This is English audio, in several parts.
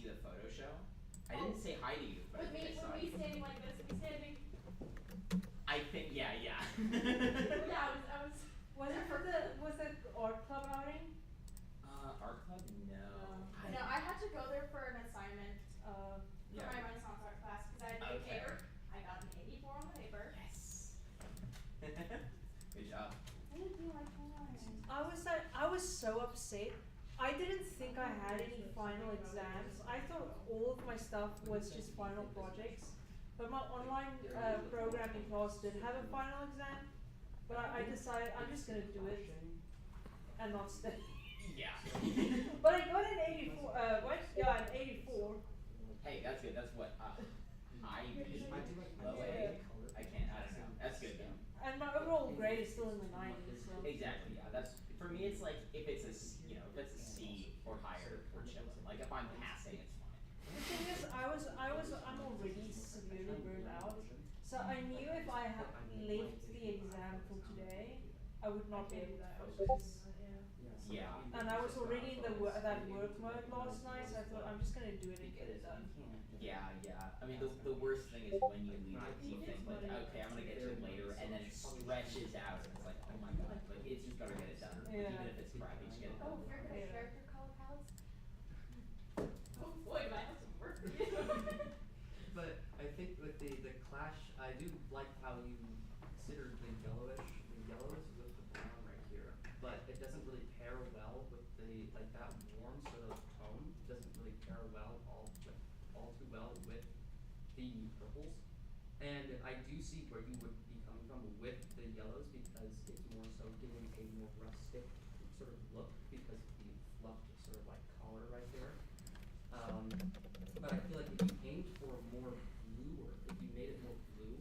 see the photo show. I didn't say hi to you, but I think I saw you. Standing like this, we standing. I think, yeah. Yeah, I was. Was it art club outing? Art club? No. No, I had to go there for an assignment for Yeah. my Renaissance art class because I had to do a Okay. paper. I got an 84 on the paper. Yes. Good job. I didn't do my final. I was so upset. I didn't think I had any final exams. I thought all of my stuff was just final projects. But my online programming class did have a final exam. But I decided I'm just gonna do it and not study. Yeah. But I got an 84. What? Yeah, an 84. Hey, that's good. That's what I usually low A. I can't. I don't know. That's good though. And my overall grade is still in the 90s. So. Exactly. Yeah. That's for me. It's like if it's a if it's a C or higher, we're chilling. Like if I'm passing, it's fine. The thing is, I'm already severely burned out. So I knew if I had left the exam till today, I would not be able to focus. Yeah. And I was already in that work mode last night, so I thought I'm just gonna do it and get it done. Yeah. I mean, the worst thing is when you leave it, you think like, okay, I'm gonna get to it later, and then it stretches out, and it's like, oh my god, like it's just gotta get it done. Yeah. Even if it's crappy, just get it Oh, done. you're gonna character color palettes? Oh boy, do I have some work for you. But I think with the clash, I do like how you consider the yellowish. The yellowish with the brown right here, but it doesn't really pair well with the that warm sort of tone. Doesn't really pair well all too well with the purples. And I do see where you would be coming from with the yellows because it's more so giving a more rustic sort of look because of the fluffed sort of like collar right there. But I feel like if you aimed for more blue, or if you made it more blue,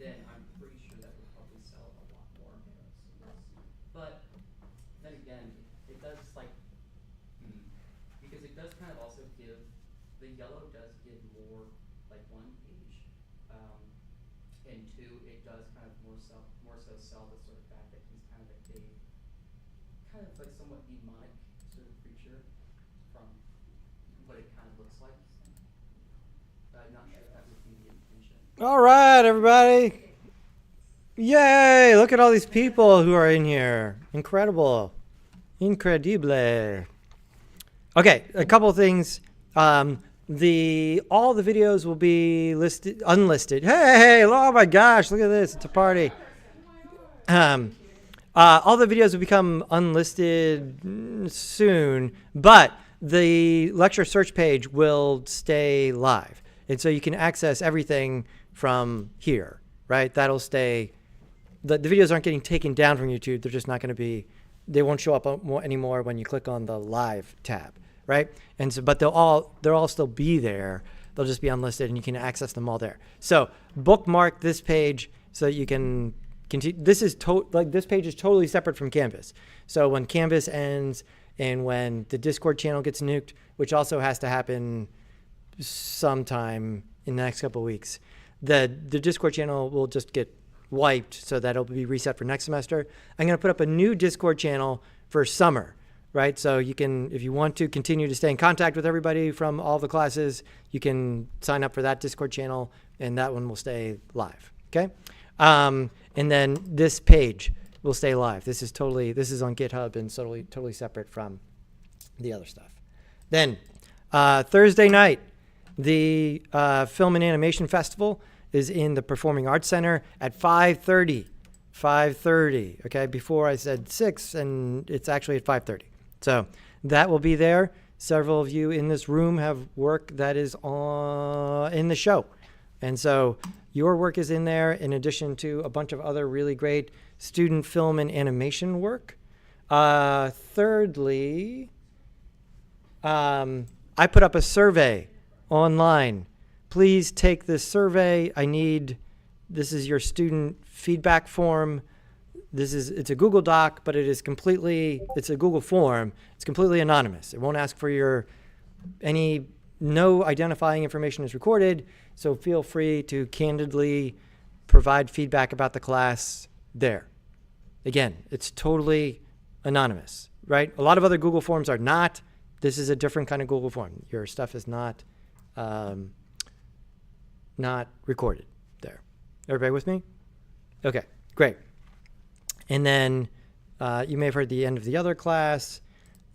then I'm pretty sure that would probably sell a lot more. But then again, it does because it does kind of also give, the yellow does give more like one page, and two, it does kind of more so sell the sort of fact that he's kind of like somewhat demonic sort of creature from what it kind of looks like. But I'm not sure if that would be the intention. All right, everybody. Yay! Look at all these people who are in here. Incredible. Incredible. Okay, a couple of things. All the videos will be unlisted. Hey, oh my gosh, look at this. It's a party. All the videos will become unlisted soon, but the lecture search page will stay live. And so you can access everything from here, right? That'll stay. The videos aren't getting taken down from YouTube. They're just not going to be, they won't show up anymore when you click on the live tab, right? And so, but they'll all still be there. They'll just be unlisted and you can access them all there. So bookmark this page so that you can continue. This page is totally separate from Canvas. So when Canvas ends and when the Discord channel gets nuked, which also has to happen sometime in the next couple of weeks, the Discord channel will just get wiped, so that'll be reset for next semester. I'm going to put up a new Discord channel for summer, right? So you can, if you want to continue to stay in contact with everybody from all the classes, you can sign up for that Discord channel, and that one will stay live, okay? And then this page will stay live. This is on GitHub and totally separate from the other stuff. Then Thursday night, the Film and Animation Festival is in the Performing Arts Center at 5:30. 5:30. Okay, before I said 6, and it's actually at 5:30. So that will be there. Several of you in this room have work that is in the show, and so your work is in there in addition to a bunch of other really great student film and animation work. Thirdly, I put up a survey online. Please take this survey. This is your student feedback form. It's a Google Doc, but it's a Google form. It's completely anonymous. It won't ask for no identifying information is recorded. So feel free to candidly provide feedback about the class there. Again, it's totally anonymous, right? A lot of other Google forms are not. This is a different kind of Google form. Your stuff is not recorded there. Everybody with me? Okay, great. And then you may have heard the end of the other class.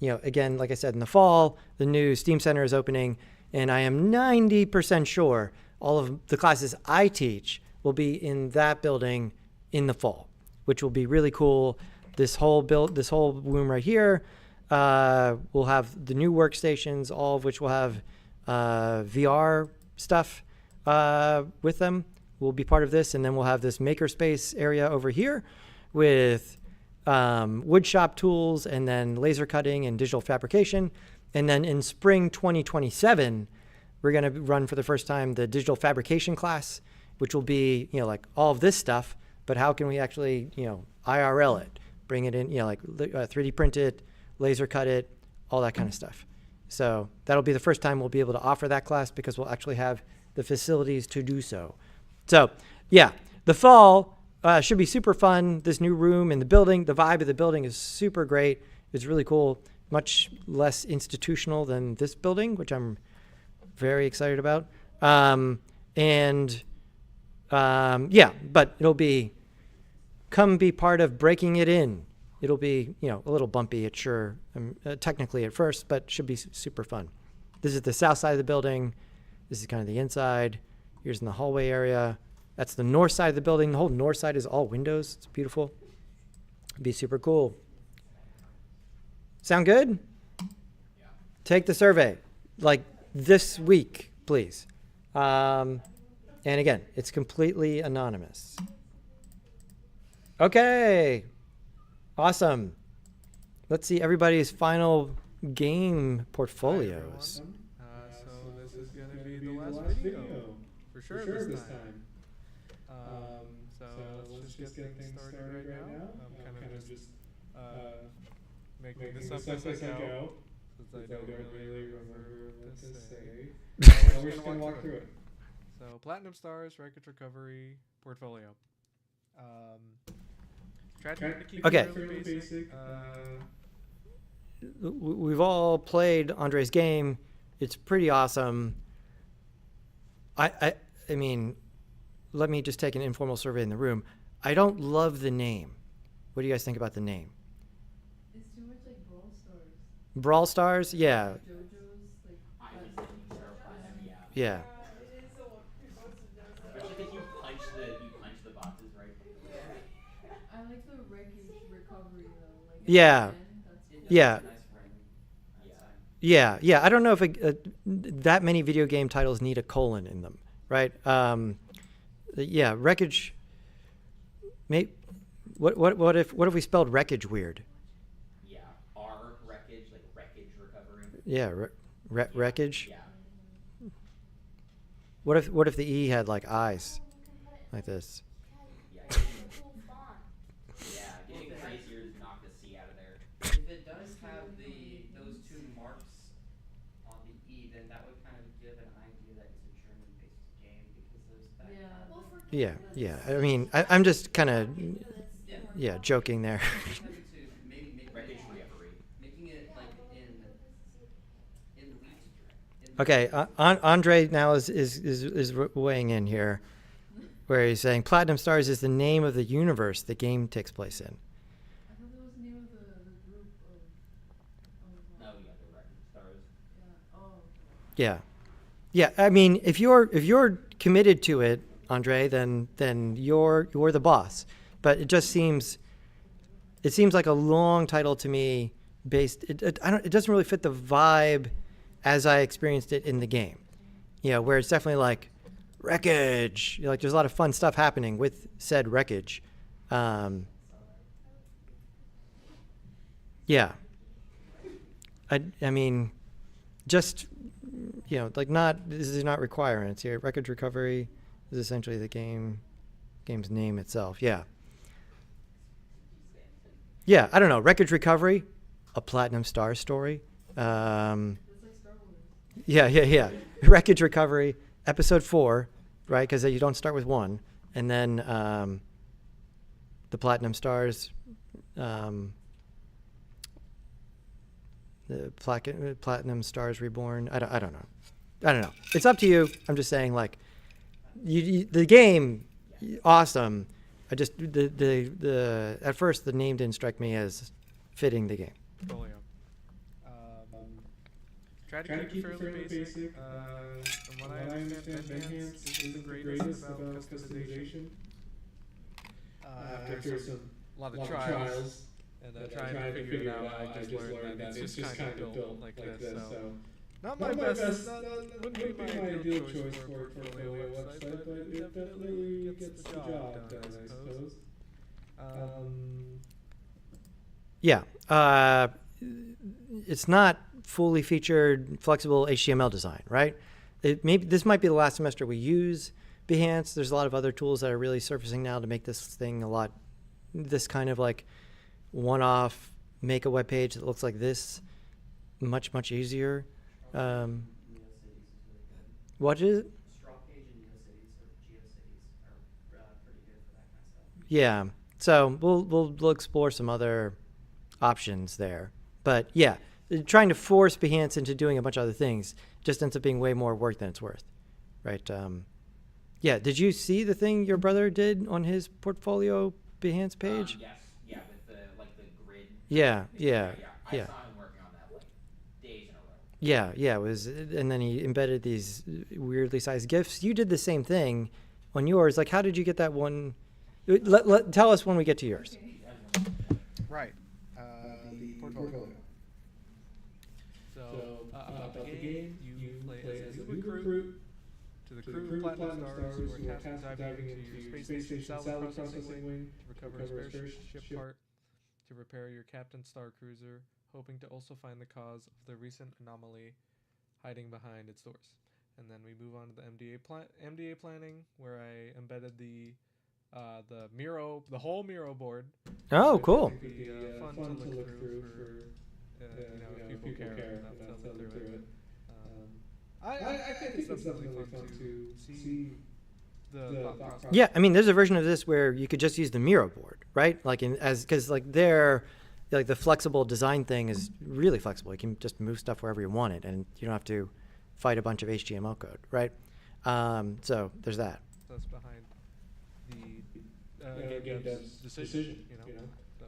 Again, like I said, in the fall, the new Steam Center is opening, and I am 90% sure all of the classes I teach will be in that building in the fall, which will be really cool. This whole room right here will have the new workstations, all of which will have VR stuff with them. Will be part of this, and then we'll have this makerspace area over here with wood shop tools, and then laser cutting and digital fabrication. And then in spring 2027, we're going to run for the first time the digital fabrication class, which will be, like all of this stuff, but how can we actually, IRL it, bring it in, like 3D print it, laser cut it, all that kind of stuff. So that'll be the first time we'll be able to offer that class because we'll actually have the facilities to do so. So yeah, the fall should be super fun. This new room in the building, the vibe of the building is super great. It's really cool, much less institutional than this building, which I'm very excited about. Yeah, but it'll be, come be part of breaking it in. It'll be, a little bumpy at sure, technically at first, but should be super fun. This is the south side of the building. This is kind of the inside. Here's in the hallway area. That's the north side of the building. The whole north side is all windows. It's beautiful. It'd be super cool. Sound good? Yeah. Take the survey, like this week, please. And again, it's completely anonymous. Okay. Awesome. Let's see everybody's final game portfolios. So this is going to be the last video. For sure this time. So let's just get things started right now. I'm kind of just making this up as I go, since I don't really remember what to say. We're just going to walk through it. So Platinum Stars, Wreckage Recovery, Portfolio. Try to keep it really basic. We've all played Andre's game. It's pretty awesome. I mean, let me just take an informal survey in the room. I don't love the name. What do you guys think about the name? It's too much like Brawl Stars. Brawl Stars? Yeah. JoJo's like. I was thinking Star Platinum, yeah. Yeah. Especially because you punch the boxes, right? I like the Wreckage Recovery though. Like Yeah. at the end, that's Yeah. Nice writing. Yeah. Yeah. I don't know if that many video game titles need a colon in them, right? Yeah, Wreckage. What if we spelled wreckage weird? Yeah. Wreckage, like wreckage recovery. Yeah, wreckage. Yeah. What if the E had like eyes, like this? Yeah. Getting crazier to knock the C out of there. If it does have those two marks on the E, then that would kind of give an idea that it's a German-based game because there's that. Yeah. kind of- Well, for Yeah. I mean, I'm just kind of joking there. having to maybe make Wreckage recovery. making it like in wheat. Okay, Andre now is weighing in here, where he's saying Platinum Stars is the name of the universe the game takes place in. I thought that was the name of the group of. No, yeah, the Wreckage Stars. Yeah. Oh. Yeah. I mean, if you're committed to it, Andre, then you're the boss. But it just seems like a long title to me. It doesn't really fit the vibe as I experienced it in the game. Where it's definitely like wreckage. Like there's a lot of fun stuff happening with said wreckage. Yeah. I mean, just like this is not requirements here. Wreckage recovery is essentially the game's name itself. Yeah. Yeah, I don't know. Wreckage recovery, a Platinum Star story. It's like Star Wars. Yeah. Wreckage recovery, episode 4, right? Because you don't start with 1, and then the Platinum Stars. the Platinum Stars Reborn. I don't know. I don't know. It's up to you. I'm just saying, like, the game, awesome. I just the at first the name didn't strike me as fitting the game. Totally. Try to keep it fairly basic. From what I understand, Behance is the greatest about customization. After a lot of trials and trying to figure it out, I just learned that it's just kind of built like this. So, not my best. Wouldn't be my ideal choice for a portfolio website, but it definitely gets the job done, I suppose. Yeah. It's not fully featured flexible HTML design, right? This might be the last semester we use Behance. There's a lot of other tools that are really surfacing now to make this thing this kind of like one-off, make a web page that looks like this much easier. What is it? StrawPage and NeoCities or GeoCities are pretty good for that kind of stuff. Yeah. So we'll explore some other options there. But yeah, trying to force Behance into doing a bunch of other things just ends up being way more work than it's worth, right? Yeah. Did you see the thing your brother did on his portfolio Behance page? Yes. Yeah, with the grid. Yeah. I saw him working on that like days in a row. Yeah. It was, and then he embedded these weirdly sized GIFs. You did the same thing on yours. Like, how did you get that one? Tell us when we get to yours. Right. The portfolio. So, about the game, you play as a new recruit to the crew of Platinum Stars who are tasked with diving into your space station salvage processing wing to recover a spare ship part to repair your Captain Star Cruiser, hoping to also find the cause of the recent anomaly hiding behind its source. And then we move on to the MDA planning, where I embedded the whole Miro board. Oh, cool. It'd be fun to look through for if people care enough to look through it. I think it's definitely fun to see the thought process. Yeah, I mean, there's a version of this where you could just use the Miro board, right? Like because like the flexible design thing is really flexible. You can just move stuff wherever you want it, and you don't have to fight a bunch of HTML code, right? So there's that. That's behind the game dev's decision, you know. So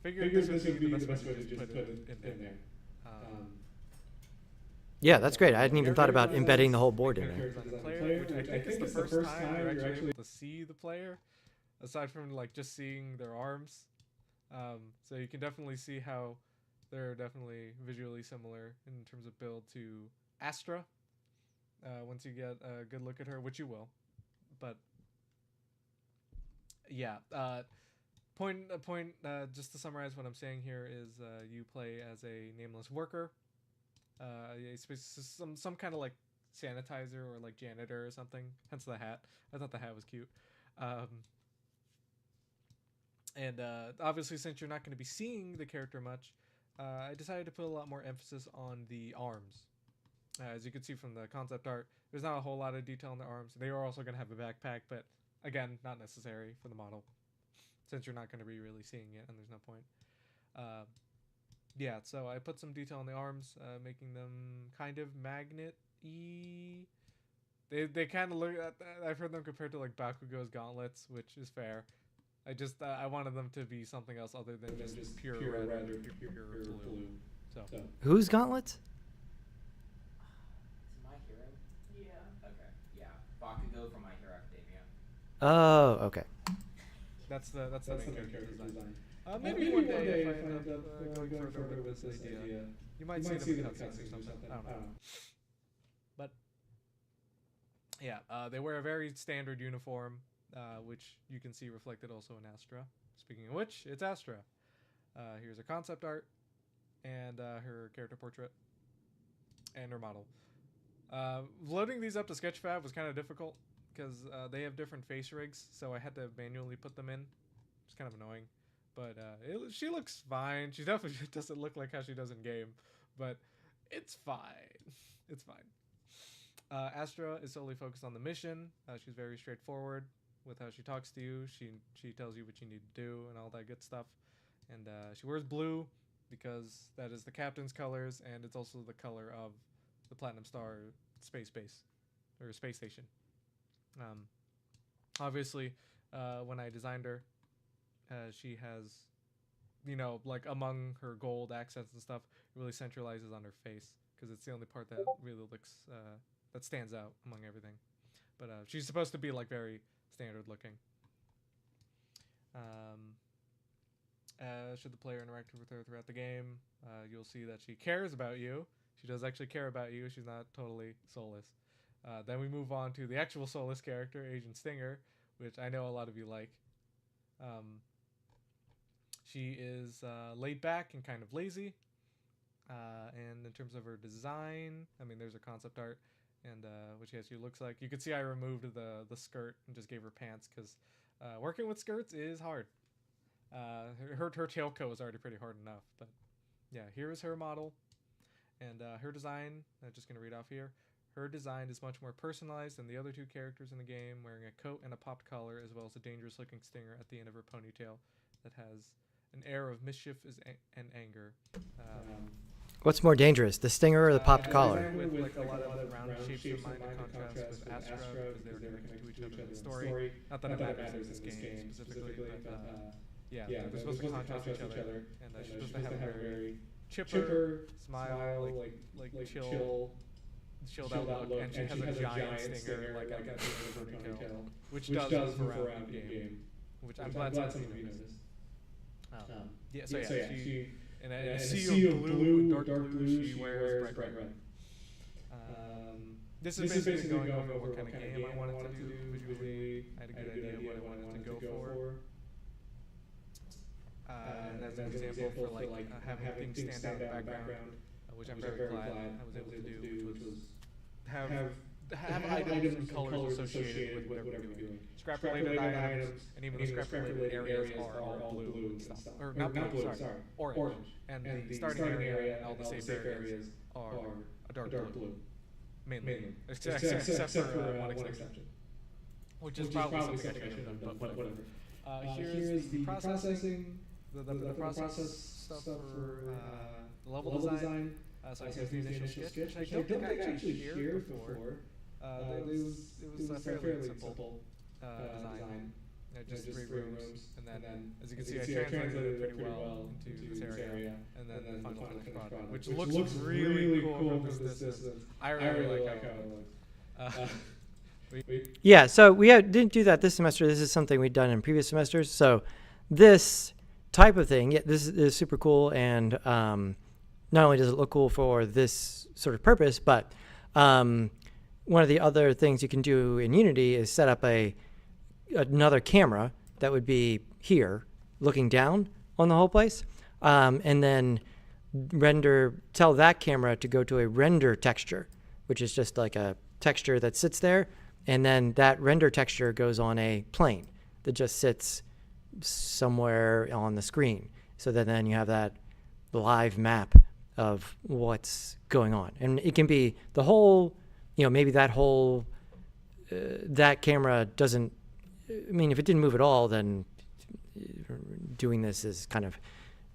figured this would be the best way to just put it in there. Yeah, that's great. I hadn't even thought about embedding the whole board in there. On the player, which I think it's the first time you're actually able to see the player, aside from like just seeing their arms. So you can definitely see how they're definitely visually similar in terms of build to Astra. Once you get a good look at her, which you will, but yeah. Just to summarize what I'm saying here is you play as a nameless worker. Some kind of like sanitizer or like janitor or something. Hence the hat. I thought the hat was cute. And obviously, since you're not going to be seeing the character much, I decided to put a lot more emphasis on the arms. As you can see from the concept art, there's not a whole lot of detail on the arms. They are also going to have a backpack, but again, not necessary for the model, since you're not going to be really seeing it, and there's no point. Yeah, so I put some detail on the arms, making them kind of magnet-y. They kind of look at, I've heard them compared to like Bakugo's gauntlets, which is fair. I wanted them to be something else other than just pure red or pure blue. So Whose gauntlets? My Hero? Yeah. Okay, yeah. Bakugo from My Hero Academia. Oh, okay. that's the main character design. Maybe one day if I end up going further with this idea, you might see them in cutscenes or something. I don't know. But yeah, they wear a very standard uniform, which you can see reflected also in Astra. Speaking of which, it's Astra. Here's a concept art and her character portrait and her model. Loading these up to Sketchfab was kind of difficult because they have different face rigs, so I had to manually put them in. It's kind of annoying. But she looks fine. She definitely doesn't look like how she does in game, but it's fine. It's fine. Astra is solely focused on the mission. She's very straightforward with how she talks to you. She tells you what you need to do and all that good stuff. And she wears blue. because that is the captain's colors, and it's also the color of the Platinum Star space base or space station. Obviously, when I designed her, she has, like among her gold accents and stuff, it really centralizes on her face because it's the only part that really looks that stands out among everything. But she's supposed to be like very standard looking. Should the player interact with her throughout the game, you'll see that she cares about you. She does actually care about you. She's not totally soulless. Then we move on to the actual soulless character, Agent Stinger, which I know a lot of you like. She is laid back and kind of lazy. And in terms of her design, I mean, there's her concept art and what she actually looks like. You can see I removed the skirt and just gave her pants because working with skirts is hard. Her tailcoat was already pretty hard enough. But yeah, here is her model. And her design, I'm just going to read off here. Her design is much more personalized than the other two characters in the game, wearing a coat and a popped collar, as well as a dangerous-looking stinger at the end of her ponytail that has an air of mischief and anger. What's more dangerous, the stinger or the popped collar? With like a lot of round shapes in mind in contrast with Astra, because they were connected to each other in the story. Not that it matters in this game specifically, but yeah, they're supposed to contrast each other, and she's supposed to have a very chipper smile, like chilled out look, and she has a giant stinger like at the end of her ponytail, which does move around in game, which I'm glad some of you noticed. She in a sea of blue, dark blue, she wears bright red. This is basically going over what kind of game I wanted to do visually. I had a good idea of what I wanted to go for. And as an example for like having things stand out in the background, which I'm very glad I was able to do, which was have items and colors associated with whatever we're doing. Scrap-related items, and even the scrap-related areas are all blue and stuff. Or not blue, sorry, orange. And the starting area and all the safe areas are a dark blue. Mainly. Except for one exception. Which is probably something I should have done, but whatever. Here's the processing, the process stuff for the level design. So here's the initial sketch, which I don't think I actually shared before. It was a fairly simple design. Just 3 rooms, and then as you can see, I translated it pretty well into this area, and then the final finished product, which looks really cool from this distance. I really like how it looks. Yeah, so we didn't do that this semester. This is something we've done in previous semesters. So this type of thing, yeah, this is super cool, and not only does it look cool for this sort of purpose, but one of the other things you can do in Unity is set up another camera that would be here looking down on the whole place, and then tell that camera to go to a render texture, which is just like a texture that sits there, and then that render texture goes on a plane that just sits somewhere on the screen, so that then you have that live map of what's going on. And it can be the whole, maybe that whole that camera doesn't, I mean, if it didn't move at all, then doing this is kind of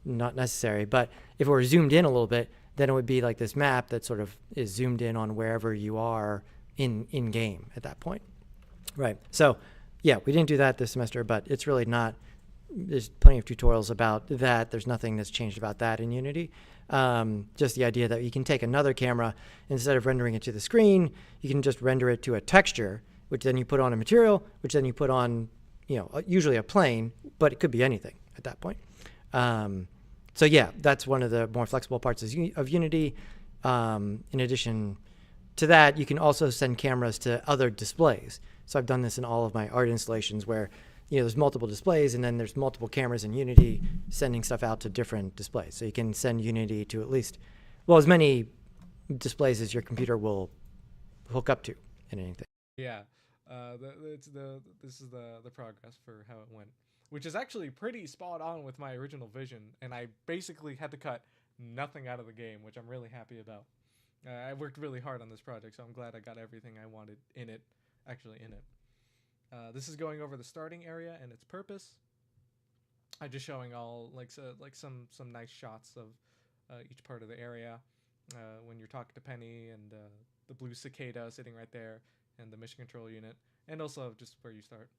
not necessary. But if it were zoomed in a little bit, then it would be like this map that sort of is zoomed in on wherever you are in game at that point. Right. So, yeah, we didn't do that this semester, but it's really not, there's plenty of tutorials about that. There's nothing that's changed about that in Unity. Just the idea that you can take another camera, instead of rendering it to the screen, you can just render it to a texture, which then you put on a material, which then you put on, usually a plane, but it could be anything at that point. So yeah, that's one of the more flexible parts of Unity. In addition to that, you can also send cameras to other displays. So I've done this in all of my art installations where, there's multiple displays, and then there's multiple cameras in Unity sending stuff out to different displays. So you can send Unity to at least, as many displays as your computer will hook up to in anything. Yeah. This is the progress for how it went, which is actually pretty spot on with my original vision, and I basically had to cut nothing out of the game, which I'm really happy about. I worked really hard on this project, so I'm glad I got everything I wanted in it. This is going over the starting area and its purpose. just showing all like some nice shots of each part of the area. When you're talking to Penny and the blue cicada sitting right there, and the mission control unit, and also just where you start.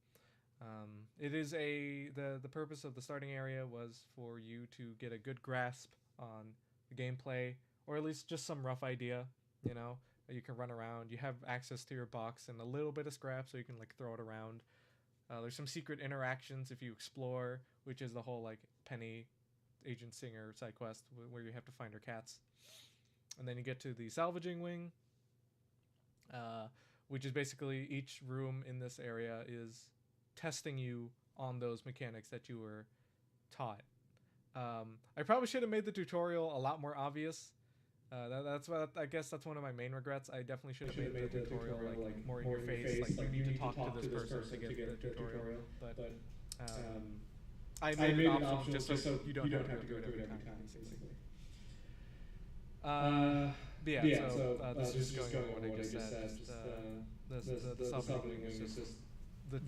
It is the purpose of the starting area was for you to get a good grasp on the gameplay, or at least just some rough idea. You know, you can run around. You have access to your box and a little bit of scrap, so you can like throw it around. There's some secret interactions if you explore, which is the whole like Penny, Agent Singer side quest where you have to find her cats. And then you get to the salvaging wing, which is basically each room in this area is testing you on those mechanics that you were taught. I probably should have made the tutorial a lot more obvious. That's what I guess that's one of my main regrets. I definitely should have made the tutorial like more in your face. Like you need to talk to this person to get the tutorial. But I made it optional just so you don't have to go through it every time, basically. So this is just going over what I just said. The salvaging wing is just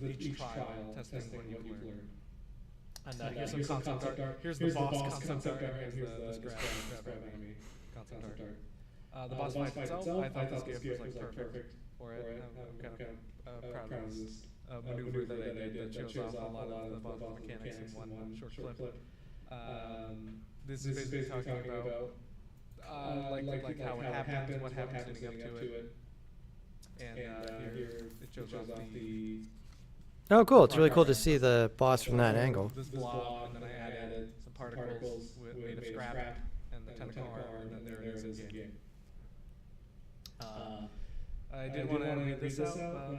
each trial testing what you've learned. And here's some concept art. Here's the boss concept art. And here's the scrap enemy concept art. The boss fight itself, I thought this gift was like perfect for it. I'm kind of proud of this maneuver that I did that shows off a lot of the boss mechanics in one short clip. This is basically talking about like how it happens, what happens leading up to it. And here it shows off the... Oh, cool. It's really cool to see the boss from that angle. This blob, and then I added some particles made of scrap and the tentacle arm, and then there it is in game. I did want to read this out.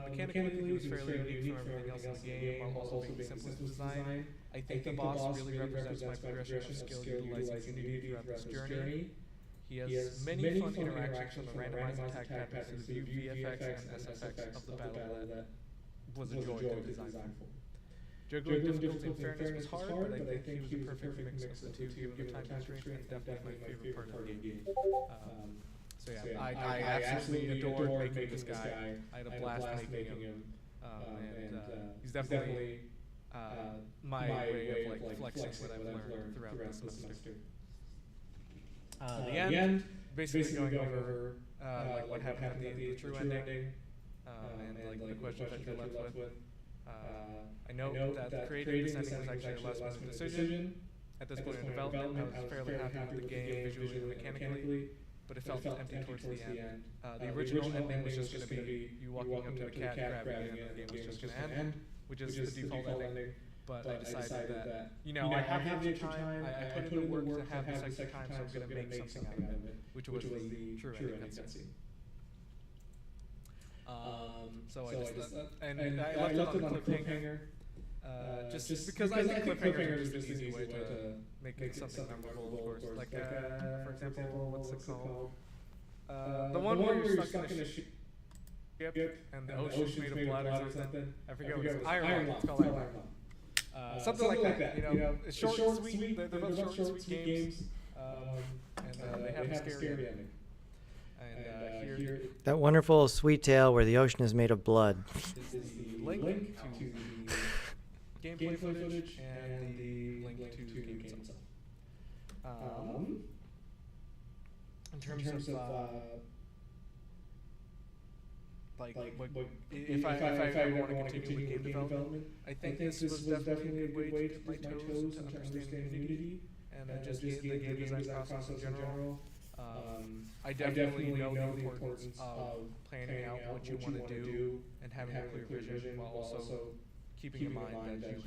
Mechanically, it was fairly unique from everything else in the game, while also being simple to design. I think the boss really represents my progression of skill utilizing Unity throughout this journey. He has many fun interactions from the randomized attack patterns to the VFX and SFX of the battle that was a joy to design for. Juggling difficulty and fairness was hard, but I think he was a perfect mix of the two, given time constraints, and definitely my favorite part of the game. So yeah, I absolutely adored making this guy. I had a blast making him, and he's definitely my way of like flexing what I've learned throughout the semester. The end, basically going over like what happened at the true ending, and like the questions that you're left with. I know that creating this ending was actually a last-minute decision. At this point in development, I was fairly happy with the game visually and mechanically, but it felt empty towards the end. The original ending was just going to be you walking up to the cat, grabbing it, and the game was just going to end, which is the default ending. But I decided that, you know, I have the extra time, I put in the work to have this extra time, so I'm going to make something out of it, which was the true ending cutscene. So I just, and I left it on a cliffhanger, just because I think cliffhangers are just an easy way to make something memorable, of course. Like, for example, what's it called? The one where you're stuck in a ship, and the ocean's made of blood or something. I forget what it's called. Iron Law. It's called Iron Law. Something like that, you know, it's short and sweet, they're both short and sweet games, and they have a scary ending. And here That wonderful sweet tale where the ocean is made of blood. is the link to the gameplay footage and the link to the game itself. In terms of if I ever want to continue with game development, I think this was definitely a good way to dip my toes into understanding Unity and just the game design process in general. I definitely know the importance of planning out what you want to do and having a clear vision, while also keeping in mind that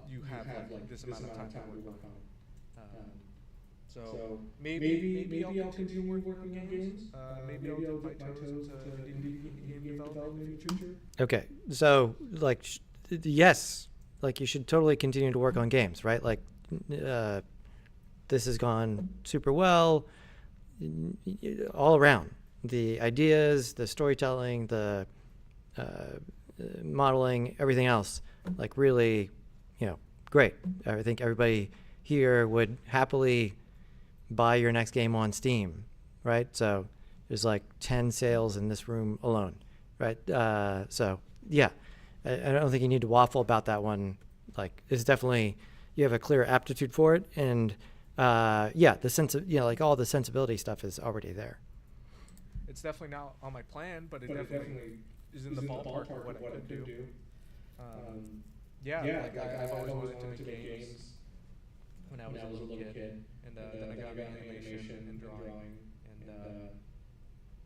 you have like this amount of time to work on. So maybe I'll continue working on games. Maybe I'll dip my toes into indie game development in the future. Okay, so like, yes, like you should totally continue to work on games, right? Like, this has gone super well, all around. The ideas, the storytelling, the modeling, everything else, like really, you know, great. I think everybody here would happily buy your next game on Steam, right? So there's like 10 sales in this room alone, right? So yeah, I don't think you need to waffle about that one like is definitely, you have a clear aptitude for it, and yeah, the sense of, like all the sensibility stuff is already there. It's definitely not on my plan, but it definitely is in the ballpark of what I could do. Yeah, like I've always wanted to make games when I was a little kid, and then I got into animation and drawing,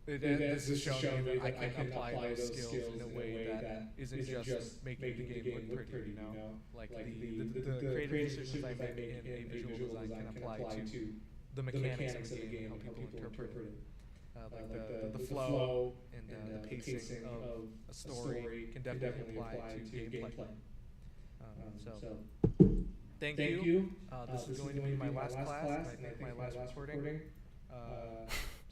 and this has shown me that I can apply those skills in a way that isn't just making the game look pretty, you know? Like the creative decisions I make in a visual design can apply to the mechanics of the game and how people interpret it. Like the flow and the pacing of a story can definitely apply to gameplay. So, thank you. This is going to be my last class, and I think my last recording.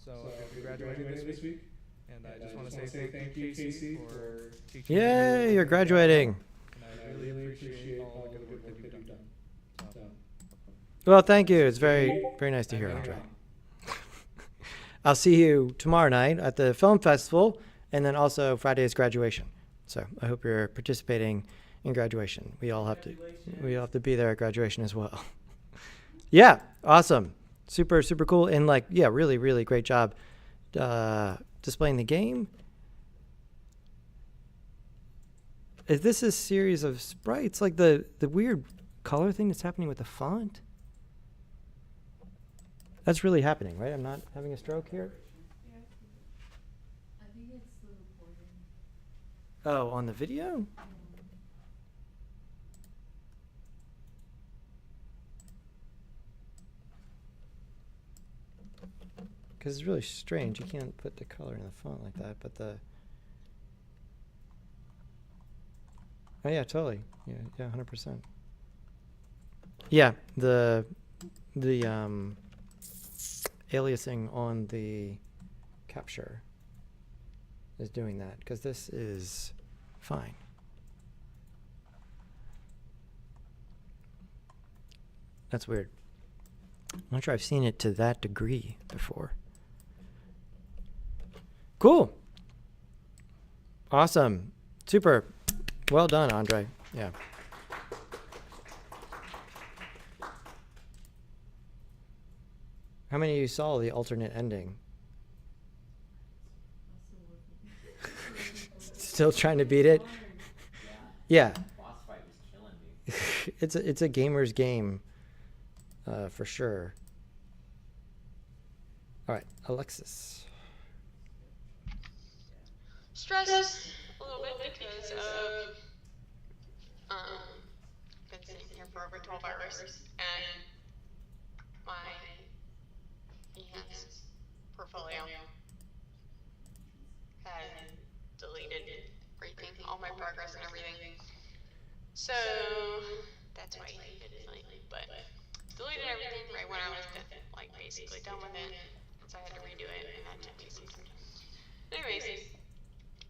So I'll be graduating this week, and I just want to say thank you, Casey, for teaching me. Yay, you're graduating. And I really appreciate all the good work that you've done. So, Well, thank you. It's very, very nice to hear, Andre. I'll see you tomorrow night at the film festival, and then also Friday's graduation. So I hope you're participating in graduation. We all have to be there at graduation as well. Yeah, awesome. Super, super cool. And like, yeah, really, really great job displaying the game. Is this a series of sprites? Like the weird color thing that's happening with the font? That's really happening, right? I'm not having a stroke here? I think it's the recording. Oh, on the video? Because it's really strange. You can't put the color in the font like that, but the... Oh, yeah, totally. Yeah, 100%. Yeah, the aliasing on the capture is doing that, because this is fine. That's weird. I'm not sure I've seen it to that degree before. Cool. Awesome. Super. Well done, Andre. Yeah. How many of you saw the alternate ending? Still trying to beat it? Yeah. Boss fight was killing me. It's a gamer's game, for sure. All right, Alexis. Stressed a little bit because of been sitting here for over 12 hours and my Behance portfolio had deleted everything, all my progress and everything. So that's why I did it lately, but deleted everything right when I was like basically done with it, so I had to redo it and that took me some time. Anyways,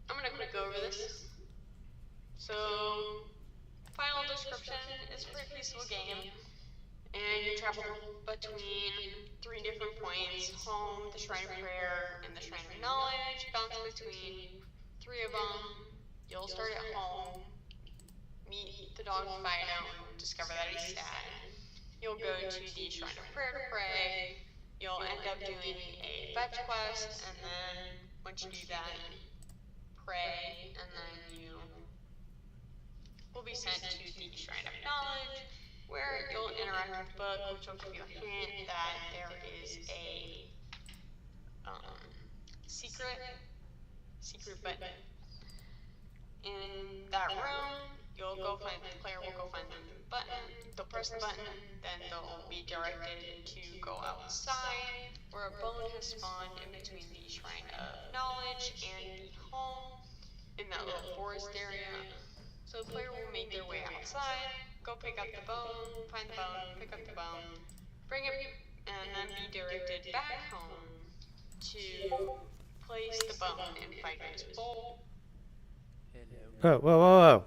I'm gonna quick go over this. So, final description is for a peaceful game, and you travel between 3 different points: home, the Shrine of Prayer, and the Shrine of Knowledge. Bounce between 3 of them. You'll start at home, meet the dog Fido, discover that he's sad. You'll go to the Shrine of Prayer to pray. You'll end up doing a fetch quest, and then once you do that, pray, and then you will be sent to the Shrine of Knowledge, where you'll interact with the book, which will give you a hint that there is a secret button. In that room, the player will go find the button, they'll press the button, then they'll be directed to go outside, where a bone has spawned in between the Shrine of Knowledge and the home, in that little forest area. So the player will make their way outside, go pick up the bone, find the bone, pick up the bone, bring it, and then be directed back home to place the bone in Fido's bowl. Oh, whoa, whoa, whoa.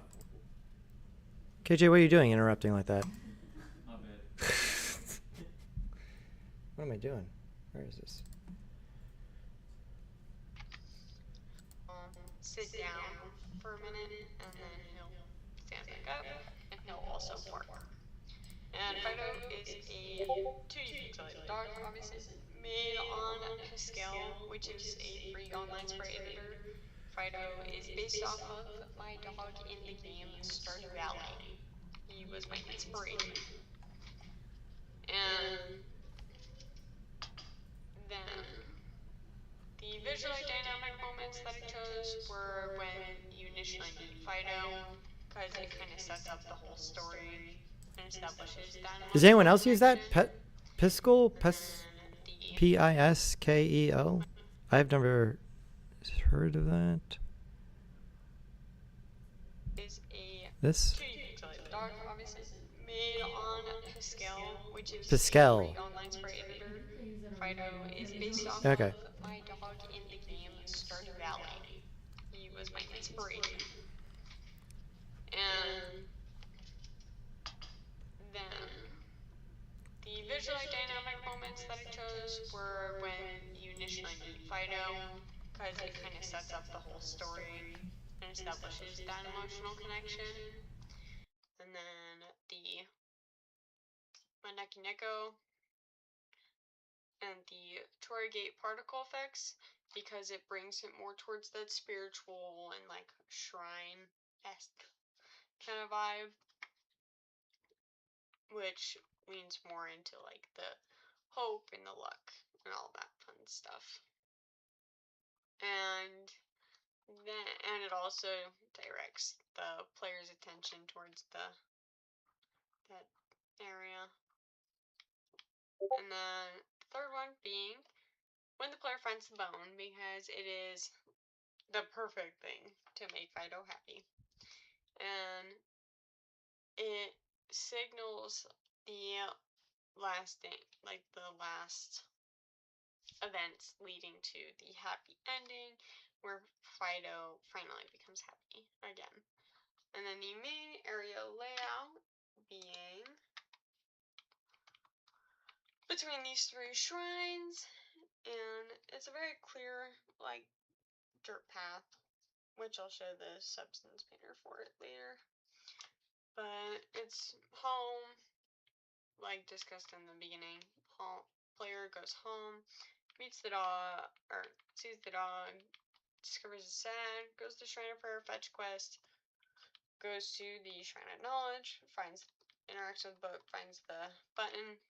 KJ, what are you doing interrupting like that? My bad. What am I doing? Where is this? Sit down for a minute, and then he'll stand back up and he'll also bark. And Fido is a 2D pixelated dog, obviously, made on Pascal, which is a free online sprite editor. Fido is based off of my dog in the game Stardew Valley. He was my inspiration. And then the visually dynamic moments that I chose were when you initially meet Fido, because it kind of sets up the whole story and establishes that. Does anyone else use that? Piskel? The P-I-S-K-E-L? I've never heard of that. is a This? 2D pixelated dog, obviously, made on Pascal, which is Pascal. a free online sprite editor. Fido is based off Okay. of my dog in the game Stardew Valley. He was my inspiration. And then the visually dynamic moments that I chose were when you initially meet Fido, because it kind of sets up the whole story and establishes that emotional connection. And then the Maneki Neko and the Torigate particle effects, because it brings it more towards that spiritual and like shrine-esque kind of vibe, which leans more into like the hope and the luck and all that fun stuff. And it also directs the player's attention towards that area. And then the third one being when the player finds the bone, because it is the perfect thing to make Fido happy. And it signals the last thing, like the last events leading to the happy ending, where Fido finally becomes happy again. And then the main area layout being between these three shrines, and it's a very clear, like, dirt path, which I'll show the substance painter for it later. But it's home, like discussed in the beginning. Player goes home, meets the dog, or sees the dog, discovers it's sad, goes to Shrine of Prayer, fetch quest, goes to the Shrine of Knowledge, interacts with the book, finds the button,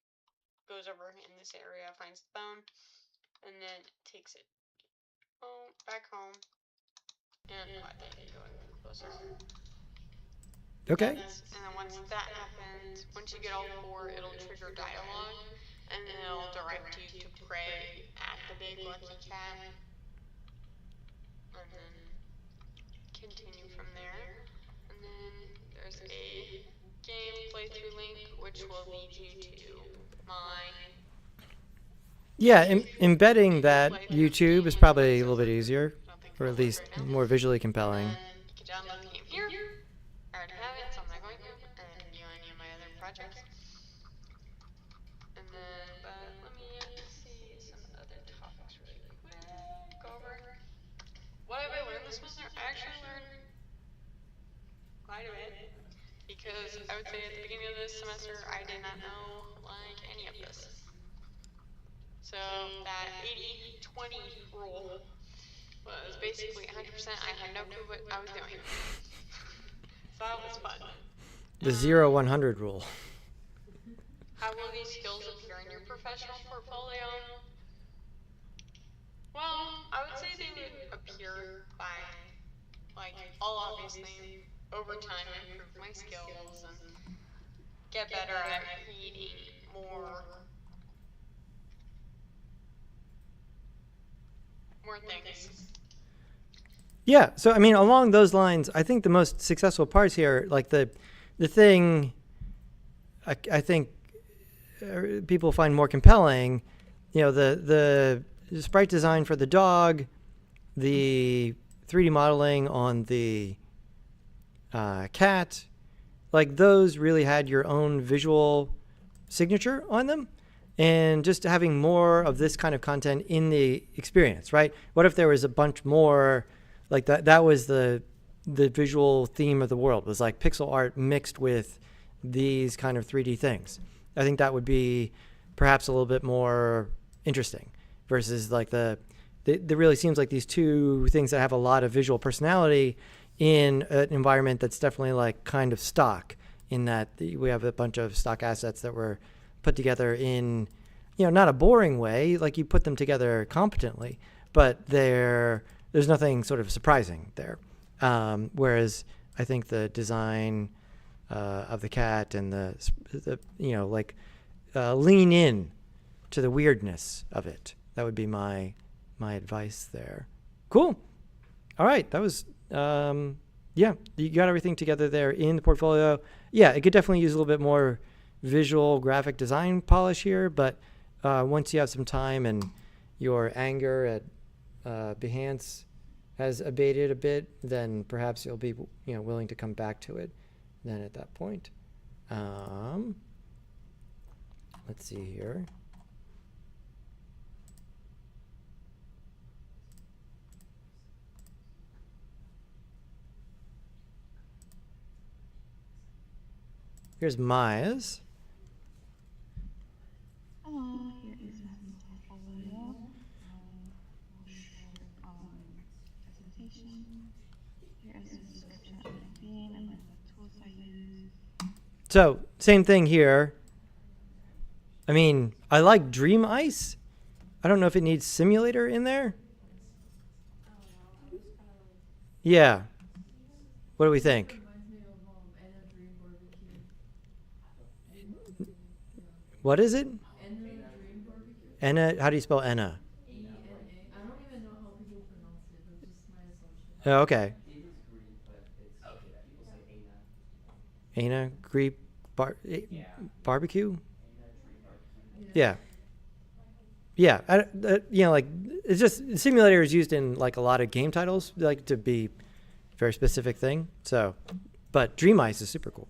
goes over in this area, finds the bone, and then takes it back home. And I think going closer. Okay. And then once that happens, once you get all four, it'll trigger dialogue, and then it'll direct you to pray at the big lucky cat, and then continue from there. And then there's a game playthrough link, which will lead you to my. Yeah, embedding that YouTube is probably a little bit easier, or at least more visually compelling. And you can download the game here. I already have it, so I'm not going to, and view any of my other projects. And then, but let me see some other topics really quick. Go over. What have I learned this semester? I actually learned quite a bit, because I would say at the beginning of this semester I did not know like any of this. So that 80-20 rule was basically 100%. I had no clue what I was doing. So that was fun. The 0-100 rule. How will these skills appear in your professional portfolio? Well, I would say they would appear by, like, I'll obviously over time improve my skills and get better at reading more things. Yeah, so I mean, along those lines, I think the most successful parts here, like the thing I think people find more compelling, you know, the sprite design for the dog, the 3D modeling on the cat, like those really had your own visual signature on them. And just having more of this kind of content in the experience, right? What if there was a bunch more, like that was the the visual theme of the world was like pixel art mixed with these kind of 3D things. I think that would be perhaps a little bit more interesting versus like there really seems like these two things that have a lot of visual personality in an environment that's definitely like kind of stock, in that we have a bunch of stock assets that were put together in, not a boring way, like you put them together competently, but there's nothing sort of surprising there. Whereas I think the design of the cat and the lean in to the weirdness of it. That would be my advice there. Cool. All right. That was, you got everything together there in the portfolio. Yeah, it could definitely use a little bit more visual graphic design polish here, but once you have some time and your anger at Behance has abated a bit, then perhaps you'll be willing to come back to it then at that point. Let's see here. Here's Maya's. Hello, here is my portfolio. Presentation. Here is the description of my theme and the tools I use. So, same thing here. I mean, I like Dream Ice. I don't know if it needs Simulator in there. Yeah. What do we think? What is it? Enna. How do you spell Enna? E-N-A. I don't even know how people pronounce it, but just my assumption. Oh, okay. It is Greek, but it's people say Ana. Ana Greek Yeah. barbecue. Ana Dream Barbecue. Yeah. Yeah. Like it's just simulator is used in like a lot of game titles, like to be a very specific thing. So, but Dream Ice is super cool.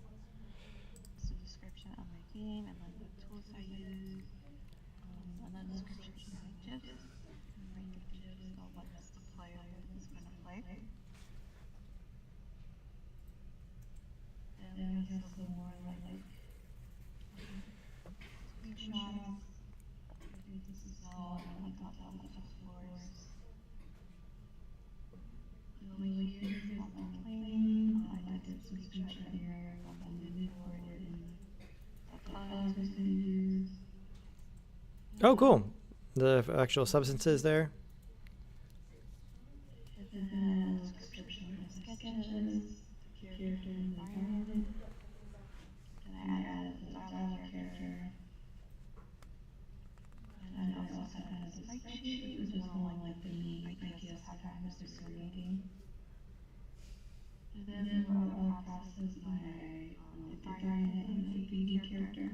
It's the description of my theme and then the tools I use. And then description of my GIFs. And range of GIFs of what the player is going to play. And there's also more like screenshots. This is all on top of the floors. Over here is what I'm playing. I did some screenshot here of the menu for it and the files we're going to use. Oh, cool. The actual substances there. It has description of sketches, the character environment. And I added the dialogue character. And I also set that as a site sheet, which was more like the ideas how to use this creating. And then for other processes, I environment and the 3D character.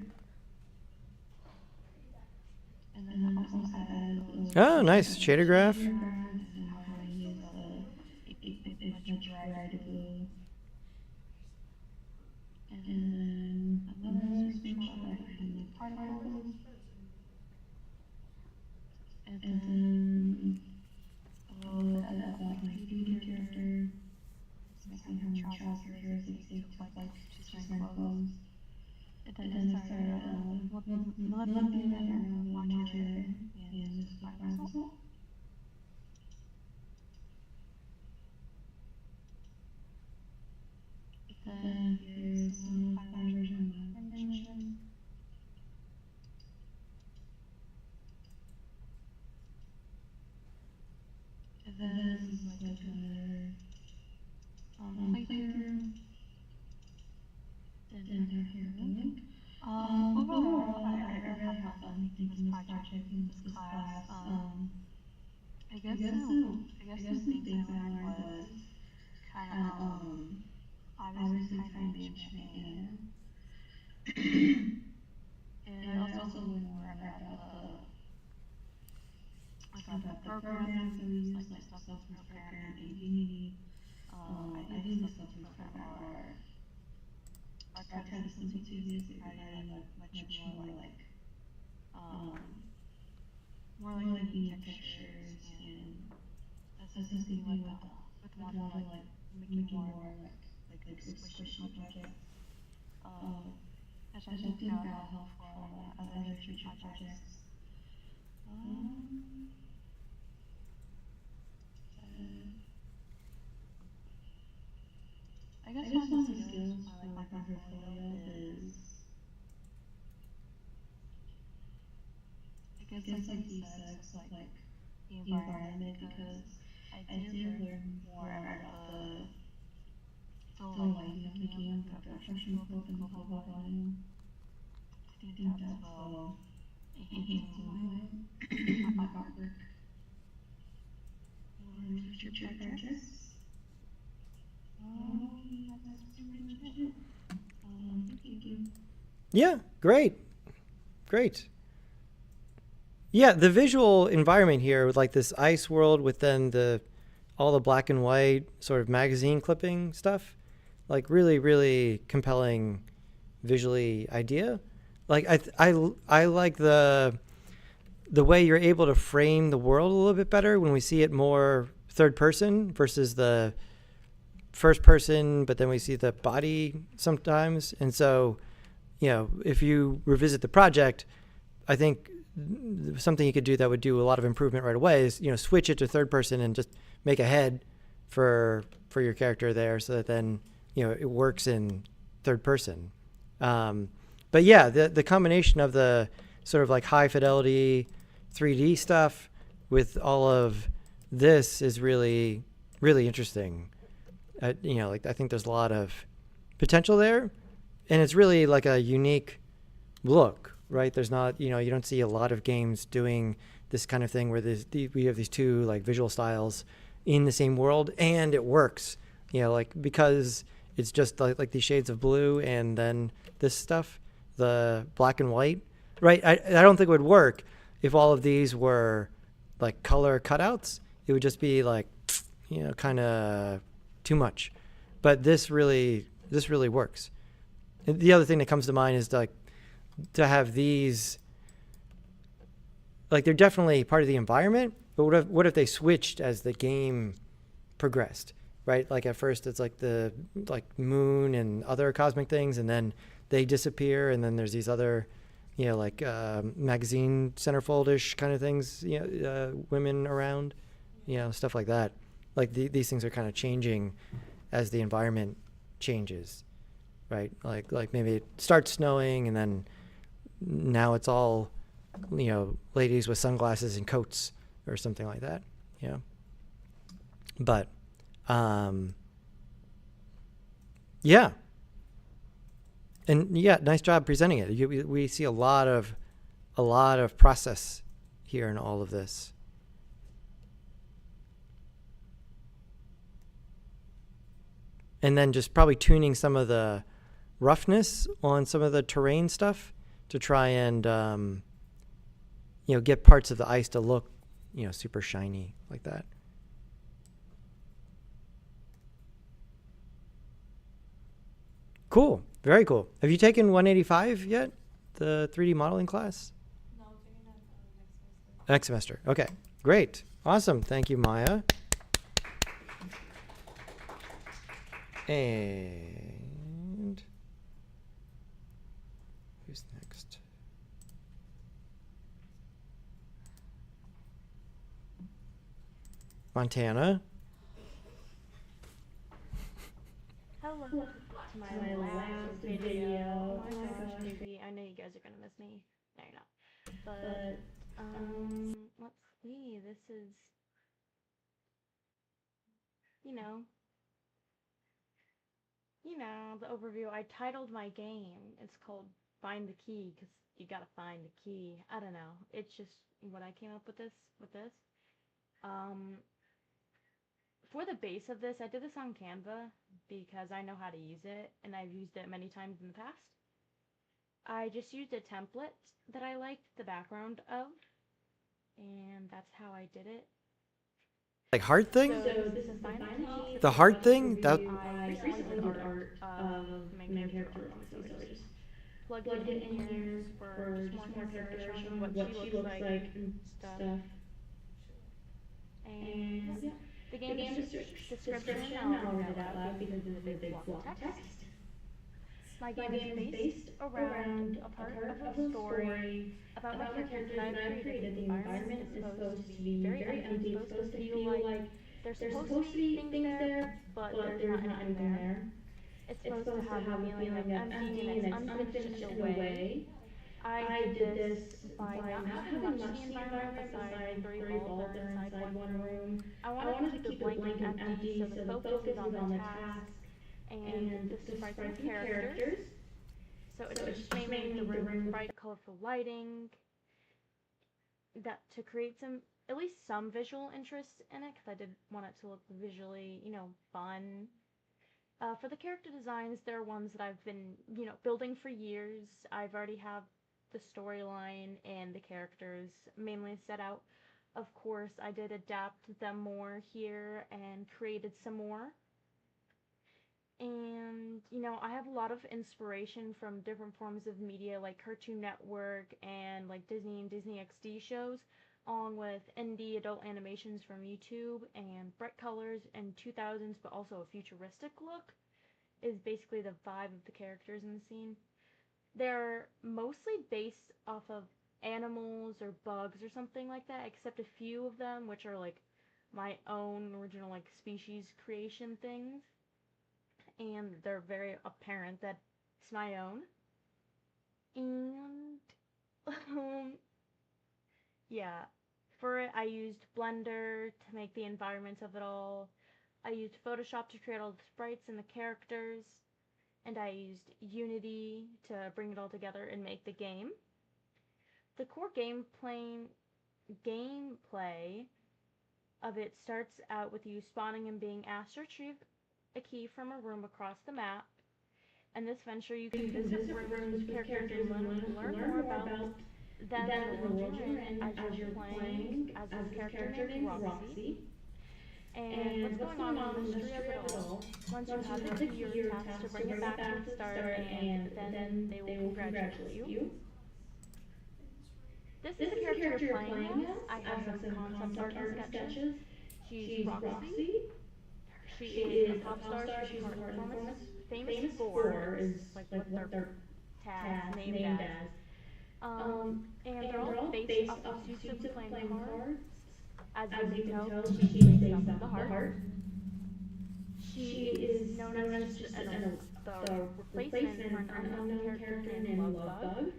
And then I also added Oh, nice shader graph. and how I use the image variable. And then another screenshot of the particles. And then a little bit of like my 3D character. Some kind of trouser here, so you see like just my clothes. And then I started looking at around watcher and just by myself. Then here's some version of convention. And then this is like another playthrough. Then here's the link. Overall, I really have fun making this project in this class. I guess the things that I learned was kind of obviously time management and I also learned more about the programs that we use, like stuff from Prepare and Unity. I did stuff from Prepare our kind of sensitivities provided much more like unique textures and associating with more like making more like squishy projects. Which I think that'll help for other future projects. I guess one of the skills for like my portfolio is, I guess like you said, like the environment, because I did learn more about the lighting of the game, the reflection scope and the global volume. I think that will enhance my artwork for future projects. That's pretty much it. Thank you. Yeah, great. Great. Yeah, the visual environment here with like this ice world with then all the black and white sort of magazine clipping stuff, like really, really compelling visually idea. Like I like the way you're able to frame the world a little bit better when we see it more third person versus the first person, but then we see the body sometimes. And so, you know, if you revisit the project, I think something you could do that would do a lot of improvement right away is, you know, switch it to third person and just make a head for your character there so that then, you know, it works in third person. But yeah, the combination of the sort of like high fidelity 3D stuff with all of this is really, really interesting. You know, like I think there's a lot of potential there, and it's really like a unique look, right? There's not, you know, you don't see a lot of games doing this kind of thing where we have these two like visual styles in the same world and it works, you know, like because it's just like these shades of blue and then this stuff, the black and white, right? I don't think it would work if all of these were like color cutouts. It would just be like, you know, kind of too much. But this really works. And the other thing that comes to mind is like to have these, like they're definitely part of the environment, but what if they switched as the game progressed, right? Like at first it's like the moon and other cosmic things, and then they disappear, and then there's these other, you know, like magazine centerfold-ish kind of things, you know, women around, you know, stuff like that. Like these things are kind of changing as the environment changes, right? Like maybe it starts snowing and then now it's all, you know, ladies with sunglasses and coats or something like that, you know. But yeah. And yeah, nice job presenting it. We see a lot of process here in all of this. And then just probably tuning some of the roughness on some of the terrain stuff to try and, you know, get parts of the ice to look, you know, super shiny like that. Cool. Very cool. Have you taken 185 yet? The 3D modeling class? No, I'm taking that Next semester. Okay. Great. Awesome. Thank you, Maya. And who's next? Montana. Hello to my last video. Oh my gosh, baby. I know you guys are gonna miss me. No, you're not. But, let's see. This is, you know, the overview. I titled my game. It's called Find the Key, because you gotta find the key. I don't know. It's just what I came up with this. For the base of this, I did this on Canva because I know how to use it, and I've used it many times in the past. I just used a template that I liked the background of, and that's how I did it. Like heart thing? So this is Find the Key. The heart thing? That I recently did art of main character, so I just plugged it in here for just more character, showing what she looks like and stuff. And yeah. The game description, I'll read it out loud because it's a big block of text. My game is based around a part of a story about my characters that I've created. The environment is supposed to be very empty. It's supposed to feel like there's supposed to be things there, but there's not anything there. It's supposed to have a feeling of empty and it's unfinished in a way. I did this by not having much of the environment besides 3 walls that are inside one room. I wanted to keep the blank and empty so the focus is on the task and the sprites and characters. So it's just mainly the room with bright, colorful lighting that to create at least some visual interest in it, because I did want it to look visually, fun. For the character designs, there are ones that I've been, building for years. I've already have the storyline and the characters mainly set out. Of course, I did adapt them more here and created some more. And, I have a lot of inspiration from different forms of media like Cartoon Network and like Disney and Disney XD shows, along with indie adult animations from YouTube and bright colors and 2000s, but also a futuristic look is basically the vibe of the characters in the scene. They're mostly based off of animals or bugs or something like that, except a few of them, which are like my own original like species creation things. And they're very apparent that it's my own. And yeah, for it I used Blender to make the environments of it all. I used Photoshop to create all the sprites and the characters, and I used Unity to bring it all together and make the game. The core gameplay of it starts out with you spawning and being asked to retrieve a key from a room across the map. In this venture, you can visit rooms with characters and learn more about them and the world you're in as you're playing as this character named Roxy. And what's going on in the mystery of it all. Once you have the key, you're tasked to bring it back to the start, and then they will congratulate you. This is the character you're playing as. I have some concept art and sketches. She's Roxy. She is a pop star. She's performance famous for is like what their tag named as. And they're all based off of suits of playing cards. As you can tell, she's based off of the heart. She is known as just the replacement for an unknown character named Lovebug.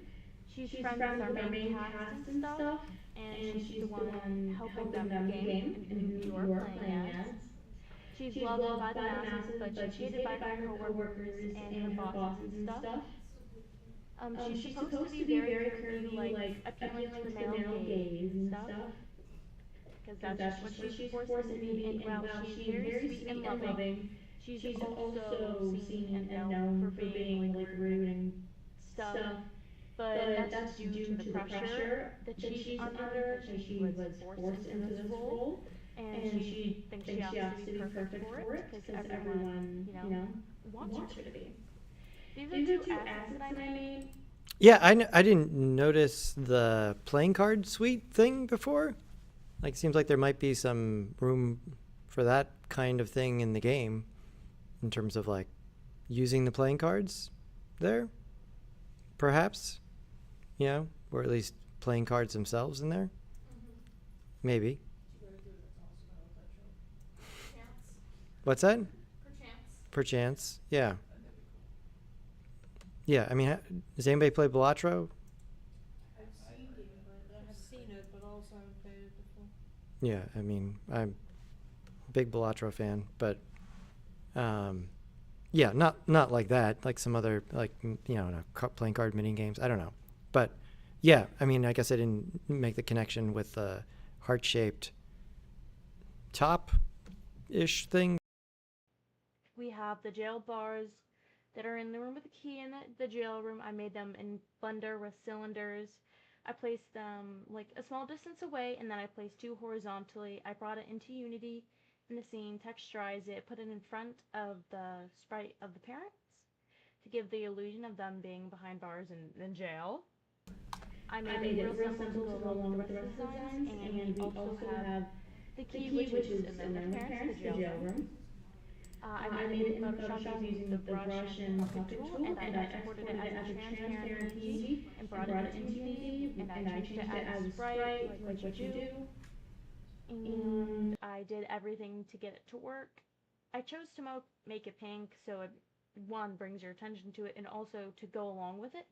She's friends with our main cast and stuff, and she's the one helping them in the game and who you are playing as. She's loved by the masses, but she's hated by her coworkers and her bosses and stuff. She's supposed to be very curvy, like appealing to the male gaze and stuff. Because that's just what she's forced to be, and while she's very sweet and loving, she's also seen and known for being like rude and stuff. But that's due to the pressure that she's under, because she was forced into this role. And she thinks she has to be perfect for it, because everyone, wants her to be. These are two assets that I made. Yeah, I didn't notice the playing card suite thing before. Like, seems like there might be some room for that kind of thing in the game in terms of, like, using the playing cards there, perhaps, or at least playing cards themselves in there. Maybe. What's that? Perchance, yeah. Yeah, I mean, does anybody play Balatro? I've seen it, but also haven't played it before. Yeah, I mean, I'm a big Balatro fan, but yeah, not like that, like some other, like, playing card mini games. I don't know. But yeah, I mean, I guess I didn't make the connection with the heart-shaped top-ish thing. We have the jail bars that are in the room with the key in the jail room. I made them in Blender with cylinders. I placed them like a small distance away, and then I placed 2 horizontally. I brought it into Unity in the scene, texturized it, put it in front of the sprite of the parents to give the illusion of them being behind bars in jail. I made it real simple to go along with the rest of the designs, and we also have the key, which is unknown to parents, the jail room. I made it in Photoshop using the brush and the puppet tool, and I exported it as a transparent PNG and brought it into Unity, and I changed it as Sprite, like what you do. And I did everything to get it to work. I chose to make it pink so it, one, brings your attention to it, and also to go along with it.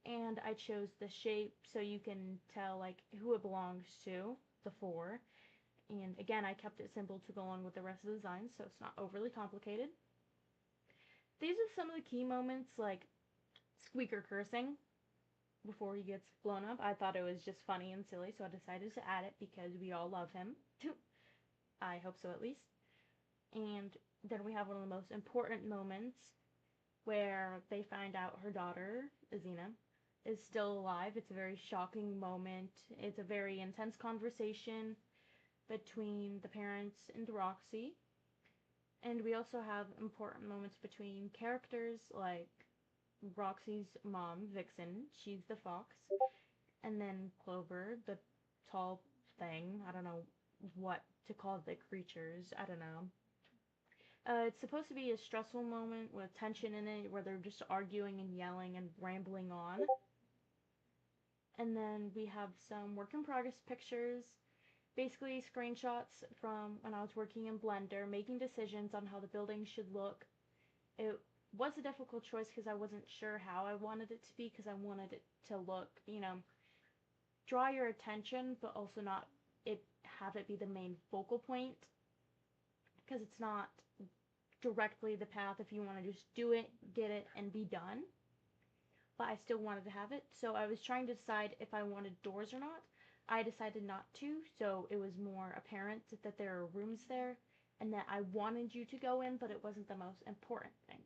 And I chose the shape so you can tell like who it belongs to, the 4. And again, I kept it simple to go along with the rest of the design, so it's not overly complicated. These are some of the key moments, like Squeaker cursing before he gets blown up. I thought it was just funny and silly, so I decided to add it because we all love him. I hope so, at least. And then we have one of the most important moments where they find out her daughter, Azina, is still alive. It's a very shocking moment. It's a very intense conversation between the parents and Roxy. And we also have important moments between characters like Roxy's mom, Vixen, she's the fox, and then Clover, the tall thing. I don't know what to call the creatures, I don't know. It's supposed to be a stressful moment with tension in it, where they're just arguing and yelling and rambling on. And then we have some work in progress pictures, basically screenshots from when I was working in Blender, making decisions on how the building should look. It was a difficult choice because I wasn't sure how I wanted it to be, because I wanted it to look, you know, draw your attention, but also not have it be the main focal point, because it's not directly the path if you want to just do it, get it, and be done. But I still wanted to have it, so I was trying to decide if I wanted doors or not. I decided not to, so it was more apparent that there are rooms there, and that I wanted you to go in, but it wasn't the most important thing.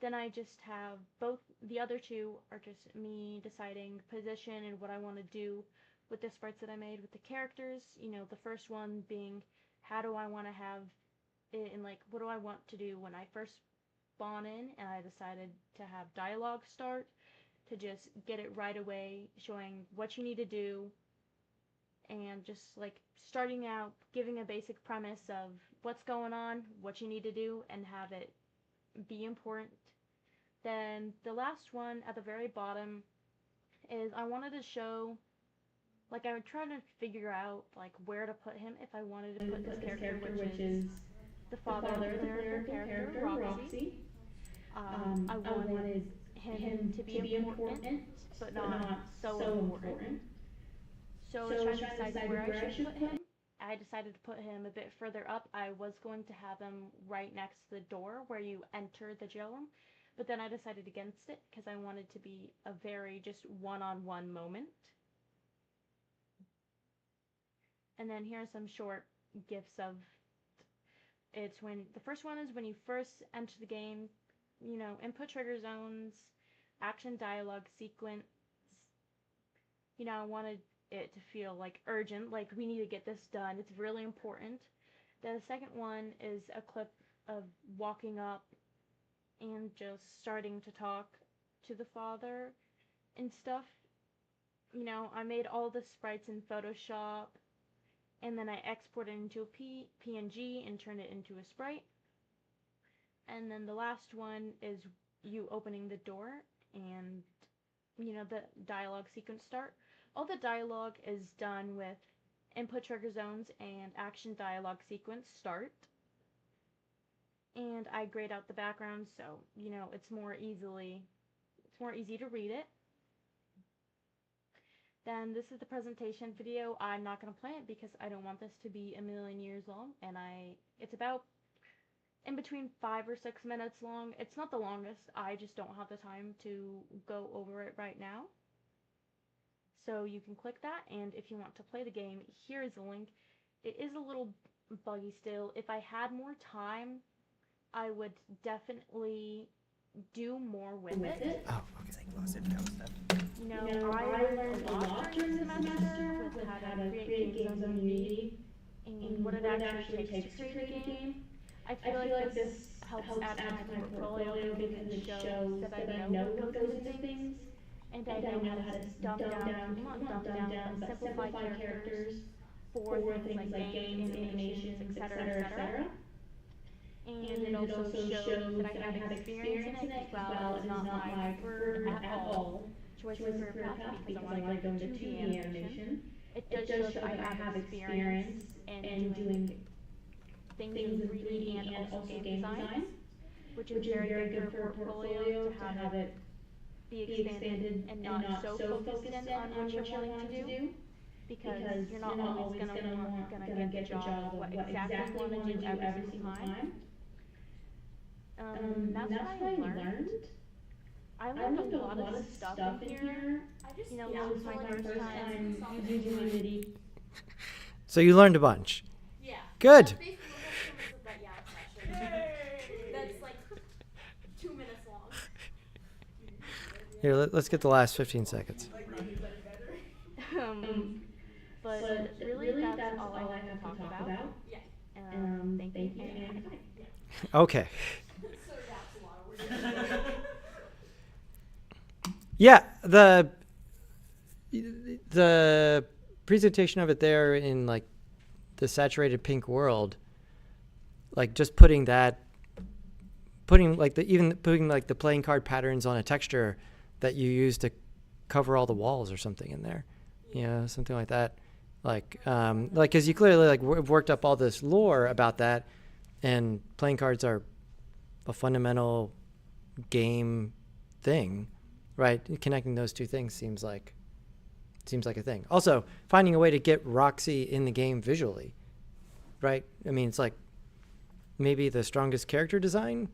Then I just have both, the other two are just me deciding position and what I want to do with the sprites that I made with the characters. You know, the first one being, how do I want to have it, and like, what do I want to do when I first spawn in, and I decided to have dialogue start, to just get it right away, showing what you need to do, and just like starting out, giving a basic premise of what's going on, what you need to do, and have it be important. Then the last one at the very bottom is I wanted to show, like, I would try to figure out like where to put him, if I wanted to put this character, which is the father of the lyrical character, Roxy. I wanted him to be important, but not so important. So I was trying to decide where I should put him. I decided to put him a bit further up. I was going to have him right next to the door where you enter the jail room, but then I decided against it because I wanted to be a very just one-on-one moment. And then here are some short gifs of, it's when, the first one is when you first enter the game, you know, input trigger zones, action dialogue sequence. You know, I wanted it to feel like urgent, like we need to get this done, it's really important. Then the second one is a clip of walking up and just starting to talk to the father and stuff. You know, I made all the sprites in Photoshop, and then I exported it into a PNG and turned it into a sprite. And then the last one is you opening the door and, you know, the dialogue sequence start. All the dialogue is done with input trigger zones and action dialogue sequence start. And I grayed out the background so, you know, it's more easy to read it. Then this is the presentation video. I'm not going to play it because I don't want this to be a million years long, and it's about in between 5 or 6 minutes long. It's not the longest, I just don't have the time to go over it right now. So you can click that, and if you want to play the game, here is the link. It is a little buggy still. If I had more time, I would definitely do more with it. Oh, okay. Lost it. You know, I learned a lot during the semester with how to create games on Unity and what it actually takes to create a game. I feel like this helps add to my portfolio because it shows that I know what goes into things, and I know how to simplify characters for things like games, animations, etc. And it also shows that I have experience in it as well. It is not my preferred at all choice for career path because I want to go into 2D animation. It does show that I have experience in doing things in 3D and also game design, which is very good for a portfolio to have it be expanded and not so focused in on what you're wanting to do, because you're not always gonna get the job of what exactly you want to do every single time. That's what I learned. I learned a lot of stuff in here. You know, this was my first time using Unity. So you learned a bunch. Yeah. Good. That's basically the whole premise of that Yap session. That's like 2 minutes long. Here, let's get the last 15 seconds. But really, that's all I have to talk about. Yeah. Thank you. And Okay. So that's a lot of work. Yeah, the presentation of it there in like the saturated pink world, like just putting like the playing card patterns on a texture that you use to cover all the walls or something in there, you know, something like that. Like, because you clearly like worked up all this lore about that, and playing cards are a fundamental game thing, right? Connecting those two things seems like a thing. Also, finding a way to get Roxy in the game visually, right? I mean, it's like maybe the strongest character design,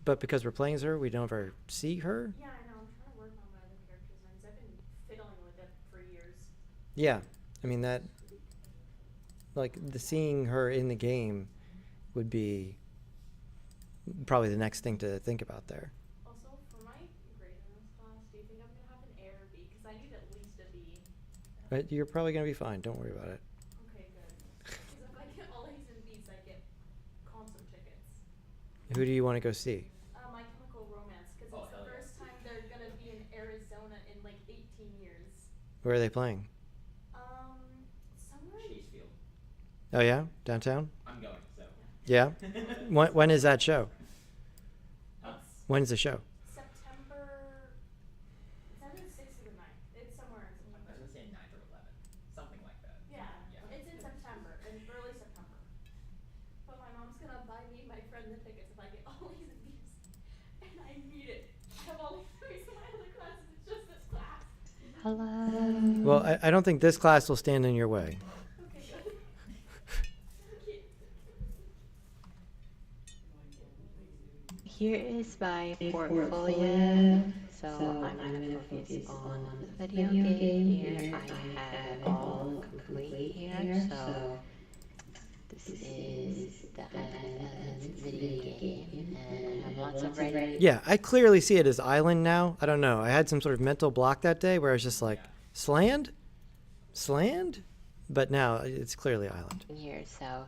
but because we're playing as her, we don't ever see her. Yeah, I know. I'm trying to work on my other character designs. I've been fiddling with it for years. Yeah, I mean that, like seeing her in the game would be probably the next thing to think about there. Also, for my grade in this class, do you think I'm going to have an A or B? Because I need at least a B. But you're probably gonna be fine. Don't worry about it. Okay, good. Because if I get all A's and B's, I get concert tickets. Who do you want to go see? My Chemical Romance, because Oh, it's the hell yeah. first time they're going to be in Arizona in like 18 years. Where are they playing? Somewhere in Chasefield. Oh yeah, downtown. I'm going, so. Yeah. When is that show? Huh? When's the show? September. It's either the 6th or the 9th. It's somewhere in I September. was gonna say 9th or 11th, something like that. Yeah, Yeah. it's in September, in early September. But my mom's gonna buy me and my friend the tickets if I get all A's and B's. And I need it. I have all these A's in my other classes, it's just this class. Hello. Well, I don't think this class will stand in your way. Okay, good. Thank you. Here is my portfolio. So I'm going to focus on the video game here. I have all complete here. So this is the Islands video game, and I have lots of writing. Yeah, I clearly see it as island now. I don't know. I had some sort of mental block that day where I was just like, Sland? But now it's clearly island. Here, so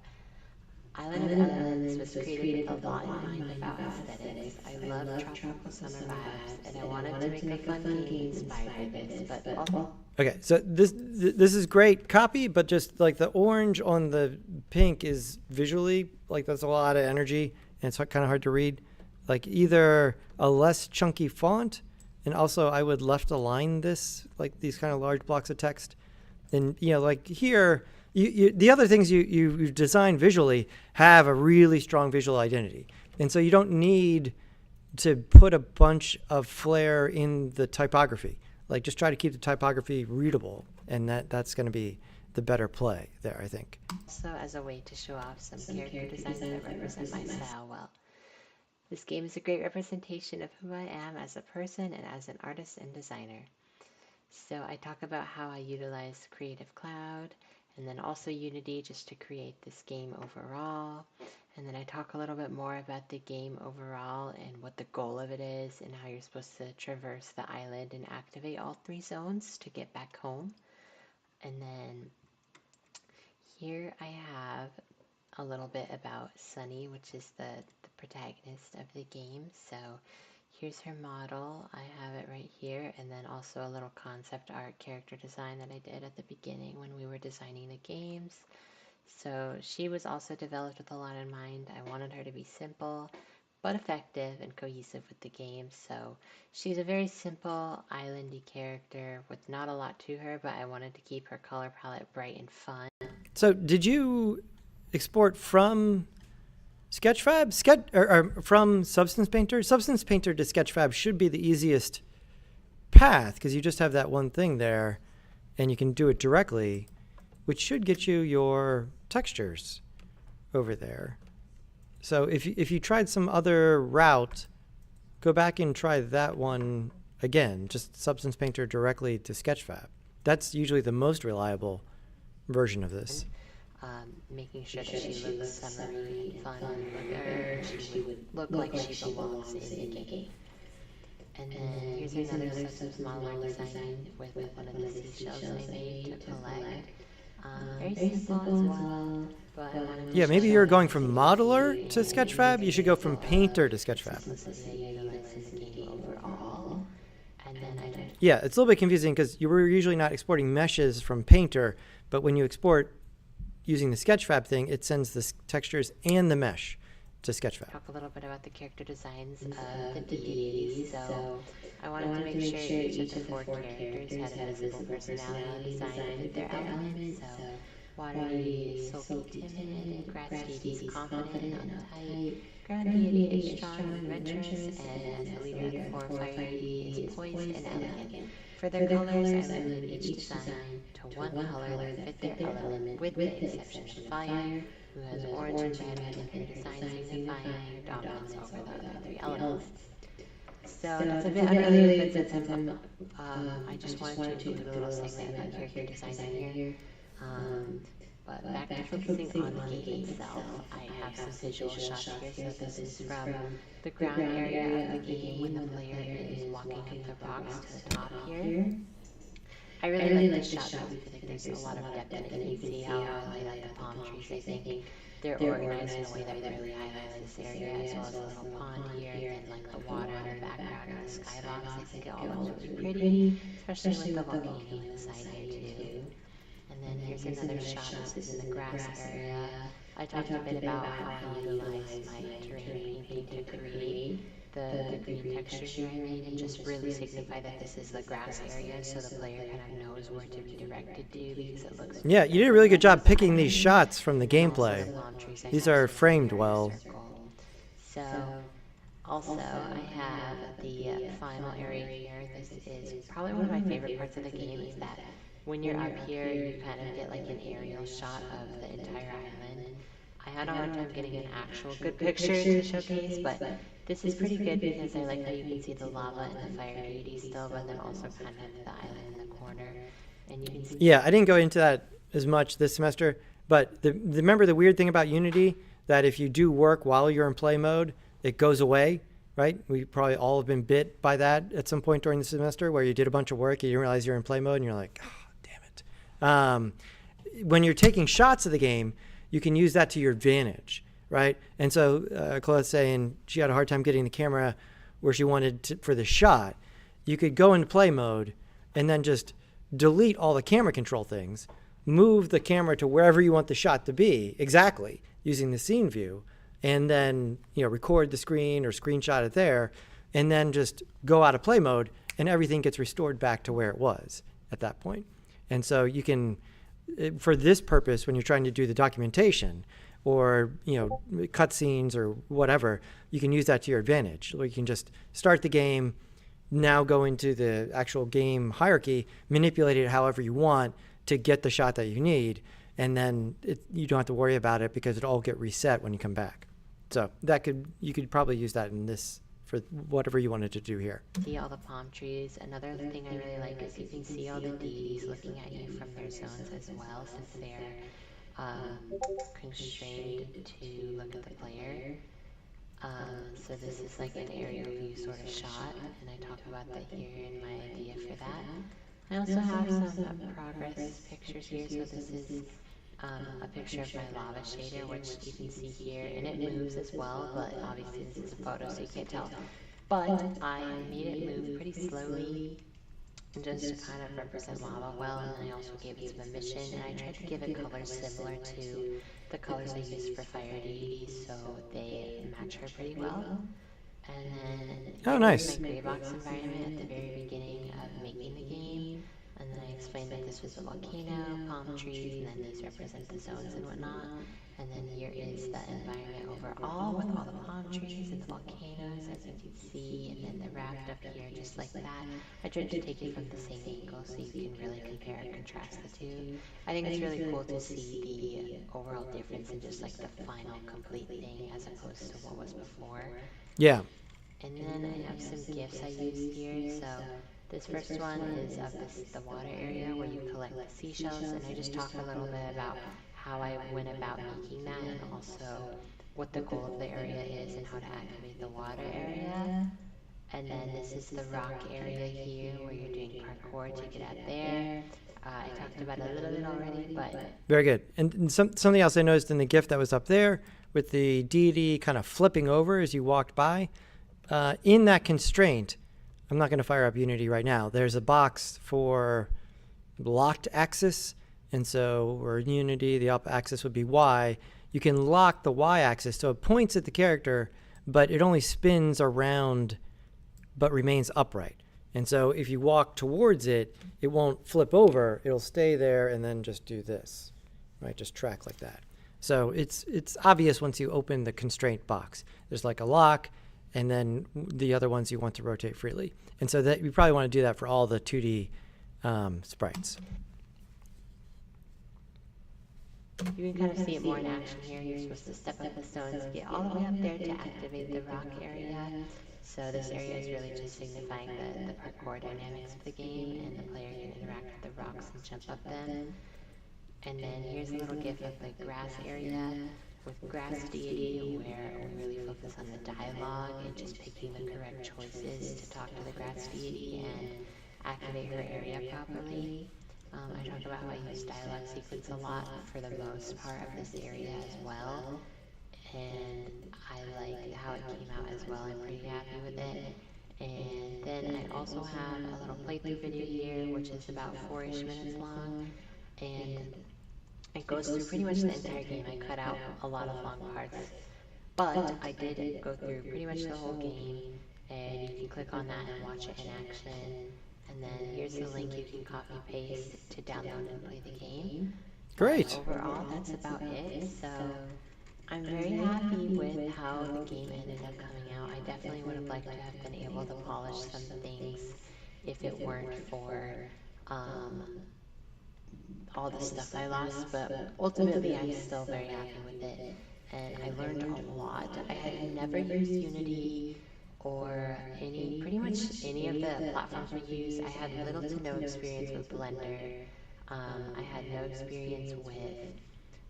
Island of Islands was created with a lot in mind about aesthetics. I love tropical summer vibes, and I wanted to make a fun game inspired by this, but also Okay, so this is great copy, but just like the orange on the pink is visually like that's a lot of energy, and it's kind of hard to read. Like either a less chunky font, and also I would left align this like these kind of large blocks of text, and you know like here. The other things you design visually have a really strong visual identity. And so you don't need to put a bunch of flair in the typography. Like just try to keep the typography readable, and that's going to be the better play there, I think. also as a way to show off some character designs that represent my style well. This game is a great representation of who I am as a person and as an artist and designer. So I talk about how I utilize Creative Cloud, and then also Unity just to create this game overall. And then I talk a little bit more about the game overall and what the goal of it is and how you're supposed to traverse the island and activate all 3 zones to get back home. And then here I have a little bit about Sunny, which is the protagonist of the game. So here's her model. I have it right here, and then also a little concept art character design that I did at the beginning when we were designing the games. So she was also developed with a lot in mind. I wanted her to be simple, but effective and cohesive with the game. So she's a very simple islandy character with not a lot to her, but I wanted to keep her color palette bright and fun. So did you export from Sketchfab? Or from Substance Painter? Substance Painter to Sketchfab should be the easiest path because you just have that one thing there and you can do it directly, which should get you your textures over there. So if you tried some other route, go back and try that one again, just Substance Painter directly to Sketchfab. That's usually the most reliable version of this. Making sure that she looks summery, fun, she would look like she belongs in the game. And then here's another smaller design with one of the seashells I made to collect. Very simple as well. But yeah, maybe you're going from Modeler to Sketchfab. You should go from Painter to Sketchfab. Yeah, it's a little bit confusing because you were usually not exporting meshes from Painter, but when you export using the Sketchfab thing, it sends the textures and the mesh to Sketchfab. Talk a little bit about the character designs of the deities. So I wanted to make sure each of the 4 characters had a visible personality design with their elements. So water deity is sulky, timid, grass deity is confident and uptight, ground deity is strong and adventurous, and as the leader of the 4 fire deity is poised and elegant. For their colors, I limited each design to one color that fit their element, with the exception of fire, who has orange and red with their design signifying their dominance over the other 3 elements. So that's a bit unrelated, but since I just wanted to include a little segment about character design in here. But back to focusing on the game itself, I have some visual shots here. So this is from the ground area of the game when the player is walking up the rocks to the top here. I really like this shot because I feel like there's a lot of depth in it. You can see how I light up the palm trees. I think they're organized in a way that really highlights this area, as well as a little pond here, and then like the water in the background and the skybox. I think it all looks really pretty, especially with the volcano in the side here too. And then here's another shot. This is in the grass area. I talked a bit about how I utilized my terrain painting to create the green texture here I made and just really signify that this is the grass area so the player kind of knows where to be directed to because it looks... Yeah, you did a really good job picking these shots from the gameplay. These are framed well. So, also I have the final area here. This is probably one of my favorite parts of the game is that when you're up here, you kind of get like an aerial shot of the entire island. I had a hard time getting an actual good picture to showcase, but this is pretty good because I like how you can see the lava and the fire deity still, but then also kind of the island in the corner. And you can see... Yeah, I didn't go into that as much this semester, but remember the weird thing about Unity, that if you do work while you're in play mode, it goes away, right? We probably all have been bit by that at some point during the semester where you did a bunch of work, you didn't realize you're in play mode, and you're like, oh, damn it. When you're taking shots of the game, you can use that to your advantage, right? And so Chloe's saying she had a hard time getting the camera where she wanted to, for the shot. You could go into play mode and then just delete all the camera control things, move the camera to wherever you want the shot to be exactly using the scene view, and then record the screen or screenshot it there, and then just go out of play mode and everything gets restored back to where it was at that point. And so you can, for this purpose, when you're trying to do the documentation or cutscenes or whatever, you can use that to your advantage. Or you can just start the game, now go into the actual game hierarchy, manipulate it however you want to get the shot that you need, and then you don't have to worry about it because it'll all get reset when you come back. So you could probably use that in this for whatever you wanted to do here. See all the palm trees. Another thing I really like is you can see all the deities looking at you from their zones as well, since they're constrained to look at the player. So this is like an aerial view sort of shot, and I talk about that here in my idea for that. I also have some progress pictures here. So this is a picture of my lava shader, which you can see here, and it moves as well, but obviously this is a photo, so you can't tell but I made it move pretty slowly just to kind of represent lava well, and then I also gave it some emission, and I tried to give it colors similar to the colors I used for fire deities, so they match her pretty well. And then Oh, here's nice. my gray box environment at the very beginning of making the game, and then I explained that this was a volcano, palm trees, and then these represent the zones and whatnot. And then here is the environment overall with all the palm trees and the volcanoes, as you can see, and then the raft up here, just like that. I tried to take it from the same angle so you can really compare and contrast the two. I think it's really cool to see the overall difference in just like the final complete thing as opposed to what was before. Yeah. And then I have some gifts I used here. So this first one is of the water area where you collect the seashells, and I just talk a little bit about how I went about making that, and also what the goal of the area is and how to activate the water area. And then this is the rock area here where you're doing parkour to get out there. I talked about it a little bit already, but Very good. And something else I noticed in the gift that was up there with the deity kind of flipping over as you walked by, in that constraint, I'm not going to fire up Unity right now. There's a box for locked axis. And so where in Unity, the up axis would be Y. You can lock the Y axis. So it points at the character, but it only spins around, but remains upright. And so if you walk towards it, it won't flip over. It'll stay there and then just do this, right? Just track like that. So it's obvious once you open the constraint box. There's like a lock, and then the other ones you want to rotate freely. And so that you probably want to do that for all the 2D sprites. you can kind of see it more in action here. You're supposed to step up the stones to get all the way up there to activate the rock area. So this area is really just signifying the parkour dynamics of the game, and the player can interact with the rocks and jump up them. And then here's a little gif of the grass area with grass deity, where we really focus on the dialogue and just picking the correct choices to talk to the grass deity and activate her area properly. I talk about how I use dialogue sequence a lot for the most part of this area as well, and I like how it came out as well. I'm pretty happy with it. And then I also have a little playthrough video here, which is about 4-ish minutes long, and it goes through pretty much the entire game. I cut out a lot of long parts, but I did go through pretty much the whole game, and you can click on that and watch it in action. And then here's the link you can copy paste to download and play the game. Great. Overall, that's about it. So I'm very happy with how the game ended up coming out. I definitely would have liked to have been able to polish some things if it weren't for all the stuff I lost, but ultimately I'm still very happy with it, and I learned a lot. I had never used Unity or pretty much any of the platforms we use. I had little to no experience with Blender. I had no experience with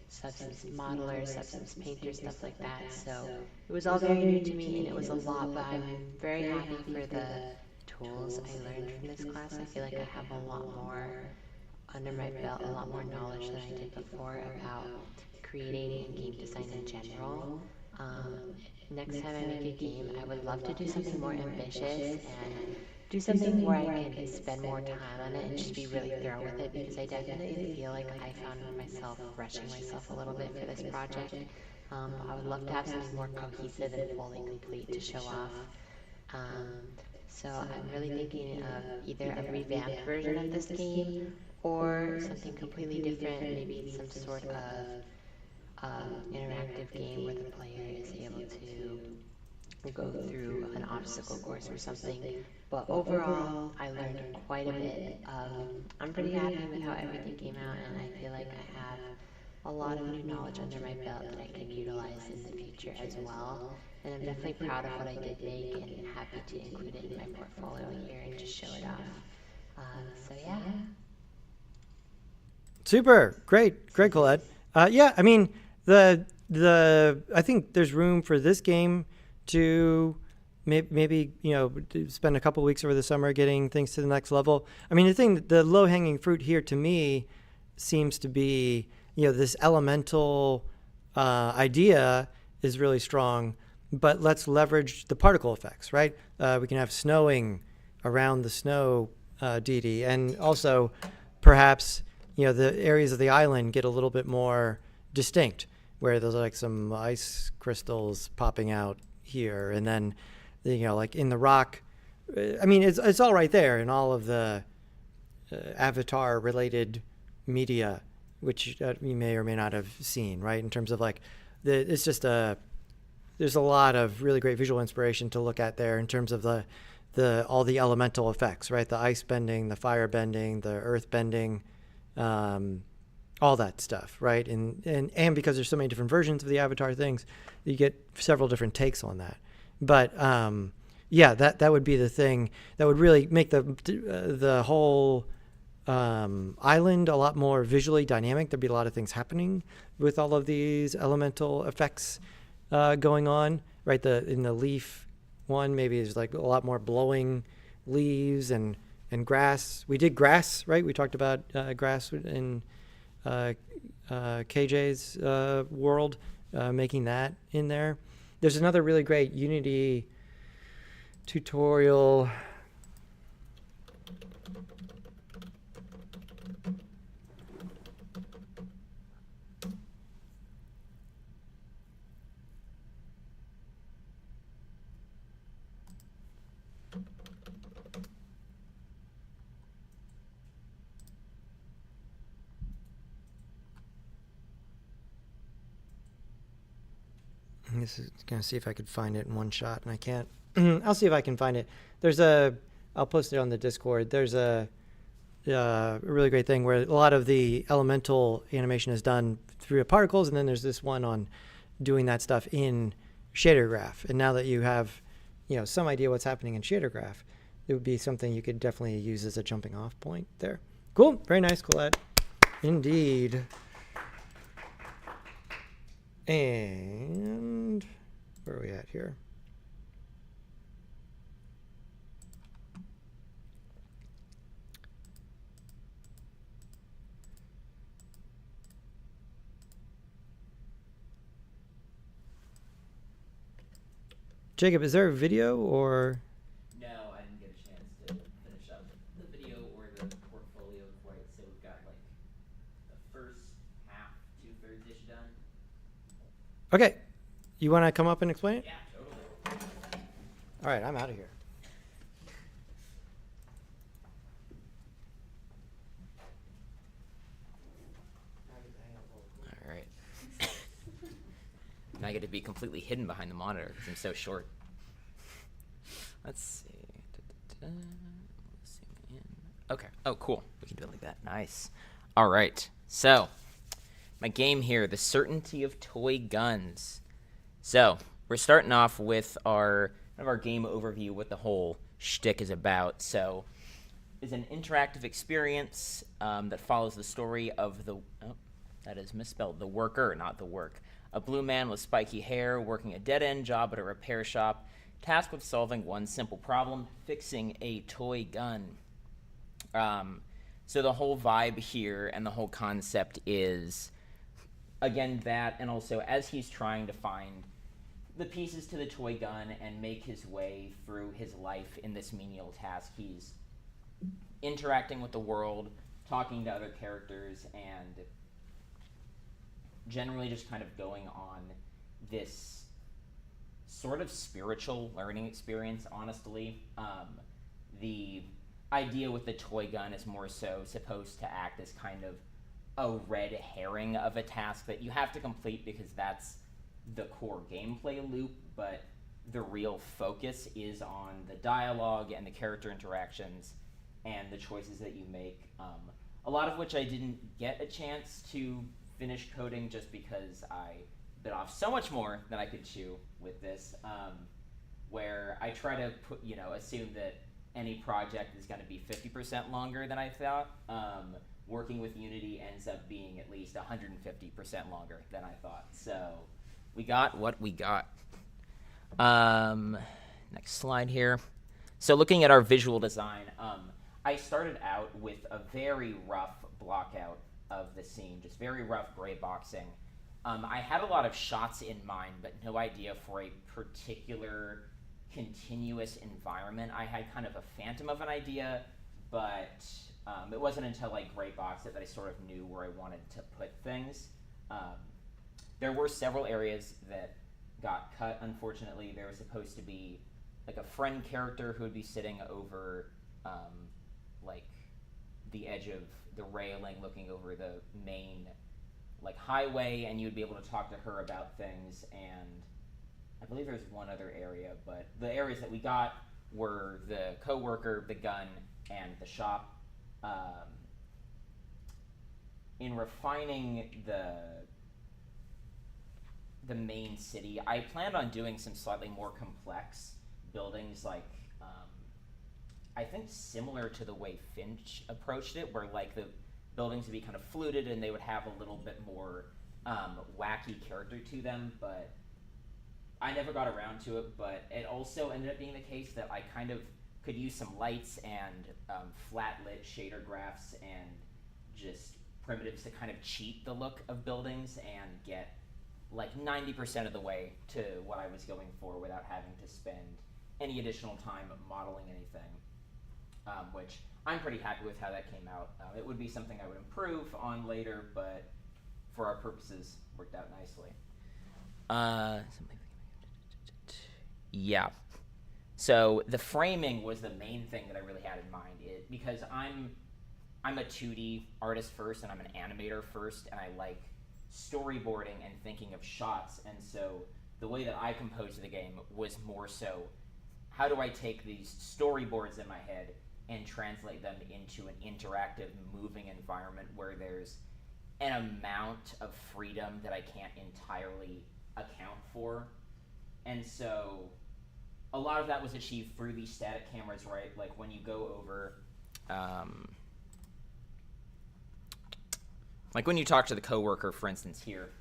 Substance Modeler, Substance Painter, stuff like that, so it was all very new to me, and it was a lot, but I'm very happy for the tools I learned from this class. I feel like I have a lot more under my belt, a lot more knowledge than I did before about creating and game design in general. Next time I make a game, I would love to do something more ambitious and do something where I can spend more time on it and just be really thorough with it, because I definitely feel like I found myself rushing myself a little bit for this project. I would love to have something more cohesive and fully complete to show off. So I'm really thinking of either a revamped version of this game or something completely different, maybe some sort of interactive game where the player is able to go through an obstacle course or something. But overall, I learned quite a bit. I'm pretty happy with how everything came out, and I feel like I have a lot of new knowledge under my belt that I can utilize in the future as well. And I'm definitely proud of what I did make, and happy to include it in my portfolio here and just show it off. So yeah. Super. Great, Colette. Yeah, I mean, I think there's room for this game to maybe spend a couple weeks over the summer getting things to the next level. I mean, the low-hanging fruit here to me seems to be, this elemental idea is really strong. but let's leverage the particle effects, right? We can have snowing around the snow deity, and also perhaps, you know, the areas of the island get a little bit more distinct, where there's like some ice crystals popping out here, and then, you know, like in the rock. I mean, it's all right there in all of the Avatar-related media, which you may or may not have seen, right? In terms of like, it's just there's a lot of really great visual inspiration to look at there in terms of all the elemental effects, right? The ice bending, the fire bending, the earth bending, all that stuff, right? And because there's so many different versions of the Avatar things, you get several different takes on that. But yeah, that would be the thing that would really make the whole island a lot more visually dynamic. There'd be a lot of things happening with all of these elemental effects going on, right? In the leaf one, maybe there's like a lot more blowing leaves and grass. We did grass, right? We talked about grass in KJ's world, making that in there. There's another really great Unity tutorial. This is gonna see if I could find it in one shot, and I can't. I'll see if I can find it. I'll post it on the Discord. There's a really great thing where a lot of the elemental animation is done through particles, and then there's this one on doing that stuff in shader graph. And now that you have, you know, some idea what's happening in shader graph, it would be something you could definitely use as a jumping off point there. Cool, very nice, Colette. Indeed. And where are we at here? Jacob, is there a video or? No, I didn't get a chance to finish up the video or the portfolio quite, so we've got like the first half, 2/3-ish done. Okay, you want to come up and explain it? Yeah, totally. All right, I'm out of here. All right. And I get to be completely hidden behind the monitor because I'm so short. Let's see. Zoom in. Okay. Oh, cool. We can do it like that. Nice. All right. So, my game here, The Certainty of Toy Guns. So, we're starting off with our game overview, what the whole shtick is about. So, it's an interactive experience that follows the story of the worker, not the work. A blue man with spiky hair working a dead-end job at a repair shop, tasked with solving one simple problem, fixing a toy gun. So the whole vibe here and the whole concept is, again, that, and also as he's trying to find the pieces to the toy gun and make his way through his life in this menial task, he's interacting with the world, talking to other characters, and generally just kind of going on this sort of spiritual learning experience, honestly. The idea with the toy gun is more so supposed to act as kind of a red herring of a task that you have to complete because that's the core gameplay loop, but the real focus is on the dialogue and the character interactions and the choices that you make, a lot of which I didn't get a chance to finish coding just because I bit off so much more than I could chew with this, where I try to assume that any project is going to be 50% longer than I thought. Working with Unity ends up being at least 150% longer than I thought. So we got what we got. Next slide here. So looking at our visual design, I started out with a very rough block out of the scene, just very rough gray boxing. I had a lot of shots in mind, but no idea for a particular continuous environment. I had kind of a phantom of an idea, but it wasn't until I gray boxed it that I sort of knew where I wanted to put things. There were several areas that got cut, unfortunately. There was supposed to be like a friend character who would be sitting over like the edge of the railing looking over the main like highway, and you would be able to talk to her about things. And I believe there's one other area, but the areas that we got were the coworker, the gun, and the shop. In refining the main city, I planned on doing some slightly more complex buildings, like I think similar to the way Finch approached it, where like the buildings would be kind of fluted and they would have a little bit more wacky character to them, but I never got around to it. But it also ended up being the case that I kind of could use some lights and flat lit shader graphs and just primitives to kind of cheat the look of buildings and get like 90% of the way to what I was going for without having to spend any additional time modeling anything, which I'm pretty happy with how that came out. It would be something I would improve on later, but for our purposes, worked out nicely. Yeah. So the framing was the main thing that I really had in mind, because I'm a 2D artist first, and I'm an animator first, and I like storyboarding and thinking of shots. And so the way that I composed the game was more so, how do I take these storyboards in my head and translate them into an interactive, moving environment where there's an amount of freedom that I can't entirely account for. And so a lot of that was achieved through these static cameras, right? Like when you go over, like when you talk to the coworker, for instance, here,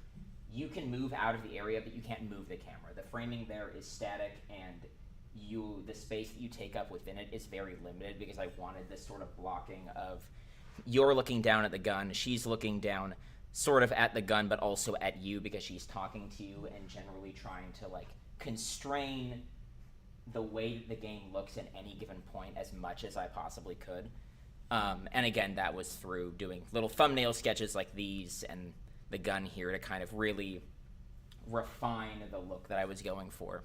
you can move out of the area, but you can't move the camera. The framing there is static, and the space that you take up within it is very limited, because I wanted this sort of blocking of you're looking down at the gun, she's looking down sort of at the gun, but also at you because she's talking to you, and generally trying to like constrain the way that the game looks at any given point as much as I possibly could. And again, that was through doing little thumbnail sketches like these and the gun here to kind of really refine the look that I was going for.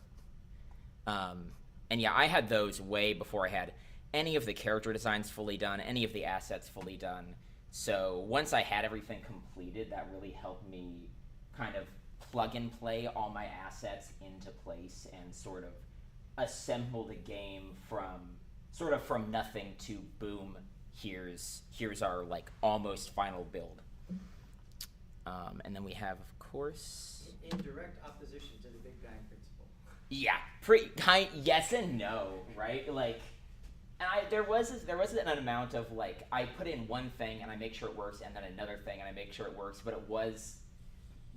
And yeah, I had those way before I had any of the character designs fully done, any of the assets fully done. So once I had everything completed, that really helped me kind of plug and play all my assets into place and sort of assemble the game from nothing to boom, here's our like almost final build. And then we have, of course, in direct opposition to the Big Bang principle. Yeah, yes and no, right? Like, and there was an amount of like, I put in one thing and I make sure it works, and then another thing and I make sure it works, but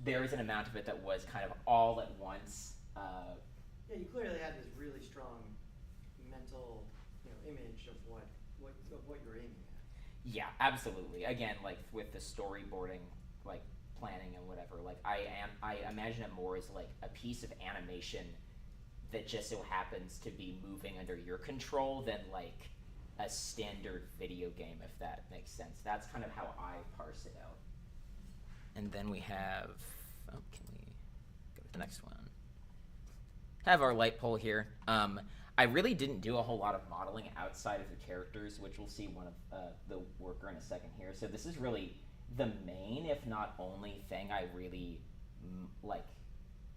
there is an amount of it that was kind of all at once. Yeah, you clearly had this really strong mental, image of what you're aiming at. Yeah, absolutely. Again, like with the storyboarding, like planning and whatever, like I imagine it more as like a piece of animation that just so happens to be moving under your control than like a standard video game, if that makes sense. That's kind of how I parse it out. And then we have, can we go to the next one? Have our light pole here. I really didn't do a whole lot of modeling outside of the characters, which we'll see one of the worker in a second here. So this is really the main, if not only, thing I really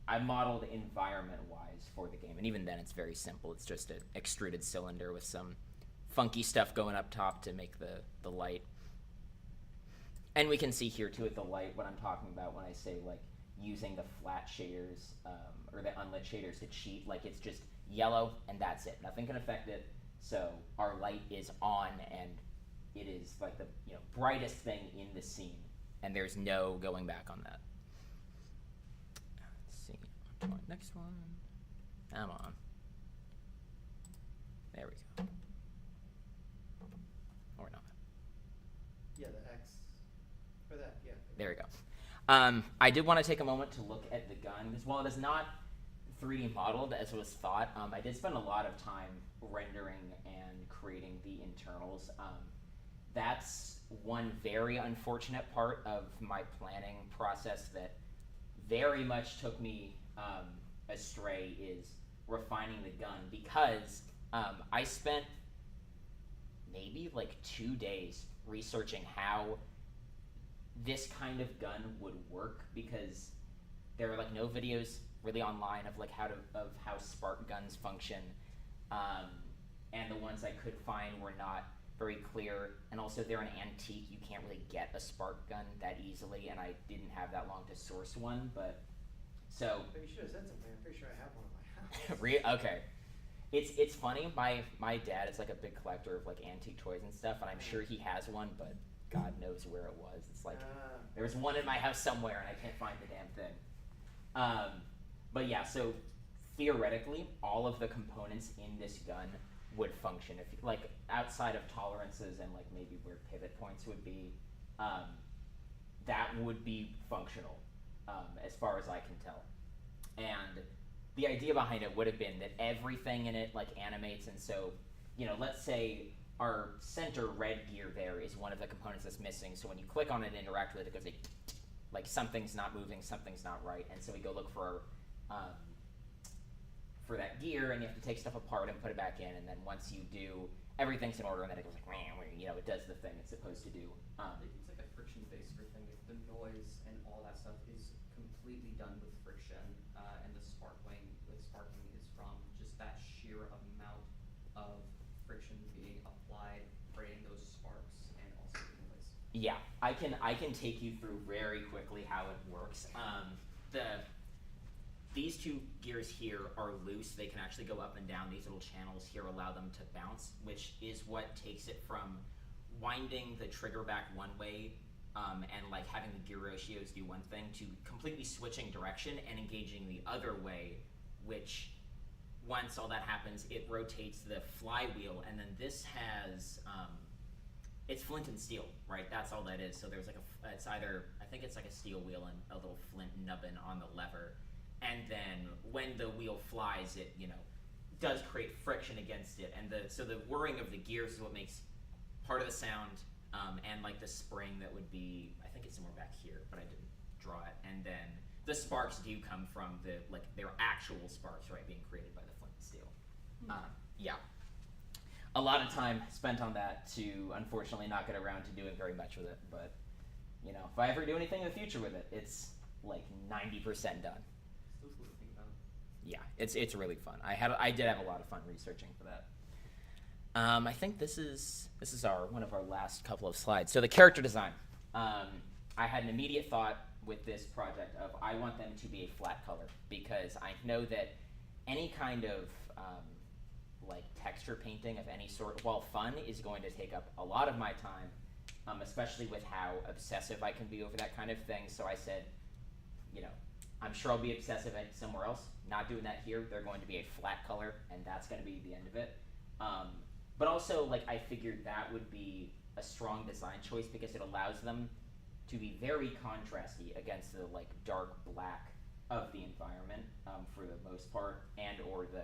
I modeled environment-wise for the game, and even then it's very simple. It's just an extruded cylinder with some funky stuff going up top to make the light. And we can see here too at the light what I'm talking about when I say like using the flat shaders or the unlit shaders to cheat. Like it's just yellow and that's it. Nothing can affect it. So our light is on and it is like the brightest thing in the scene, and there's no going back on that. Let's see. On to our next one. Come on. There we go. Or not. Yeah, the X. For that, yeah. There we go. I did want to take a moment to look at the gun, because while it is not 3D modeled as was thought, I did spend a lot of time rendering and creating the internals. That's one very unfortunate part of my planning process that very much took me astray, is refining the gun, because I spent maybe like 2 days researching how this kind of gun would work, because there are like no videos really online of like how spark guns function, and the ones I could find were not very clear, and also they're an antique. You can't really get a spark gun that easily, and I didn't have that long to source one. But But you should have said something. I'm pretty sure I have one in my house. Okay. It's funny. My dad is like a big collector of like antique toys and stuff, and I'm sure he has one, but God knows where it was. It's like there's one in my house somewhere, and I can't find the damn thing. But yeah, so theoretically, all of the components in this gun would function if, like, outside of tolerances and like maybe where pivot points would be, that would be functional, as far as I can tell. And the idea behind it would have been that everything in it like animates, and so, you know, let's say our center red gear there is one of the components that's missing, so when you click on it and interact with it, it goes like something's not moving, something's not right, and so we go look for that gear, and you have to take stuff apart and put it back in, and then once you do, everything's in order, and then it goes like, you know, it does the thing it's supposed to do. It's like a friction-based thing. If the noise and all that stuff is completely done with friction, and the sparking is from just that sheer amount of friction being applied, creating those sparks, and also the noise. Yeah, I can take you through very quickly how it works. These two gears here are loose. They can actually go up and down. These little channels here allow them to bounce, which is what takes it from winding the trigger back one way, and like having the gear ratios do one thing, to completely switching direction and engaging the other way, which once all that happens, it rotates the flywheel, and then this has, it's flint and steel, right? That's all that is. So there's like it's either, I think it's like a steel wheel and a little flint nubbin on the lever. And then when the wheel flies, it, you know, does create friction against it. And so the whirring of the gears is what makes part of the sound, and like the spring that would be, I think it's somewhere back here, but I didn't draw it. And then the sparks do come from their actual sparks, right, being created by the flint and steel. Yeah. A lot of time spent on that to unfortunately not get around to doing very much with it. But, you know, if I ever do anything in the future with it, it's like 90% done. Yeah, it's really fun. I did have a lot of fun researching for that. I think this is one of our last couple of slides. So the character design. I had an immediate thought with this project of I want them to be a flat color, because I know that any kind of like texture painting of any sort, while fun, is going to take up a lot of my time, especially with how obsessive I can be over that kind of thing. So I said, you know, I'm sure I'll be obsessive at somewhere else. Not doing that here. They're going to be a flat color, and that's going to be the end of it. But also, like, I figured that would be a strong design choice, because it allows them to be very contrasty against the like dark black of the environment, for the most part, and or the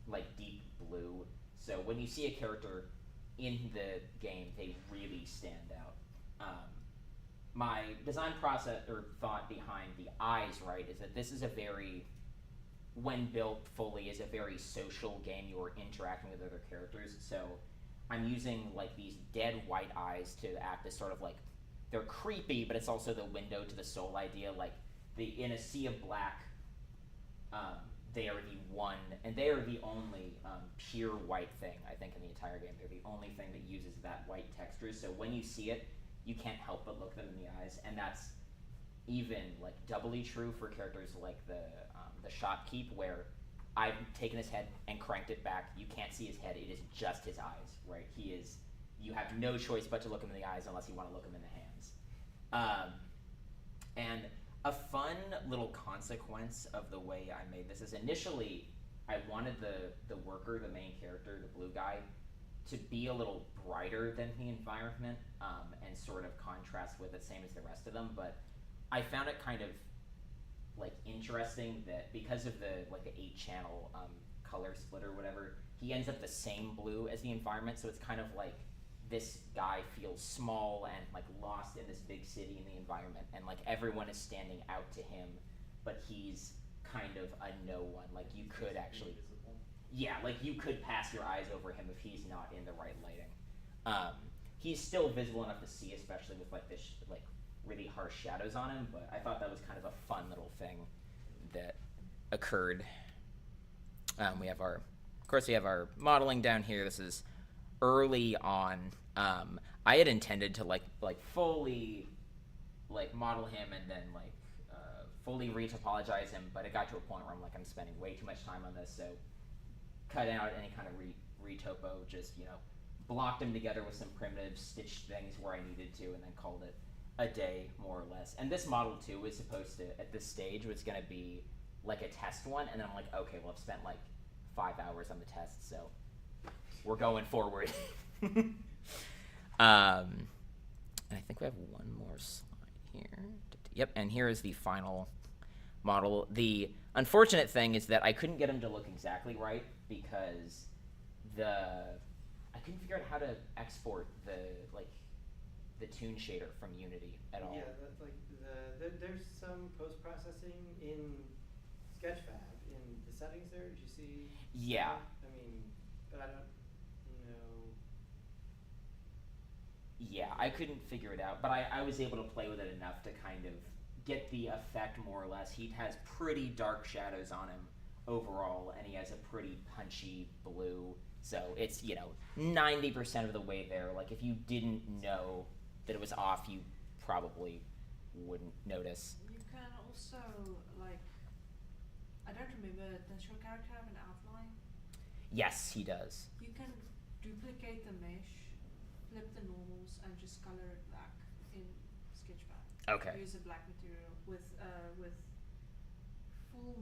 like deep blue. So when you see a character in the game, they really stand out. My design process or thought behind the eyes, right, is that this is a very, when built fully, is a very social game. You are interacting with other characters. So I'm using like these dead white eyes to act as sort of like, they're creepy, but it's also the window to the soul idea. Like in a sea of black, they are the one, and they are the only pure white thing, I think, in the entire game. They're the only thing that uses that white texture. So when you see it, you can't help but look them in the eyes, and that's even like doubly true for characters like the shopkeep, where I've taken his head and cranked it back. You can't see his head; it is just his eyes, right? You have no choice but to look him in the eyes unless you want to look him in the hands. And a fun little consequence of the way I made this is initially I wanted the worker, the main character, the blue guy, to be a little brighter than the environment, and sort of contrast with it, same as the rest of them. But I found it kind of like interesting that because of the 8-channel color split or whatever, he ends up the same blue as the environment. So it's kind of like this guy feels small and like lost in this big city in the environment, and like everyone is standing out to him, but he's kind of a no one. Like you could actually, yeah, like you could pass your eyes over him if he's not in the right lighting. He's still visible enough to see, especially with like this like really harsh shadows on him. But I thought that was kind of a fun little thing that occurred. We have our, of course, we have our modeling down here. This is early on. I had intended to like fully like model him and then like fully retopologize him, but it got to a point where I'm like, I'm spending way too much time on this, so cut out any kind of retopo, just, you know, blocked them together with some primitives, stitched things where I needed to, and then called it a day, more or less. And this model, too, was supposed to, at this stage, was going to be like a test one, and then I'm like, okay, well, I've spent like 5 hours on the test, so we're going forward. And I think we have one more slide here. Yep, and here is the final model. The unfortunate thing is that I couldn't get him to look exactly right because I couldn't figure out how to export the toon shader from Unity at all. Yeah, that's like there's some post-processing in Sketchfab in the settings there. Did you see? Yeah. I mean, but I don't know. Yeah, I couldn't figure it out, but I was able to play with it enough to kind of get the effect more or less. He has pretty dark shadows on him overall, and he has a pretty punchy blue. So it's, you know, 90% of the way there. Like, if you didn't know that it was off, you probably wouldn't notice. You can also, like, I don't remember, does your character have an outline? Yes, he does. You can duplicate the mesh, flip the normals, and just color it black in Sketchfab. Okay. Use a black material with full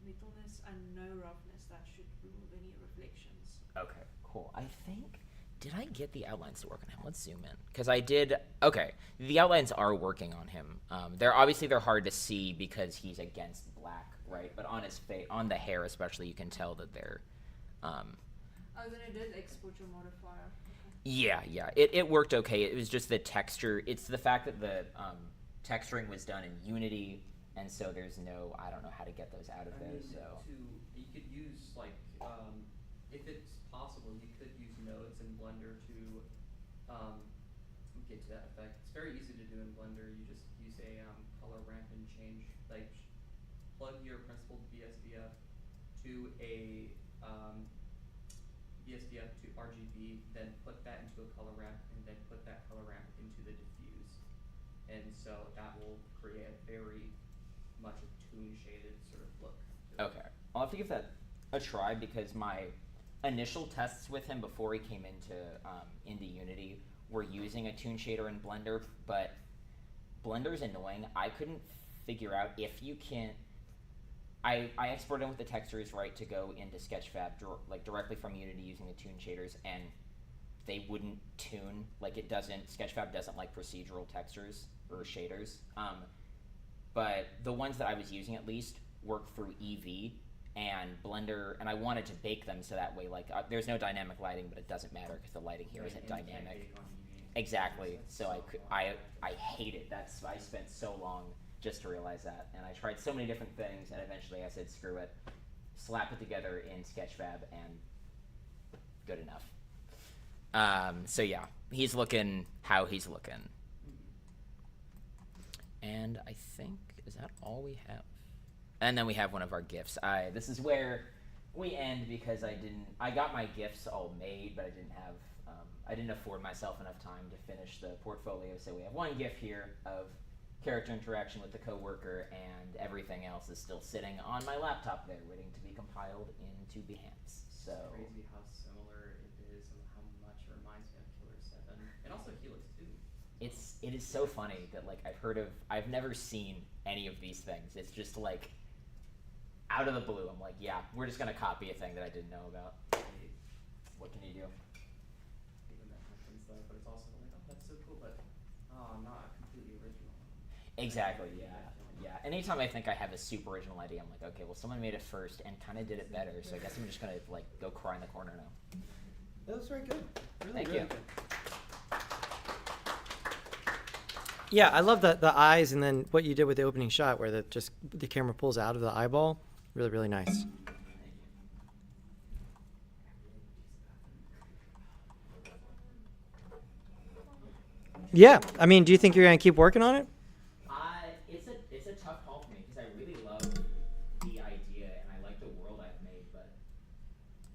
metalness and no roughness. That should remove any reflections. Okay, cool. I think, did I get the outlines to work on him? Let's zoom in. Because I did, okay, the outlines are working on him. They're hard to see because he's against black, right? But on his face, on the hair especially, you can tell that they're, Oh, then it did export your modifier. Yeah, it worked okay. It was just the texture. It's the fact that the texturing was done in Unity, and so there's no, I don't know how to get those out of there. So you could use like, if it's possible, you could use nodes in Blender to get to that effect. It's very easy to do in Blender. You just use a color ramp and change, like plug your principled BSDF to a BSDF to RGB, then put that into a color ramp, and then put that color ramp into the diffuse. And so that will create a very much a toon shaded sort of look. okay, I'll have to give that a try because my initial tests with him before he came into Unity were using a toon shader in Blender, but Blender's annoying. I couldn't figure out if you can. I exported him with the textures right to go into Sketchfab directly from Unity using the toon shaders, and they wouldn't tune. Like Sketchfab doesn't like procedural textures or shaders. But the ones that I was using at least work through Eevee and Blender, and I wanted to bake them so that way there's no dynamic lighting, but it doesn't matter because the lighting here isn't dynamic. Exactly. So I hate it. I spent so long just to realize that, and I tried so many different things, and eventually I said, screw it, slap it together in Sketchfab, and good enough. So yeah, he's looking how he's looking. And I think, is that all we have? And then we have one of our GIFs. This is where we end because I got my GIFs all made, but I didn't afford myself enough time to finish the portfolio, so we have one GIF here of character interaction with the coworker, and everything else is still sitting on my laptop there, waiting to be compiled into Behance. So it's crazy how similar it is and how much it reminds me of Killer 7, and also Helix 2. It is so funny that I've never seen any of these things. It's just like out of the blue. I'm like, yeah, we're just gonna copy a thing that I didn't know about. What can you do? Even that happens though, but it's also like, oh, that's so cool, but not completely original. Exactly. Yeah. Yeah. Anytime I think I have a super original idea, I'm like, okay, well, someone made it first and kind of did it better, so I guess I'm just gonna like go cry in the corner now. That was very good. Really, Thank really you. good. Yeah, I love the eyes and then what you did with the opening shot where the camera pulls out of the eyeball. Really, really nice. Yeah, I mean, do you think you're gonna keep working on it? It's a tough call for me because I really love the idea and I like the world I've made, but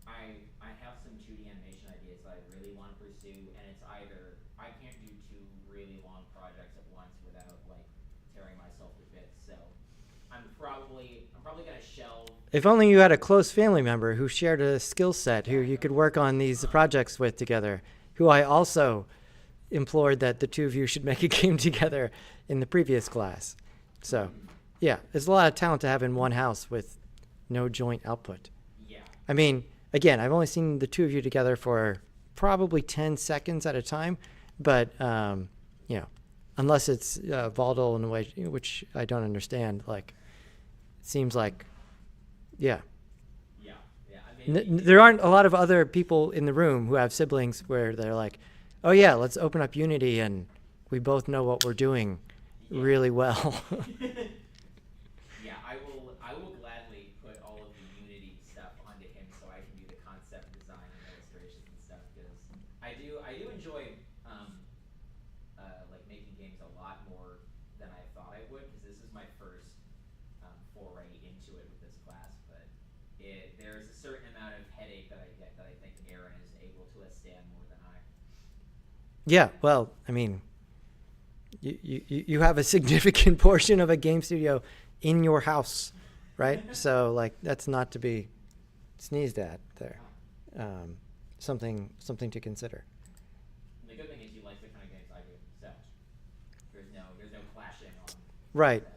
I have some 2D animation ideas that I really want to pursue, and it's either I can't do 2 really long projects at once without like tearing myself to bits. So I'm probably gonna shelve. If only you had a close family member who shared a skill set, who you could work on these projects with together, who I also implored that the two of you should make a game together in the previous class. So, yeah, there's a lot of talent to have in one house with no joint output. Yeah. I mean, again, I've only seen the two of you together for probably 10 seconds at a time, but, you know, unless it's volatile in a way which I don't understand, like, it seems like, yeah. Yeah. Yeah. I mean, There aren't a lot of other people in the room who have siblings where they're like, oh yeah, let's open up Unity and we both know what we're doing really well. Yeah, I will gladly put all of the Unity stuff onto him so I can do the concept design and illustrations and stuff because I do enjoy like making games a lot more than I thought I would because this is my first foray into it with this class, but there's a certain amount of headache that I get that I think Aaron is able to withstand more than I. Yeah, well, I mean, you have a significant portion of a game studio in your house, right? So like that's not to be sneezed at there. Something to consider. The good thing is he likes the kind of games I do, so there's no clashing on.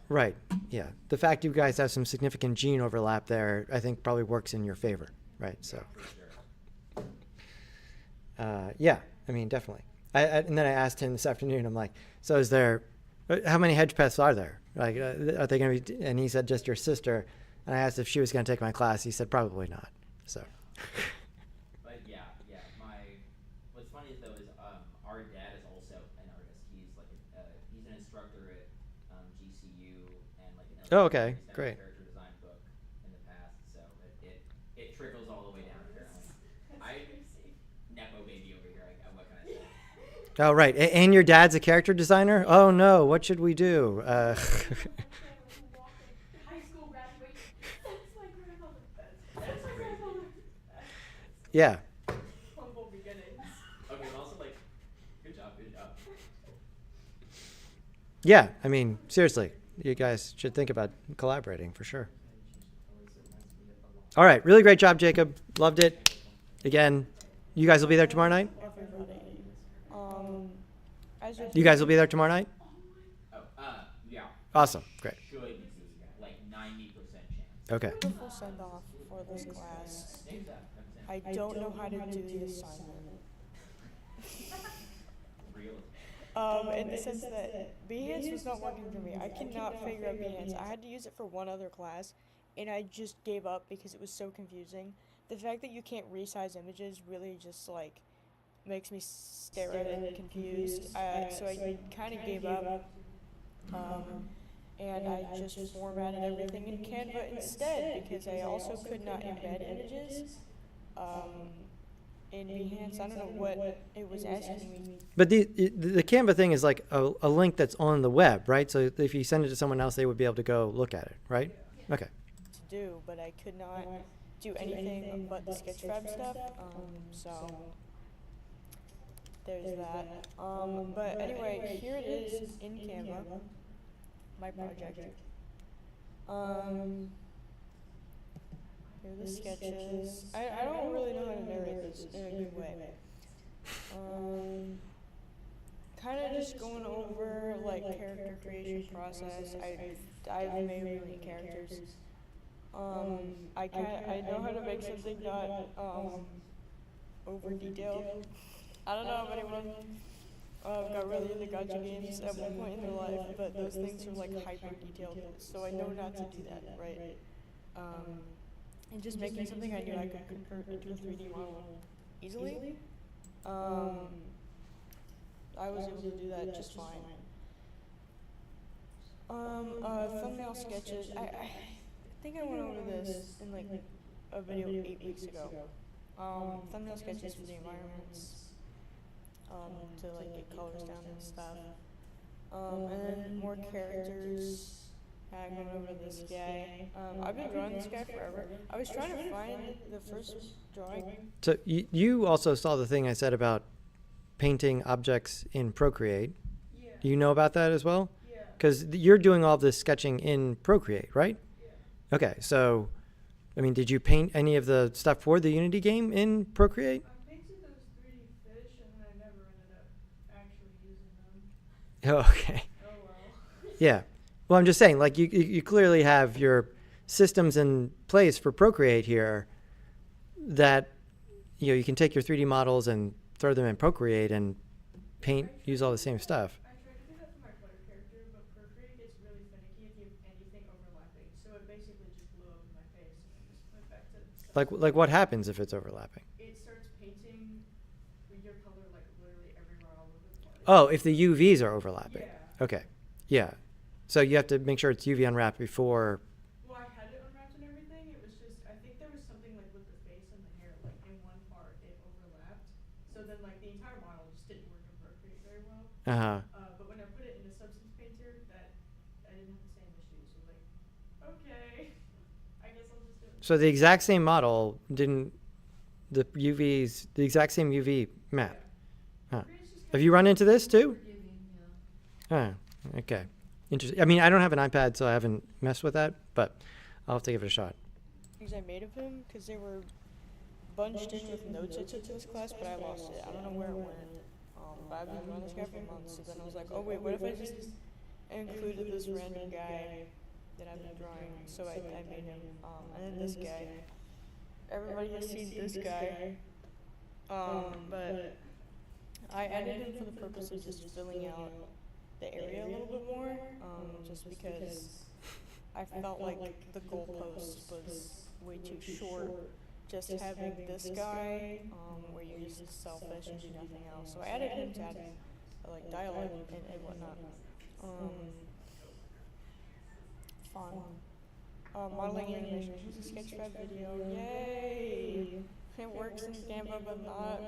Right. Yeah. The fact you guys have some significant gene overlap there, I think probably works in your favor, right? So, yeah, I mean, definitely. And then I asked him this afternoon, I'm like, so is there, how many hedge pets are there? Like, are they going to be, and he said, just your sister. And I asked if she was going to take my class. He said, probably not. So. But yeah, what's funny is though is our dad is also an artist. He's like he's an instructor at GCU and like an Oh, okay, great. character design book in the past. So it trickles all the way down apparently. Nepo baby over here. What can I say? Oh, right. And your dad's a character designer? Oh, no. What should we do? High school graduation. That's my grandmother. That's my grandmother. Yeah. Humble beginnings. Okay, but also like, good job. Yeah. I mean, seriously, you guys should think about collaborating for sure. All right. Really great job, Jacob. Loved it. Again, you guys will be there tomorrow night? You guys will be there tomorrow night? Oh, yeah. Awesome. Great. Should be like 90% chance. Okay. Full send off for this class. I don't know how to do the assignment. In the sense that Behance was not working for me. I cannot figure out Behance. I had to use it for one other class, and I just gave up because it was so confusing. The fact that you can't resize images really just like makes me stare at it confused. So I kind of gave up. And I just formatted everything in Canva instead because I also could not embed images in Behance. I don't know what it was asking me. But the Canva thing is like a link that's on the web, right? So if you send it to someone else, they would be able to go look at it, right? Okay. To do, but I could not do anything but the Sketchfab stuff. So there's that. But anyway, here it is in Canva. My project. Here are the sketches. I don't really know how to narrate this in a good way. Kind of just going over like character creation process. I've made many characters. I know how to make something not over detailed. I don't know if anyone got really into gacha games at one point in their life, but those things are like hyper detailed, so I know not to do that, right? And just making something I knew I could convert into a 3D model easily. I was able to do that just fine. Thumbnail sketches. I think I went over this in like a video 8 weeks ago. Thumbnail sketches for the environments, to like get colors down and stuff. And then more characters. I went over this guy. I've been drawing this guy forever. I was trying to find the first drawing. So you also saw the thing I said about painting objects in Procreate. Yeah. Do you know about that as well? Yeah. Because you're doing all this sketching in Procreate, right? Yeah. Okay, so, I mean, did you paint any of the stuff for the Unity game in Procreate? I painted those 3D fish and then I never ended up actually using them. Oh, okay. Oh well. Yeah. Well, I'm just saying, like, you clearly have your systems in place for Procreate here that, you know, you can take your 3D models and throw them in Procreate and paint, use all the same stuff. I tried to do that for my player character, but Procreate gets really finicky if you have anything overlapping. So it basically just blew up in my face and I just went back to Like what happens if it's overlapping? it starts painting your color like literally everywhere all over the place. Oh, if the UVs are overlapping. Yeah. Okay. Yeah. So you have to make sure it's UV unwrapped before. Well, I had it unwrapped and everything. It was just, I think there was something like with the face and the hair, like in one part it overlapped. So then like the entire model just didn't work in Procreate very well. Uh-huh. But when I put it in the Substance Painter, that I didn't have the same issue. So like, okay, I guess I'll just do it. So the exact same model didn't, the exact same UV map. Huh. Have you run into this too? Oh, okay. Interesting. I mean, I don't have an iPad, so I haven't messed with that, but I'll have to give it a shot. Things I made of him, because they were bunched in with notes I took to this class, but I lost it. I don't know where it went. But I've been drawing this guy for months, so then I was like, oh wait, what if I just included this random guy that I've been drawing? So I made him. And then this guy. Everybody has seen this guy. But I added him for the purpose of just filling out the area a little bit more, just because I felt like the goalpost was way too short. Just having this guy, where you just selfish and do nothing else. So I added him to add like dialogue and whatnot. Fun. Modeling animation. Here's a Sketchfab video. Yay! It works in Canva, but not.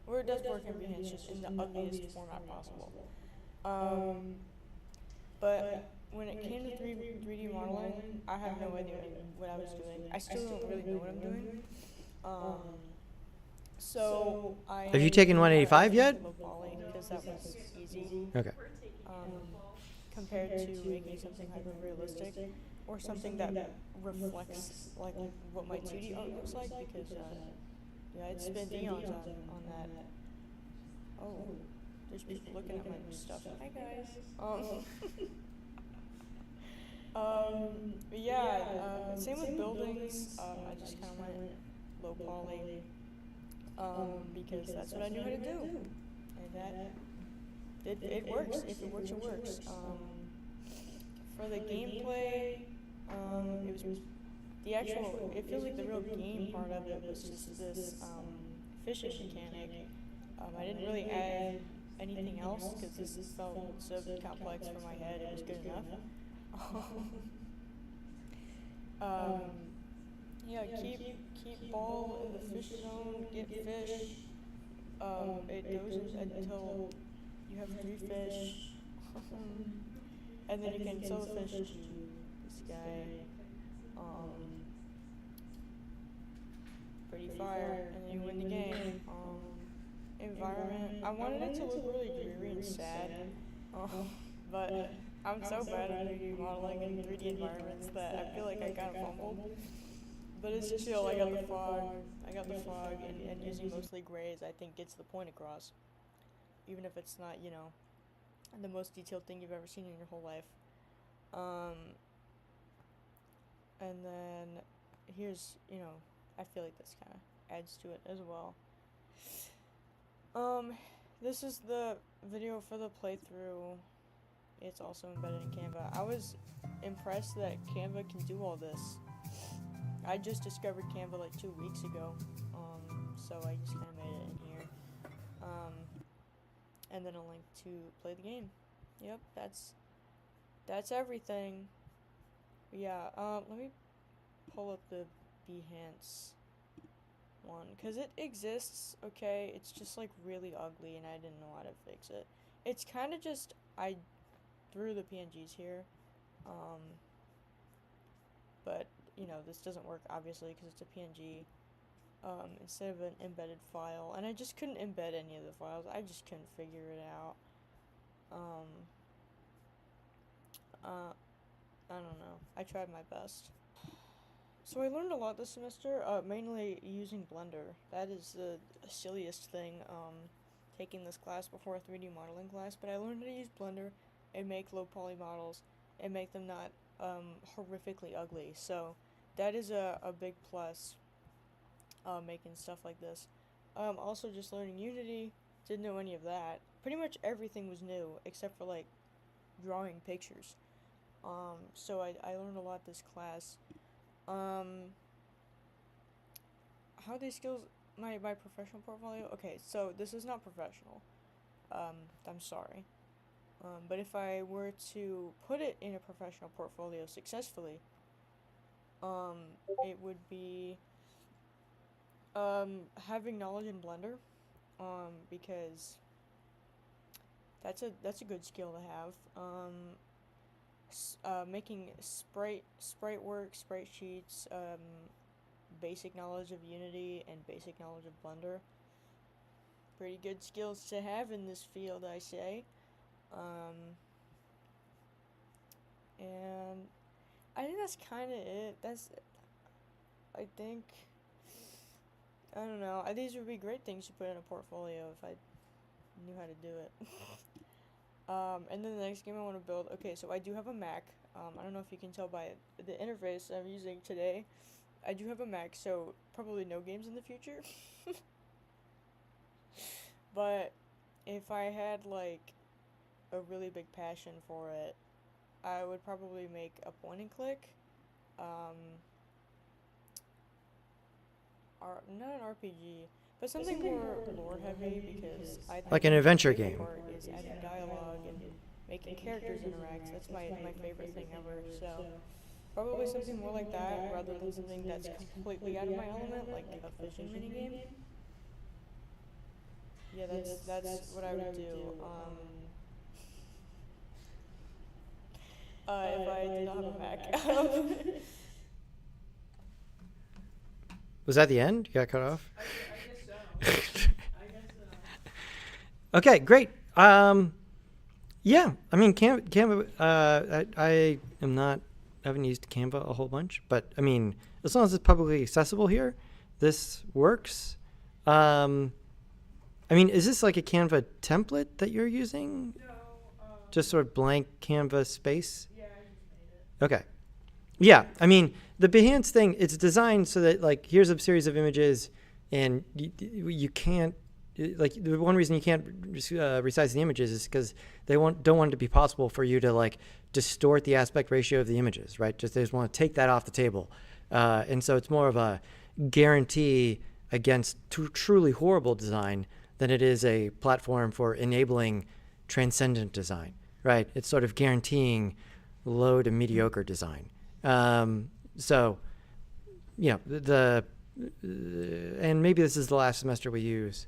Or it does work in Behance, just in the ugliest format possible. But when it came to 3D modeling, I have no idea what I was doing. I still don't really know what I'm doing. So I Have you taken 185 yet? Because that was easy. Okay. Compared to making something hyper realistic or something that reflects like what my 2D art looks like, because yeah, I'd spent eons on that. Oh. There's people looking at my stuff. Hi guys. Same with buildings. I just kind of went low poly, because that's what I knew how to do, and that it works. If it works, it works. For the gameplay, it was the actual. It feels like the real game part of it was just this fishing mechanic. I didn't really add anything else because this felt so complex for my head. It was good enough. Yeah, keep ball in the fish zone. Get fish. It goes until you have 3 fish, and then you can sell the fish to this guy. Pretty fire, and then you win the game. Environment. I wanted it to look really dreary and sad, but I'm so bad at 3D modeling and 3D environments that I feel like I kind of fumbled. But it's chill. I got the fog, and using mostly grays, I think gets the point across, even if it's not, you know, the most detailed thing you've ever seen in your whole life. And then here's, you know, I feel like this kind of adds to it as well. this is the video for the playthrough. It's also embedded in Canva. I was impressed that Canva can do all this. I just discovered Canva like 2 weeks ago, so I just kind of made it in here. And then a link to play the game. Yep, that's everything. Yeah, let me pull up the Behance one, because it exists, okay? It's just like really ugly and I didn't know how to fix it. It's kind of just, I threw the PNGs here, but you know, this doesn't work obviously because it's a PNG instead of an embedded file, and I just couldn't embed any of the files. I just couldn't figure it out. I don't know. I tried my best. So I learned a lot this semester, mainly using Blender. That is the silliest thing, taking this class before a 3D modeling class, but I learned how to use Blender and make low poly models and make them not horrifically ugly. So that is a big plus, making stuff like this. Also just learning Unity, didn't know any of that. Pretty much everything was new except for like drawing pictures. So I learned a lot this class. How are these skills, my professional portfolio? Okay, so this is not professional. I'm sorry. But if I were to put it in a professional portfolio successfully, it would be, having knowledge in Blender, because that's a good skill to have. Making sprite work, sprite sheets, basic knowledge of Unity, and basic knowledge of Blender. Pretty good skills to have in this field, I say. And I think that's kind of it. I think, I don't know. These would be great things to put in a portfolio if I knew how to do it. And then the next game I want to build, okay, so I do have a Mac. I don't know if you can tell by the interface I'm using today. I do have a Mac, so probably no games in the future. But if I had like a really big passion for it, I would probably make a point and click. Not an RPG, but something more lore heavy, because I think Like an adventure game. part is adding dialogue and making characters interact. That's my favorite thing ever. So probably something more like that rather than something that's completely out of my element, like a fishing minigame. Yeah, that's what I would do. If I did not have a Mac. Was that the end? You got cut off? I guess so. Okay, great. Yeah, I mean, Canva, I am not, haven't used Canva a whole bunch, but I mean, as long as it's publicly accessible here, this works. I mean, is this like a Canva template that you're using? No, Just sort of blank Canva space? yeah, I just made it. Okay. Yeah, I mean, the Behance thing, it's designed so that, like, here's a series of images, and you can't, like, the one reason you can't resize the images is because they don't want it to be possible for you to, like, distort the aspect ratio of the images, right? They just want to take that off the table. And so it's more of a guarantee against truly horrible design than it is a platform for enabling transcendent design, right? It's sort of guaranteeing low to mediocre design. So, you know, and maybe this is the last semester we use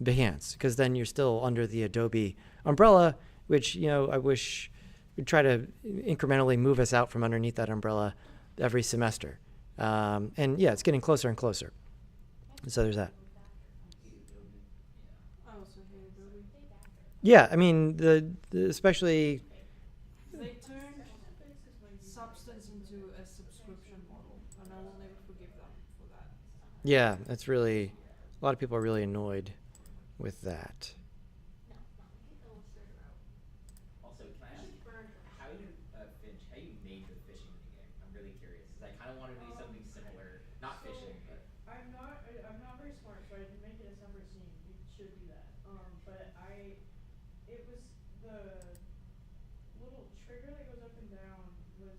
Behance, because then you're still under the Adobe umbrella, which, you know, I wish we'd try to incrementally move us out from underneath that umbrella every semester. And yeah, it's getting closer and closer. So there's that. I also hate Adobe. Yeah, I mean, especially. They turned Substance into a subscription model, and I will never forgive them for that. Yeah, that's really, a lot of people are really annoyed with that. Also, can I ask, how you made the fishing minigame? I'm really curious, because I kind of want to do something similar, not fishing, but. I'm not very smart, so I didn't make it as number scene. You should do that. But it was the little trigger that goes up and down was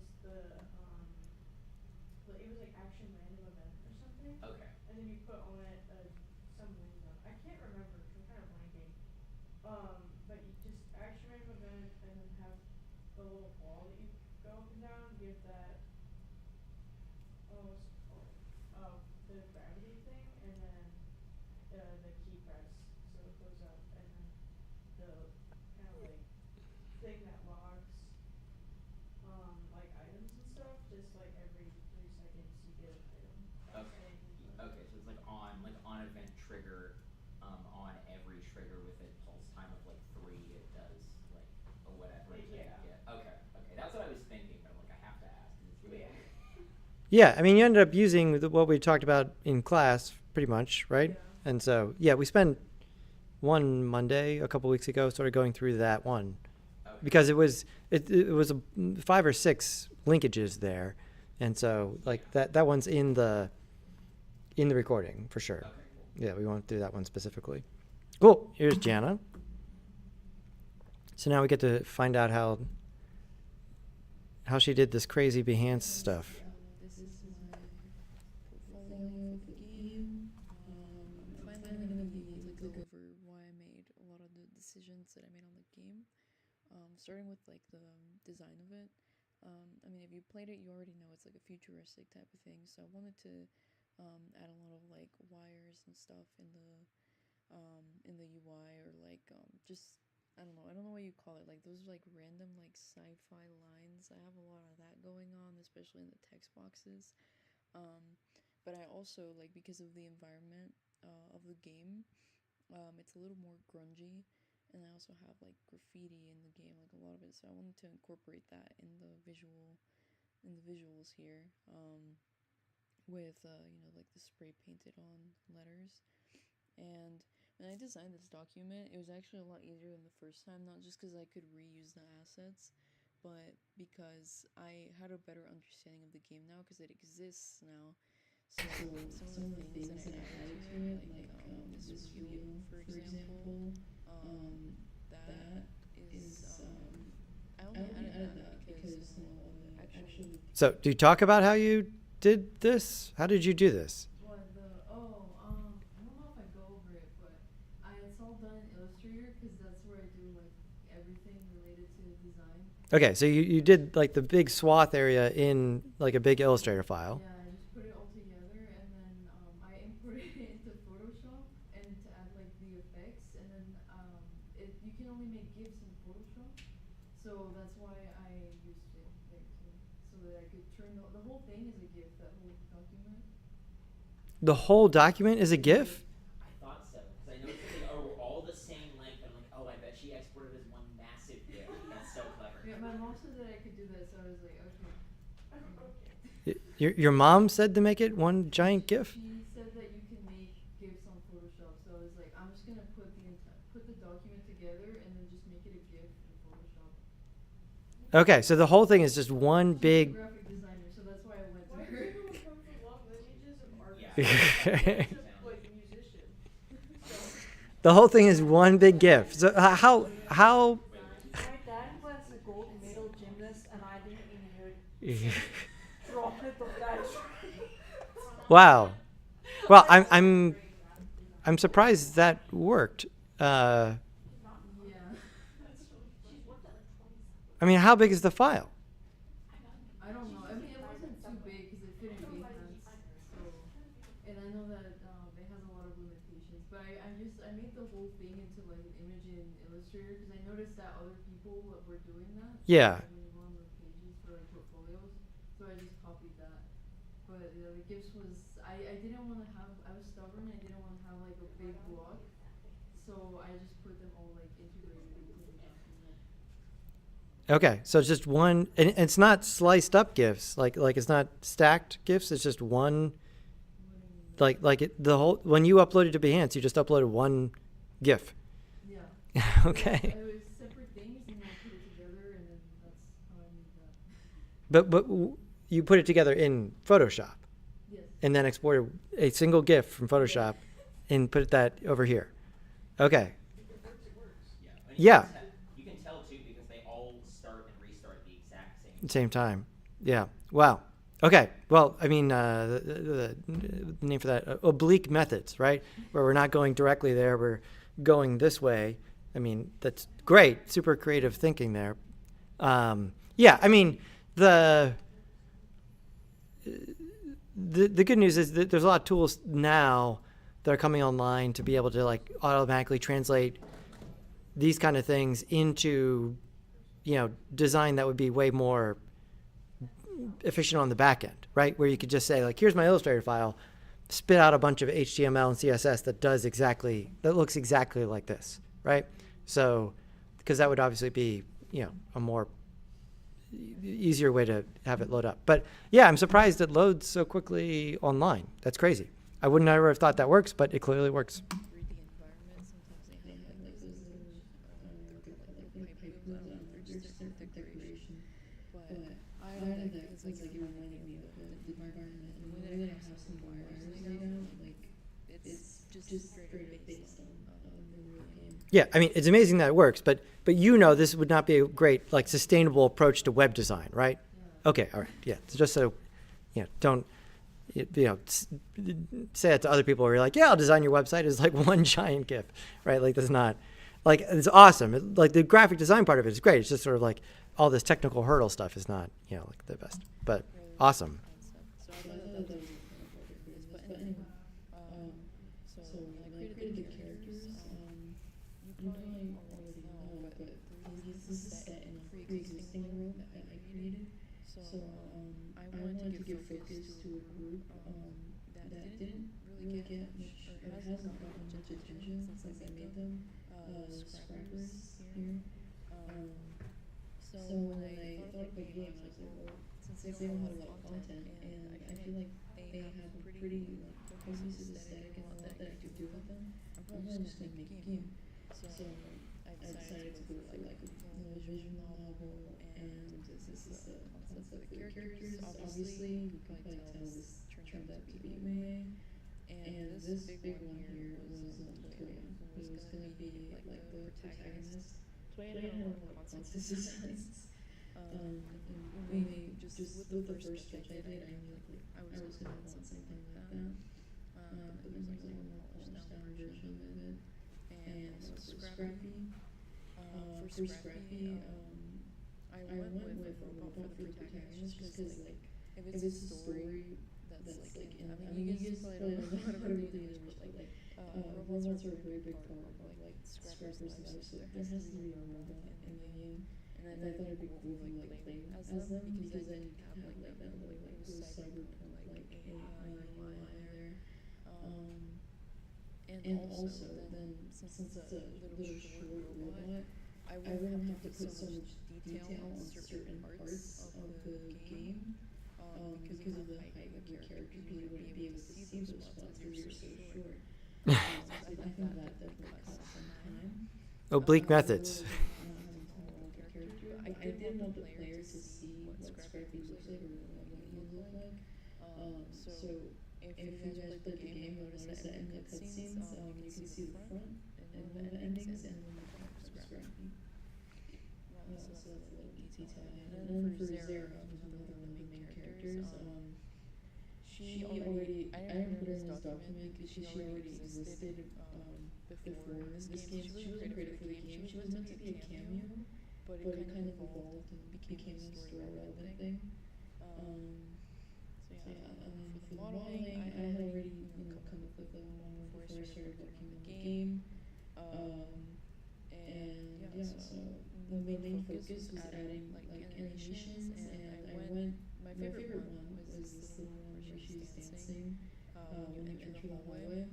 it was like action random event or something. Okay. And then you put on it some window. I can't remember 'cause I'm kind of blanking. But you just action random event and then have the little ball that you go up and down, give that what's it called? The gravity thing, and then the key press, so it goes up, and then the kind of like thing that logs like items and stuff, just like every 3 seconds you get an item. Okay. Okay, so it's like on event trigger, on every trigger with a pulse time of like 3, it does like or whatever. Yeah. Okay. Okay. That's what I was thinking, but I'm like I have to ask 'cause it's really Yeah, I mean, you ended up using what we talked about in class pretty much, right? Yeah. And so, yeah, we spent one Monday a couple weeks ago sort of going through that one. Okay. Because it was 5 or 6 linkages there. And so like that one's in the recording for sure. Okay, cool. Yeah, we went through that one specifically. Cool. Here's Jana. So now we get to find out how she did this crazy Behance stuff. This is my portfolio of the game. I'm finally gonna go over why I made a lot of the decisions that I made on the game. Starting with like the design of it. I mean, if you played it, you already know it's like a futuristic type of thing. So I wanted to add a lot of like wires and stuff in the UI, or like just I don't know what you call it, like those like random like sci-fi lines. I have a lot of that going on, especially in the text boxes. But I also like, because of the environment of the game, it's a little more grungy, and I also have like graffiti in the game, like a lot of it. So I wanted to incorporate that in the visuals here, with like the spray painted on letters. And when I designed this document, it was actually a lot easier than the first time, not just because I could reuse the assets, but because I had a better understanding of the game now, because it exists now. So some of the things that I added to it, like this wheel, for example, that is I only added that because actually. So, do you talk about how you did this? How did you do this? I don't know if I go over it, but it's all done in Illustrator, because that's where I do like everything related to design. Okay, so you did like the big swath area in like a big Illustrator file. Yeah, I just put it all together, and then I imported it into Photoshop and to add like the effects, and then you can only make GIFs in Photoshop, so that's why I used it there too, so that I could turn the whole thing is a GIF, that whole document. The whole document is a GIF? I thought so, because I noticed that they are all the same length. I'm like, oh, I bet she exported as one massive GIF. That's so clever. Yeah, my mom said that I could do that, so I was like, okay. Your mom said to make it one giant GIF? She said that you can make GIFs on Photoshop, so I was like, I'm just gonna put the document together and then just make it a GIF in Photoshop. Okay, so the whole thing is just one big. She's a graphic designer, so that's why I went to her. The whole thing is one big GIF. So how? My dad was a gold medal gymnast, and I didn't inherit a droplet of that. Wow. Well, I'm surprised that worked. Yeah. I mean, how big is the file? I don't know. I mean, it wasn't too big because it fit in Behance. So, and I know that it has a lot of limitations. But I made the whole thing into like an image in Illustrator, because I noticed that other people were doing that. Yeah. I mean, on the pages for like portfolios, so I just copied that. But the GIFs was I didn't want to have. I was stubborn. I didn't want to have like a big block, so I just put them all like integrated into the document. Okay, so it's just one, and it's not sliced up GIFs. Like it's not stacked GIFs. It's just one. The whole, when you uploaded to Behance, you just uploaded one GIF. Yeah. Okay. It was separate things, and then I put it together, and then that's how I made that. But you put it together in Photoshop. Yes. And then exported a single GIF from Photoshop and put that over here. Okay. I mean, Yeah. You can tell too because they all start and restart at the exact same Same time. Yeah. Wow. Okay. Well, I mean, the name for that, oblique methods, right? Where we're not going directly there, we're going this way. I mean, that's great. Super creative thinking there. Yeah. I mean, the good news is that there's a lot of tools now that are coming online to be able to like automatically translate these kind of things into, design that would be way more efficient on the back end, right? Where you could just say like, here's my Illustrator file, spit out a bunch of HTML and CSS that looks exactly like this, right? So, because that would obviously be, a more easier way to have it load up. But yeah, I'm surprised it loads so quickly online. That's crazy. I would never have thought that works, but it clearly works. Yeah, I mean, it's amazing that it works, but this would not be a great, like, sustainable approach to web design, right? Okay, all right, yeah. So just so, don't, say it to other people where you're like, yeah, I'll design your website as like one giant GIF, right? Like, that's not, like, it's awesome. Like, the graphic design part of it is great. It's just sort of like all this technical hurdle stuff is not, like the best, but awesome. So when I thought about the game, I was like, well, since they don't have a lot of content, and I feel like they have a pretty cohesive aesthetic and a lot that I could do with them, I'm probably just gonna make a game. So I decided to go for like a visual novel, and this is the concept of the characters. Obviously, you can probably tell this turned out to be Mei, and this big one here was Toya, who was gonna be like the protagonist. Toya had a lot of concept designs. We just with the first sketch I did, I knew like I was gonna want something like that. But then there's like a more polished down version of it, and so Scrappy. For Scrappy, I went with a robot for the protagonist just because like if it's a story that's like in Amigas, but I don't know how to really use like robots are a very big part of like Scrapper's life, so there has to be a robot in the game. And I thought it'd be cool to like play as them because then you can have like that like those cyberpunk like AI UI there. And also then since it's a little short robot, I wouldn't have to put so much detail on certain parts of the game because of the height of your character, because you wouldn't be able to see those spots because you're so short. I think that definitely costs some time. Oblique methods. I did want the players to see what Scrappy looks like or what he would look like. So if you guys played the game, you'll notice that in the cutscenes, you can see the front and the endings and then the back of Scrappy. So that's a little detail. And then for Zara, who's another one of the main characters, she already, I didn't put her in this document because she already existed before this game. She wasn't created for the game. She was meant to be a cameo, but it kind of evolved and became a story relevant thing. So yeah, and then for the modeling, I had already come up with a model before I started working on the game. And yeah, so the main focus was adding like animations, and I went. My favorite one was this little one where she's dancing when you enter the hallway.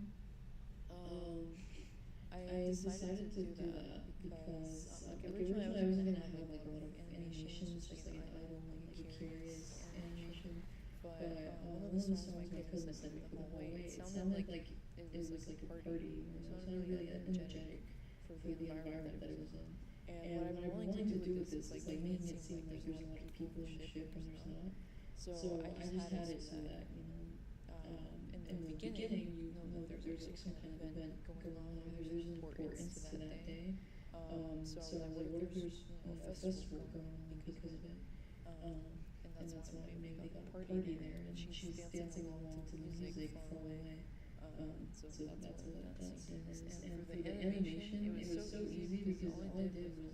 I decided to do that because like originally I wasn't gonna have like a lot of animations, just like an idle like a curious animation. But one of the songs my cousin sent me for the hallway, it sounded like it was like a party. It sounded really energetic for the environment that it was in. And what I'm willing to do with this is like making it seem like there's a lot of people in the ship when there's not. So I just had it so that in the beginning you know there's like some kind of event going on, or there's an importance to that day. So I was like, what if there's a festival going on because of it? And that's why we made like a party there, and she's dancing along to the music far away. So that's what that scene is. And for the animation, it was so easy because all I did was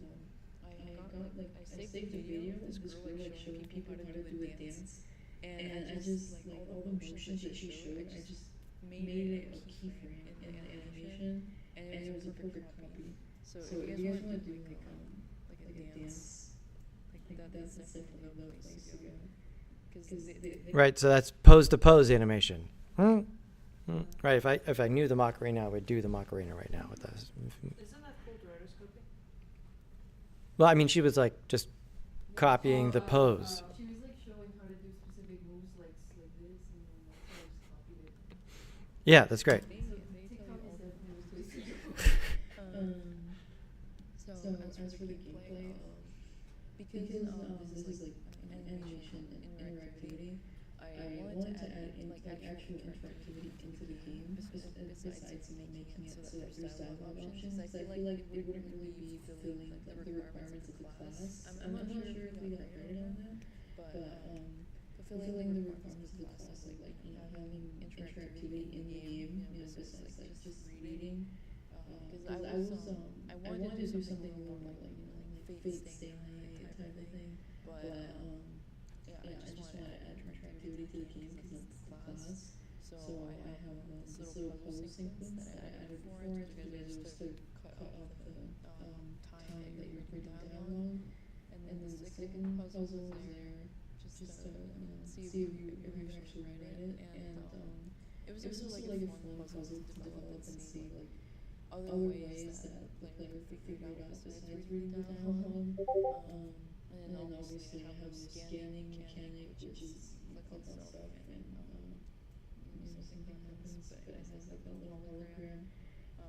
I saved the video of this girl like showing people how to do a dance, and I just like all the motions that she showed, I just made it a keyframe in the animation, and it was a perfect copy. So if you guys want to do like a dance, like that's definitely the place to go. Because they Right, so that's pose to pose animation. Right, if I knew the Macarena, I would do the Macarena right now with those. Isn't that called rotoscoping? Well, I mean, she was like just copying the pose. She was like showing how to do specific moves like this, and then I just copied it. Yeah, that's great. So as for the gameplay, because this is like an animation and interactivity, I wanted to add in like actual interactivity into the game besides making it so that there's dialogue options. I feel like it wouldn't really be fulfilling like the requirements of the class. I'm not sure if we got right on that, but fulfilling the requirements of the class, like you know, having interactivity in the game, you know, besides like just reading. Because I wanted to do something a little more like you know like Fate Stay Night type of thing, but yeah, I just want to add interactivity to the game because it's the class. So I have this little puzzle sequence that I added before. I told you guys it was to cut off the time that you're reading dialogue, and then the second puzzle is there just to see if you actually read it, and it was also like a fun puzzle to develop and see like other ways that the player figured out besides reading the dialogue. And then obviously I have the scanning mechanic, which is click on stuff and you know something happens, but it has like a little hologram.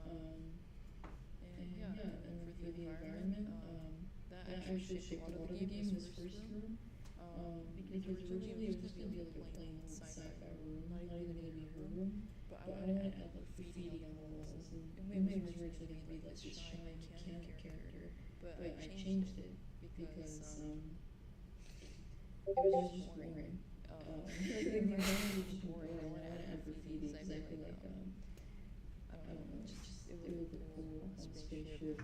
And yeah, and for the environment, that actually shaped a lot of the game, this first room. Because originally it was just gonna be like a plain sci-fi room, not even gonna be her room. But I wanted to add like graffiti on the walls, and May was originally gonna be like this shy mechanic character, but I changed it because it was just boring. Like the environment was just boring. I wanted to add graffiti because I feel like I don't know, it would look cool on a spaceship.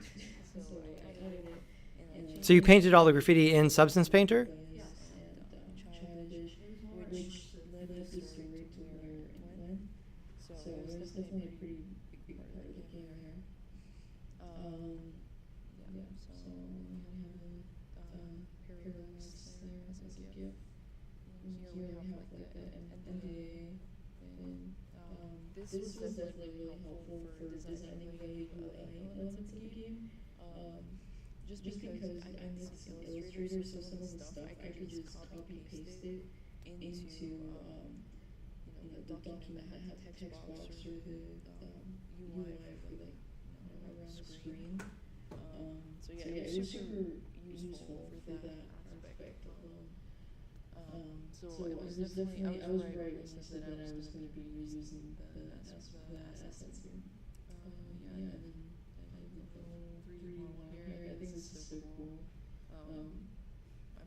So I added it. And So you painted all the graffiti in Substance Painter? Yes, and Childish, which led the story to where it went. So it was definitely a pretty big part of the game here. Yeah, so we have a Parallax there as a gift. And here we have like the NDA, and this was definitely really helpful for designing the UI elements of the game. Just because I made some Illustrator, so some of the stuff I could just copy paste it into you know the document that had the text box or the UI for like around the screen. So yeah, it was super useful for that aspect alone. So it was definitely I was right when I said that I was going to be reusing the assets here. Yeah, and then I have the whole 3D one here. I think this is so cool.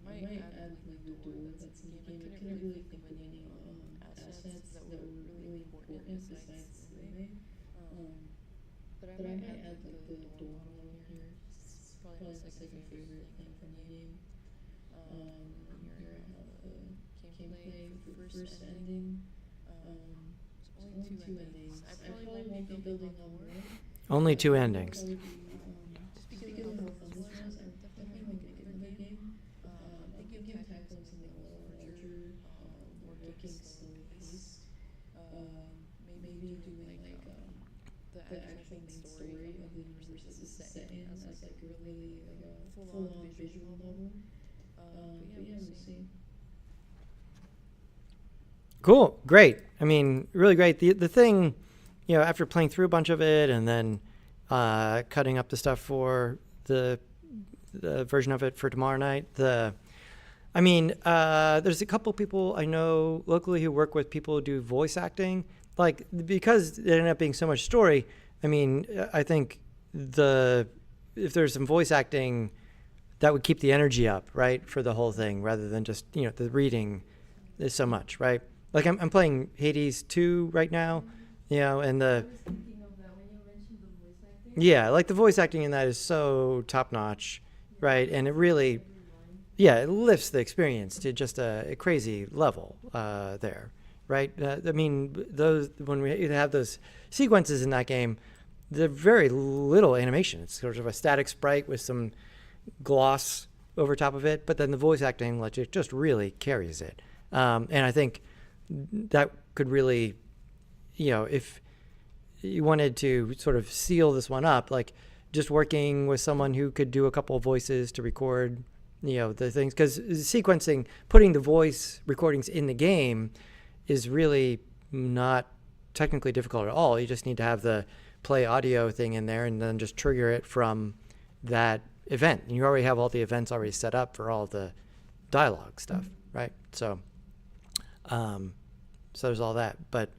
I might add like the door that's in the game. I couldn't really think of any assets that were really important besides Lele. But I might add like the door along here. It's probably my second favorite thing from the game. Here I have the gameplay for the first ending. There's only two endings. I probably won't be building on more. Only 2 endings. Just because of how fun this was, I would definitely make a different game. Thinking of tackling something a little larger, more slow paced. Maybe doing like the actual main story of the universe is set in as like a really like a full-on visual novel. But yeah, we'll see. Cool, great. I mean, really great. The thing, you know, after playing through a bunch of it and then cutting up the stuff for the version of it for tomorrow night, there's a couple people I know locally who work with people who do voice acting. Like, because it ended up being so much story, I mean, I think the if there's some voice acting that would keep the energy up, right, for the whole thing, rather than just, you know, the reading is so much, right? Like I'm playing Hades 2 right now, you know, and yeah, like the voice acting in that is so top notch, right? And it really, yeah, it lifts the experience to just a crazy level there, right? I mean, those when we have those sequences in that game, they're very little animation. It's sort of a static sprite with some gloss over top of it, but then the voice acting, like, it just really carries it. And I think that could really, you know, if you wanted to sort of seal this one up, like just working with someone who could do a couple of voices to record, you know, the things, because sequencing, putting the voice recordings in the game is really not technically difficult at all. You just need to have the play audio thing in there and then just trigger it from that event. And you already have all the events already set up for all the dialogue stuff, right? So there's all that. But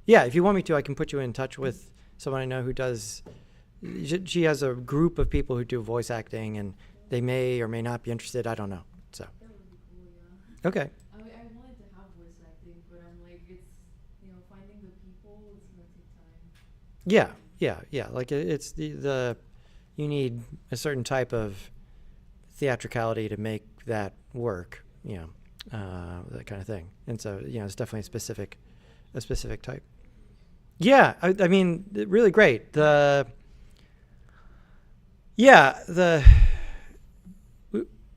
yeah, if you want me to, I can put you in touch with someone I know who does. She has a group of people who do voice acting, and they may or may not be interested. I don't know. So. That would be cool, yeah. Okay. I wanted to have voice acting, but I'm like, it's, you know, finding the people, it's gonna take time. Yeah. Like it's the you need a certain type of theatricality to make that work, you know, that kind of thing. And so, you know, it's definitely a specific type. Yeah, I mean, really great. When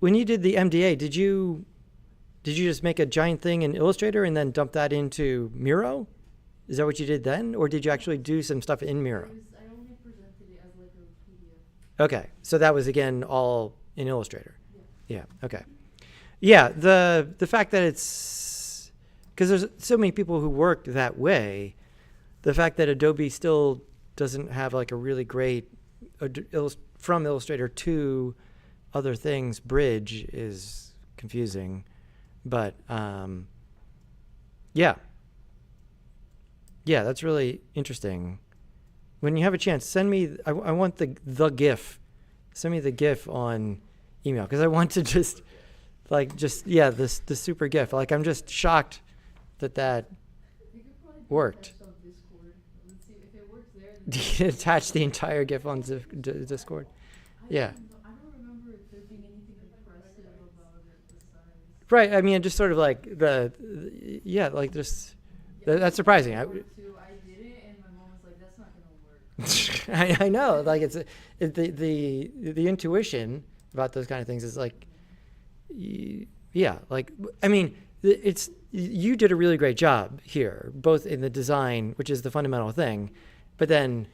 you did the MDA, did you just make a giant thing in Illustrator and then dump that into Miro? Is that what you did then, or did you actually do some stuff in Miro? I only presented it as like a PDF. Okay, so that was again all in Illustrator. Yeah. Okay. Yeah, the fact that it's, because there's so many people who work that way, the fact that Adobe still doesn't have like a really great from Illustrator to other things bridge is confusing, but yeah, that's really interesting. When you have a chance, send me. I want the GIF. Send me the GIF on email, because I want to just the super GIF. Like, I'm just shocked that worked. Attach the entire GIF on Discord. Yeah. I don't remember there being anything impressive about it besides. Right. I mean, just sort of like that's surprising. I did it, and my mom was like, "That's not gonna work." I know. Like, the intuition about those kind of things is like, yeah. Like, I mean, you did a really great job here, both in the design, which is the fundamental thing, but then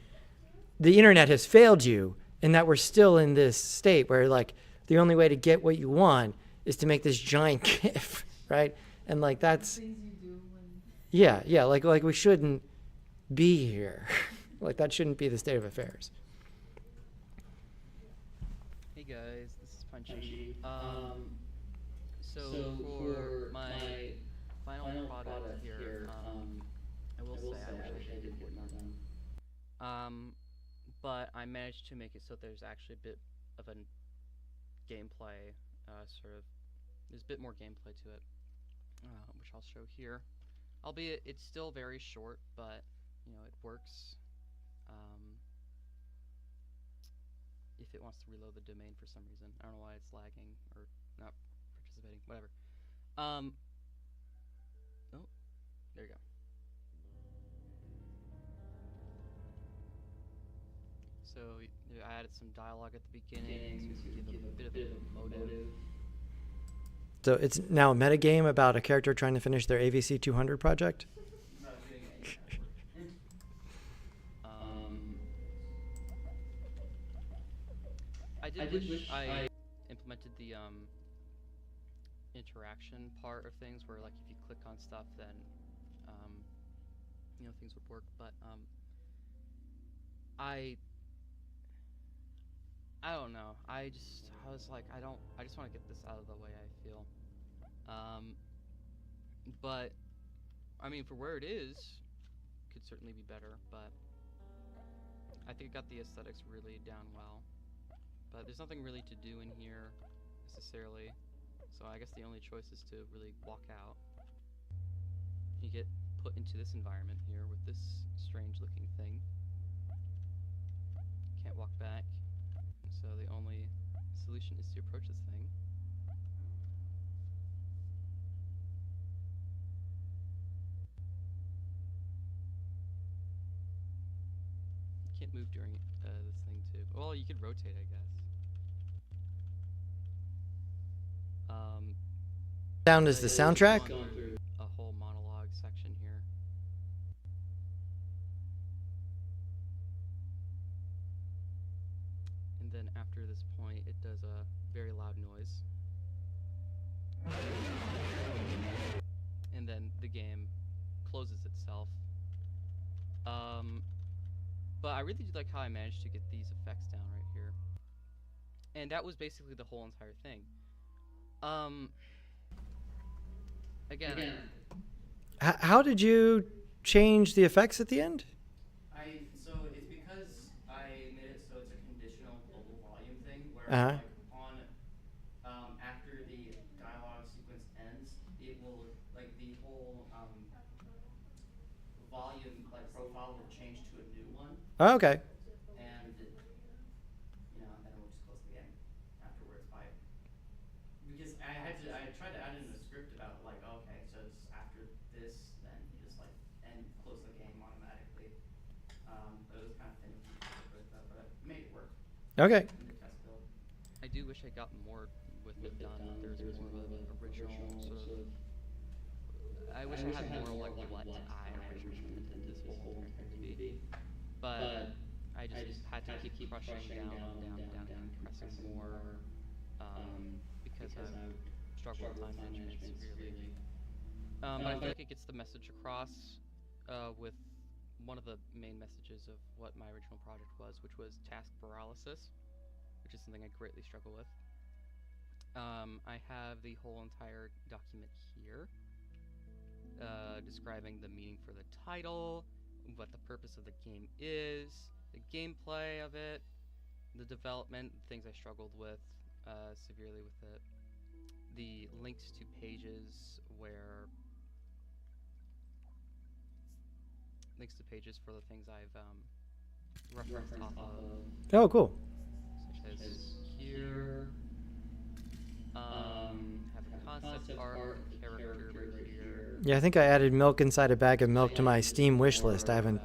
the internet has failed you, and that we're still in this state where, like, the only way to get what you want is to make this giant GIF, right? And like, that's yeah. Like we shouldn't be here. Like, that shouldn't be the state of affairs. Hey guys, this is Punchy. So for my final product here, I will say I wish I did get more done. But I managed to make it so there's actually a bit of a gameplay, there's a bit more gameplay to it, which I'll show here. Albeit it's still very short, but you know, it works. If it wants to reload the domain for some reason, I don't know why it's lagging or not participating, whatever. Oh, there you go. So I added some dialogue at the beginning to give a bit of a motive. So it's now a metagame about a character trying to finish their AVC 200 project? I did wish I implemented the interaction part of things, where like if you click on stuff, then you know, things would work. But I don't know. I was like, I just want to get this out of the way, I feel. But I mean, for where it is, could certainly be better. But I think it got the aesthetics really down well. but there's nothing really to do in here necessarily. So I guess the only choice is to really walk out. You get put into this environment here with this strange looking thing. Can't walk back. So the only solution is to approach this thing. You can't move during this thing too. Well, you could rotate, I guess. Sound is the soundtrack. Going through a whole monologue section here. And then after this point, it does a very loud noise. And then the game closes itself. But I really do like how I managed to get these effects down right here. And that was basically the whole entire thing. Again, How did you change the effects at the end? So it's because I made it so it's a conditional global volume thing where Uh-huh. like on after the dialogue sequence ends, it will like the whole volume like profile will change to a new one. Oh, okay. And you know, then it will just close the game afterwards by because I tried to add in a script about like okay, so it's after this then you just like close the game automatically. But it was kind of finicky but I made it work. Okay. In the test build. I do wish I got more with it done. There's more of an original sort of. I wish I had more like what I originally intended this whole thing to be. But I just had to keep crushing down, pressing more, because I've struggled with time management severely. But I feel like it gets the message across with one of the main messages of what my original project was, which was task paralysis, which is something I greatly struggle with. I have the whole entire document here, describing the meaning for the title, what the purpose of the game is, the gameplay of it, the development, things I struggled with severely with it, the links to pages where for the things I've referenced off of. Oh, cool. Such as here. Have a concept art character right here. Yeah, I think I added milk inside a bag of milk to my Steam wish list. I haven't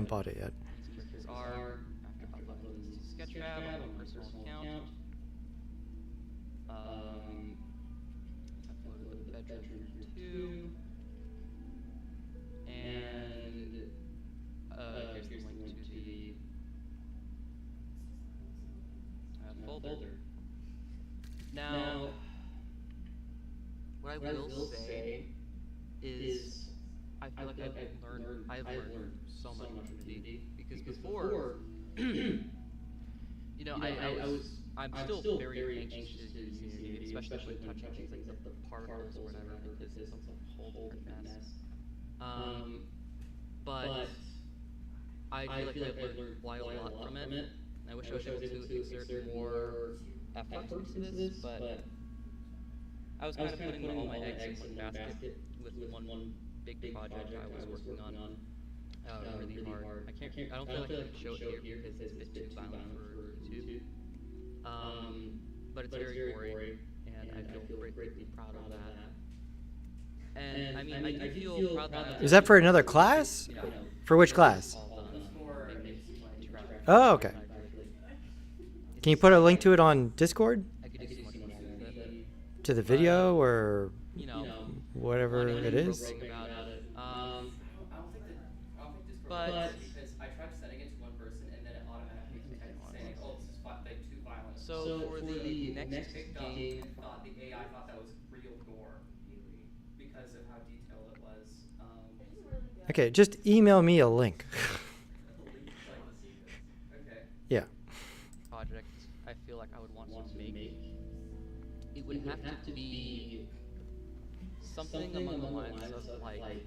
bought it yet. These characters are after uploading this to Sketchfab on my personal account. Uploaded the bedroom 2. And here's the link to the folder. Now, what I will say is, I feel like I've learned so much from Unity, because before, you know, I'm still very anxious to use Unity, especially when touching things like the particles or whatever, because it's a whole different mess. But I feel like I've learned quite a lot from it. And I wish I was able to exert more effort into this, but I was kind of putting all my eggs in one basket with one big project I was working on really hard. I don't feel like I can show it here because it's a bit too violent for YouTube. But it's very gory, and I feel greatly proud of that. And I mean, I do feel proud that Is that for another class? For which class? Oh, okay. Can you put a link to it on Discord? I could do so much more with it. To the video or whatever I it is? about it. I don't think Discord but works because I tried setting it to one person and then it automatically kept saying, "Oh, this is too violent." So for the next game, the AI thought that was real gore because of how detailed it was. Okay, just email me a link. Okay. Yeah. Project I feel like I would want to make. It would have to be something along the lines of like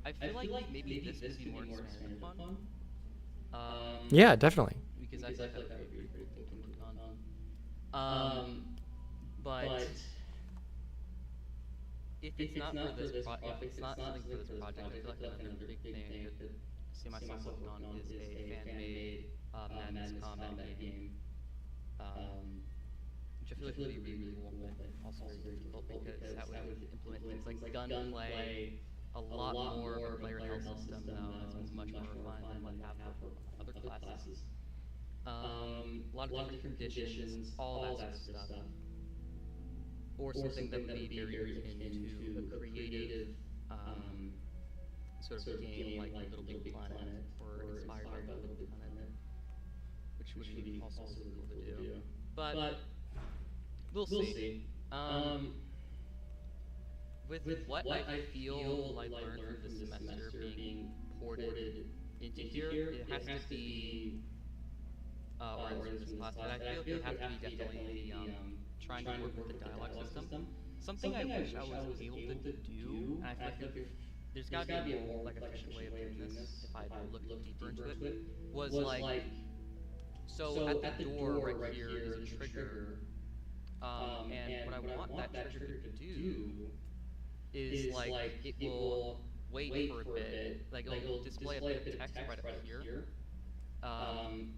I feel like maybe this would be more expanded upon. Yeah, definitely. Because I feel like that would be pretty cool to move on. But if it's not for this if it's not something for this project, I feel like another big thing I could see myself working on is a fan-made Madness combat game. Which I feel like would be really cool and also very difficult because that would implement things like gunplay, a lot more of a player health system though, it's much more refined than what I have for other classes. A lot of different conditions, all that sort of stuff. Or something that would be very akin to a creative sort of game like Little Big Planet or inspired by Little Big Planet, which would be also really cool to do. But we'll see. With what I feel I learned from this semester being ported into here, it has to be, or into this class, but I feel it would have to be definitely trying to work with the dialogue system. Something I wish I was able to do, and I feel like there's gotta be a more like efficient way of doing this if I looked deeper into it, was like, so at the door right here is a trigger, and what I want that trigger to do is like it will wait for a bit, like it'll display a bit of text right up here, and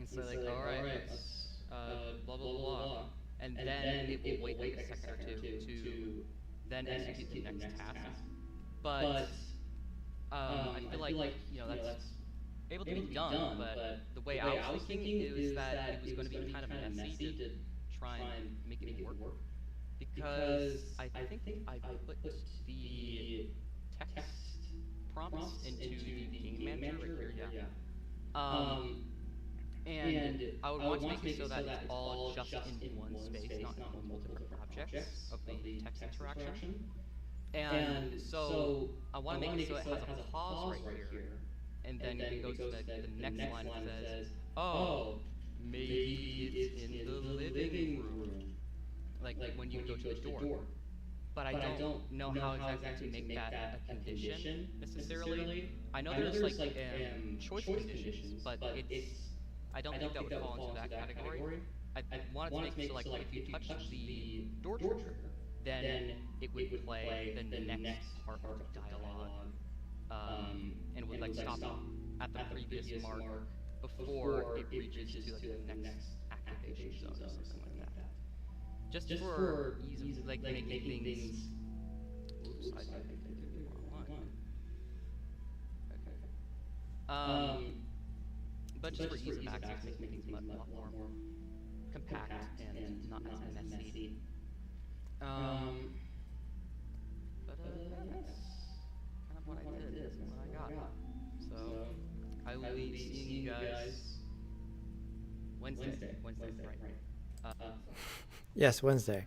so like, alright, let's blah blah blah, and then it will wait like a second or two to then execute the next task. But I feel like, you know, that's able to be done, but the way I was thinking is that it was going to be kind of messy to try and make it work. Because I think I put the text prompts into the game manager right here, and I would want to make it so that it's all just in one space, not in multiple different objects of the text interaction. And so I want to make it so it has a pause right here, and then it goes to the next line and says, oh, maybe it's in the living room, like when you go to the door. But I don't know how exactly to make that a condition necessarily. I know there's like choice conditions, but I don't think that would fall into that category. I wanted to make it so like if you touch the door trigger, then it would play the next part of the dialogue, and would like stop at the previous mark before it reaches to like the next activation zone or something like that. Just for ease of like making things. Oops, I think I did the wrong line. Okay. But just for ease of access, making things a lot more compact and not as messy. But that's kind of what I did, that's what I got. So, I will be seeing you guys Wednesday, right? Yes, Wednesday.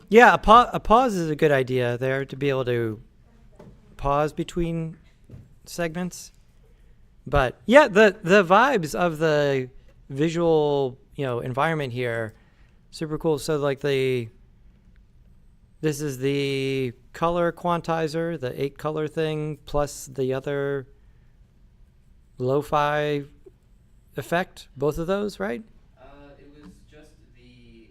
Yeah, a pause is a good idea there, to be able to pause between segments. But yeah, the vibes of the visual, environment here, super cool. So like this is the color quantizer, the 8 color thing, plus the other lo-fi effect, both of those, right? It was just the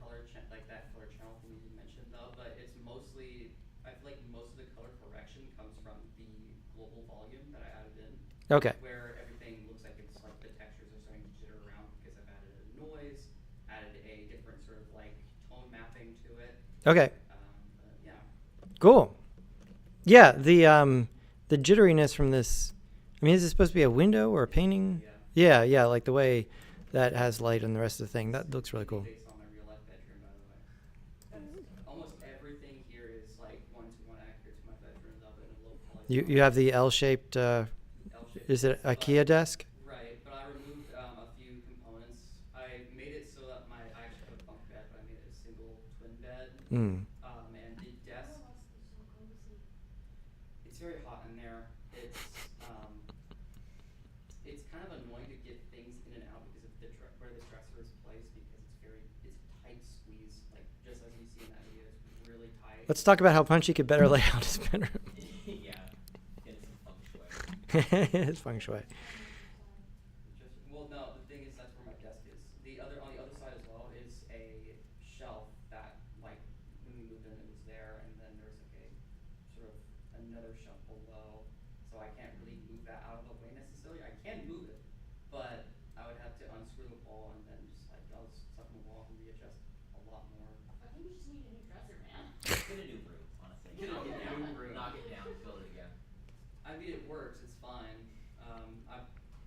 color like that color channel thing you mentioned though, but it's mostly, I feel like most of the color correction comes from the global volume that I added in. Okay. Where everything looks like it's like the textures are starting to jitter around because I've added a noise, added a different sort of like tone mapping to it. Okay. Yeah. Cool. Yeah, the jitteriness from this. I mean, is it supposed to be a window or a painting? Yeah, like the way that has light on the rest of the thing. That looks really cool. Based on my real life bedroom, by the way. Almost everything here is like 1-to-1 accurate to my bedroom, other than a little poly. You have the L-shaped. Is it IKEA desk? Right, but I removed a few components. I made it so that I actually have a bunk bed, but I made it a single twin bed. And the desk, it's very hot in there. It's kind of annoying to get things in and out because of where the dresser is placed, because it's a tight squeeze, like just as you see in that video, it's really tight. Let's talk about how Punchy could better lay out his bedroom. Yeah, get some feng shui. His feng shui. Well, no, the thing is that's where my desk is. On the other side as well is a shelf that, like, when we moved in, it was there, and then there's like a sort of another shelf below. So I can't really move that out of the way necessarily. I can move it, but I would have to unscrew the wall and then just like I'll stuff in the wall and readjust a lot more. I think you just need a new dresser, man. Get a new room, honestly. Get a new room. Knock it down, build it again. I mean, it works. It's fine. I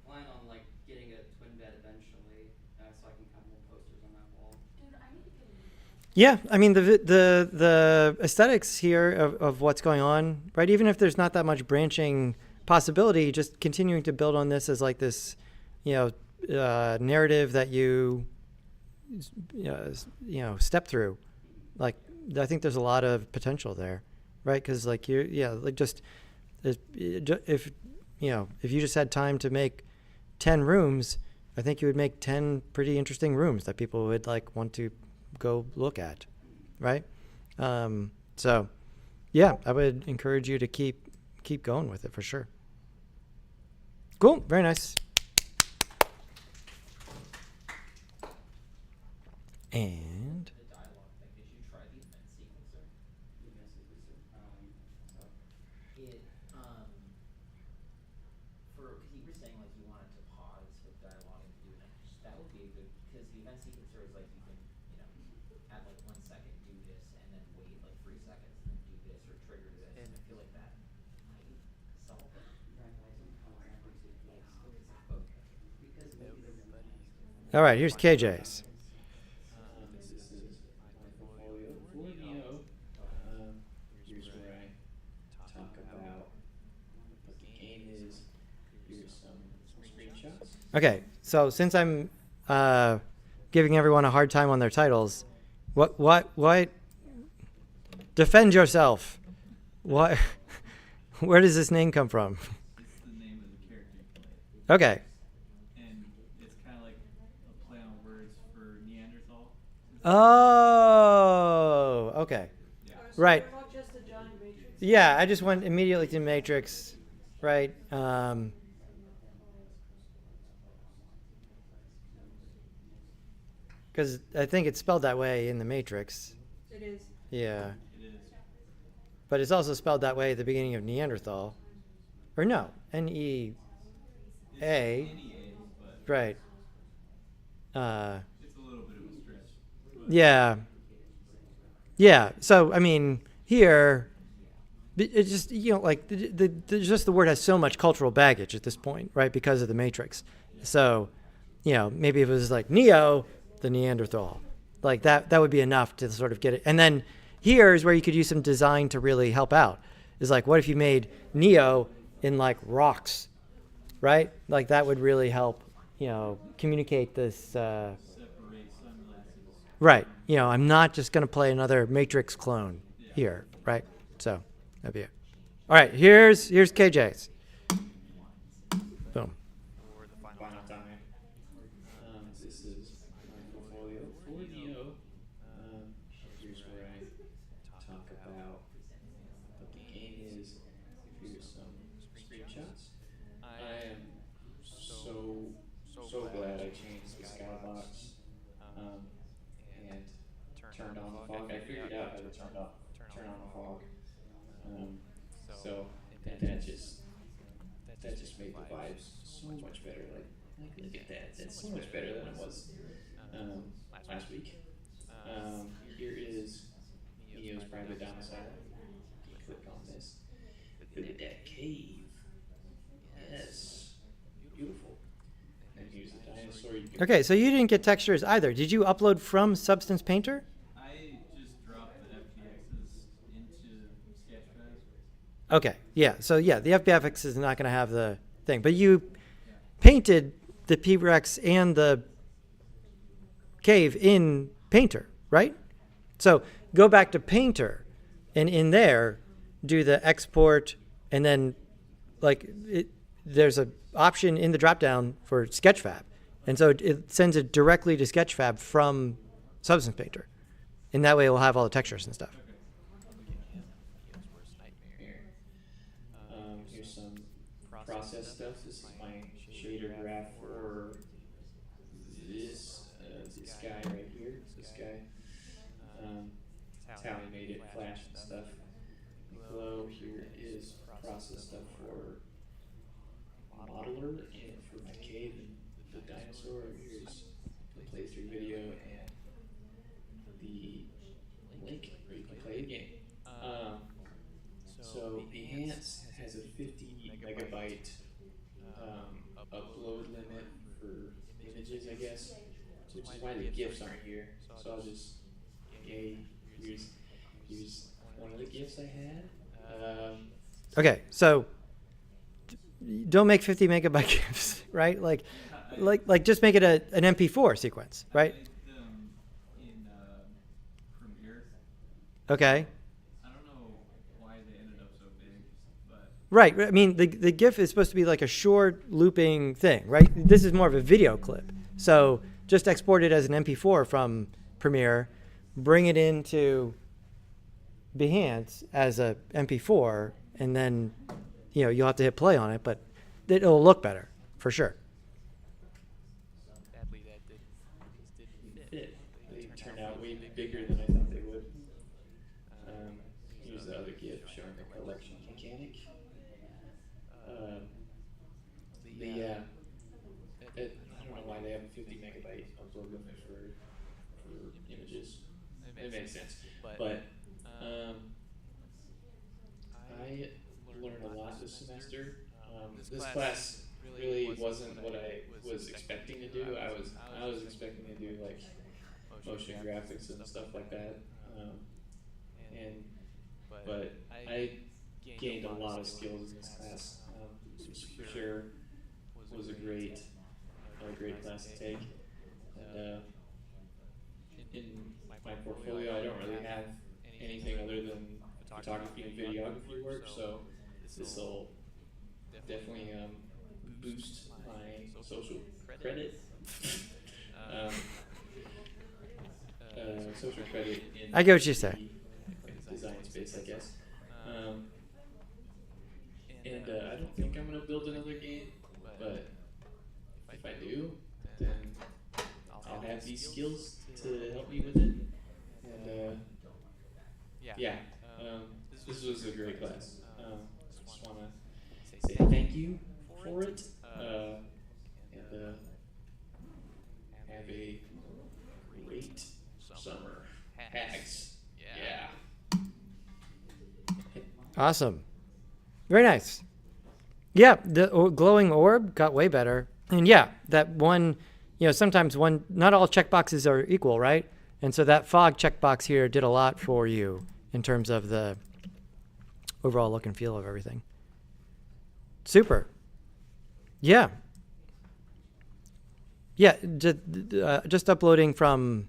plan on like getting a twin bed eventually, so I can have more posters on that wall. Dude, I need to get a new bed. Yeah, I mean the aesthetics here of what's going on, right? Even if there's not that much branching possibility, just continuing to build on this as like this, narrative that you step through. Like I think there's a lot of potential there, right? Because like if you just had time to make 10 rooms, I think you would make 10 pretty interesting rooms that people would like want to go look at, right? So yeah, I would encourage you to keep going with it for sure. Cool, very nice. And The dialogue thing, did you try the event sequencer? The event sequencer. It, because you were saying like you wanted to pause with dialogue and do that. That would be a good, because the event sequencer is like you can, at like 1 second do this and then wait like 3 seconds and then do this or trigger this. And I feel like that might solve it. all right, here's KJ's. This is my portfolio for Neo. Here's where I talk about what the game is. Here's some screenshots. Okay, so since I'm giving everyone a hard time on their titles, what defend yourself. What where does this name come from? It's the name of the character you play. Okay. And it's kind of like a play on words for Neanderthal. Oh, okay. Yeah. Right. They're not just a giant matrix. Yeah, I just went immediately to Matrix, right? Because I think it's spelled that way in the Matrix. It is. Yeah. It is. But it's also spelled that way at the beginning of Neanderthal. Or no, N-E-A. It's NEA, but Right. it's a little bit of a stretch. But Yeah. Yeah. So, I mean, here, it's just, like, just the word has so much cultural baggage at this point, right? Because of the Matrix. So, maybe if it was like Neo, the Neanderthal, like that would be enough to sort of get it. And then here's where you could use some design to really help out. Is like, what if you made Neo in like rocks, right? Like that would really help, communicate this. separate sunglasses. Right. I'm not just going to play another Matrix clone here, right? So that'd be it. All right, here's KJ's. Boom. Final time. This is my portfolio for Neo. Here's where I talk about what the game is. Here's some screenshots. I am so glad I changed the skybox and turned on the fog. I figured out how to turn on the fog. So that just made the vibes so much better. Like look at that. That's so much better than it was last week. Here is Neo's private domicile. You can click on this. Look at that cave. Yes. Beautiful. And here's the dinosaur. You can Okay, so you didn't get textures either. Did you upload from Substance Painter? I just dropped the FBXs into Sketchfab. Okay, yeah. So yeah, the FBFX is not going to have the thing, but you painted the P-Rex and the cave in Painter, right? So go back to Painter, and in there, do the export, and then there's an option in the dropdown for Sketchfab, and so it sends it directly to Sketchfab from Substance Painter, and that way it will have all the textures and stuff. lots of stuff for Modeler and for my cave and the dinosaur. Here's the playthrough video and the link where you can play the game. So Behance has a 50 megabyte upload limit for images, I guess, which is why the GIFs aren't here. So I'll just, yay, here's one of the GIFs I had. Okay, so don't make 50 megabyte GIFs, right? Like just make it an MP4 sequence, right? In Premiere. Okay. I don't know why they ended up so big, but Right. I mean, the GIF is supposed to be like a short looping thing, right? This is more of a video clip. So just export it as an MP4 from Premiere, bring it into Behance as a MP4, and then, you'll have to hit play on it, but it'll look better for sure. Sadly, that didn't fit. They turned out way bigger than I thought they would. Here's the other GIF showing the collection mechanic. I don't know why they have a 50 megabyte upload limit for images. It makes sense. But I learned a lot this semester. This class really wasn't what I was expecting to do. I was expecting to do like motion graphics and stuff like that. But I gained a lot of skills in this class. Which for sure was a great class to take. And in my portfolio, I don't really have anything other than photography and videography work, so this will definitely boost my social credit. Social credit in I get what you say. the design space, I guess. And I don't think I'm gonna build another game, but if I do, then I'll have these skills to help me with it. And this was a great class. Just wanna say thank you for it, and have a great summer. Hags. Yeah. Awesome. Very nice. Yeah, the glowing orb got way better. And yeah, that one, sometimes not all checkboxes are equal, right? And so that fog checkbox here did a lot for you in terms of the overall look and feel of everything. Super. Yeah. Yeah, just uploading from,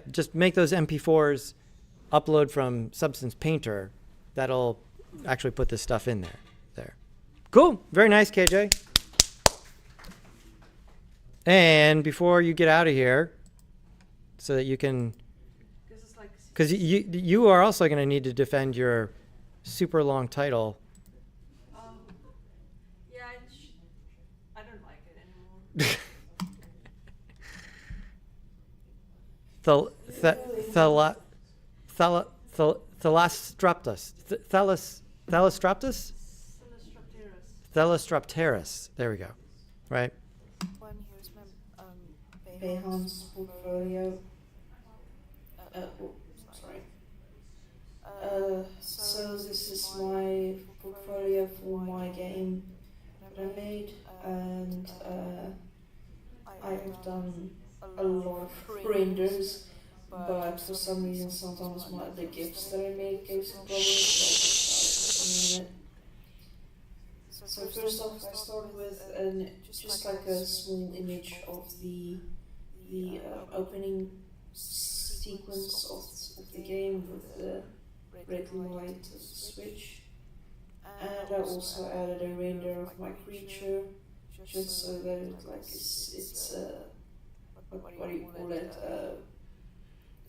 just make those MP4s, upload from Substance Painter. That'll actually put this stuff in there. Cool. Very nice, KJ. And before you get out of here, so that you can, because you are also going to need to defend your super long title. Yeah, I don't like it anymore. Thalasstropus. Thalasstropus? Thalasstropteris. There we go. Right? Here's my Behance portfolio. So this is my portfolio for my game that I made, and I have done a lot of renders, but for some reason sometimes the GIFs that I make give some problems. So first off, I start with just like a small image of the opening sequence of the game with the red and white switch, and I also added a render of my creature just so that it's what do you call it?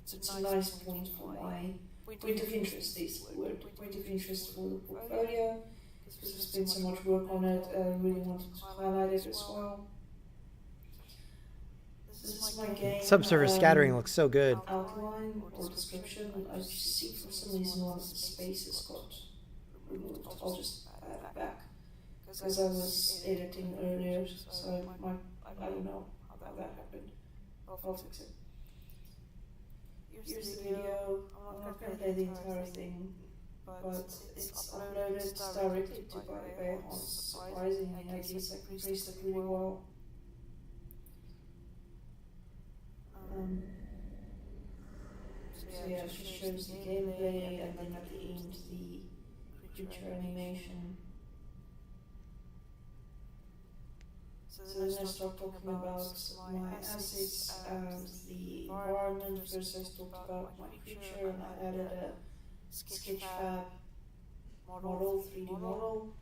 It's a nice point for my point of interest. Is the word point of interest for the portfolio, because I've spent so much work on it. I really wanted to highlight it as well. This is my game. Subsurface scattering looks so good. Outline or description. I see for some reason one of the spaces got removed. I'll just add it back. Because I was editing earlier, so I don't know how that happened. I'll fix it. Here's the video. I'm not gonna play the entire thing, but it's uploaded directly to Behance. Surprisingly, I guess I compressed it really well. So yeah, it just shows the gameplay, and then at the end the creature animation. So then I start talking about my assets and the environment. First I talked about my creature, and I added a Sketchfab model, 3D model.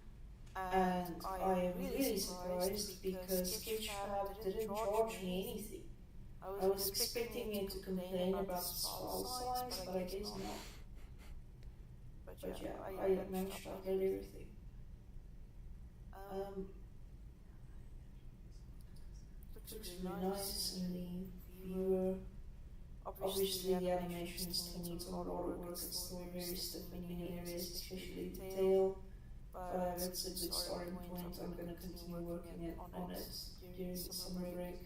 And I am really surprised because Sketchfab didn't charge me anything. I was expecting it to complain about the file size, but I guess not. But yeah, I managed to upload everything. Looks really nice in the viewer. Obviously the animation still needs a lot of work, it's still very stiff in many areas, especially the tail. But it's a good starting point. I'm going to continue working on it during the summer break.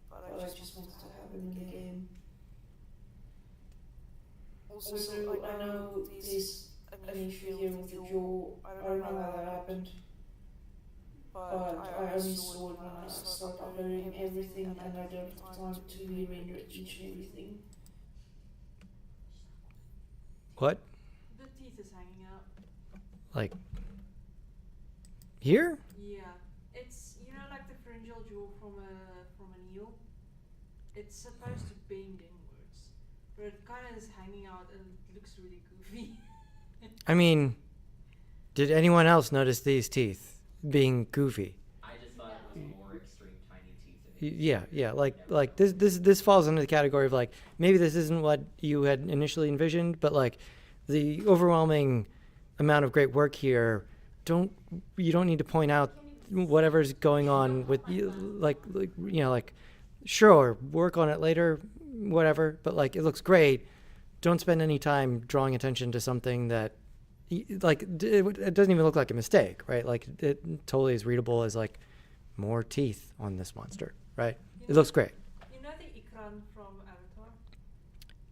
But I just wanted to have it in the game. Also, I know there's an issue here with the jaw. I don't know how that happened. But I only saw it when I started uploading everything, and I don't have time to re-render each and everything. What? The teeth is hanging out. Like here? Yeah, it's like the pharyngeal jaw from an eel. It's supposed to bend inwards, but it kind of is hanging out and it looks really goofy. I mean, did anyone else notice these teeth being goofy? I just thought it was more extreme tiny teeth. Yeah, like this falls under the category of like maybe this isn't what you had initially envisioned, but like the overwhelming amount of great work here. You don't need to point out whatever's going on with you, like sure, work on it later, whatever. But like it looks great. Don't spend any time drawing attention to something that like it doesn't even look like a mistake, right? Like it totally is readable as like more teeth on this monster, right? It looks great. You know the Ikran from Avatar?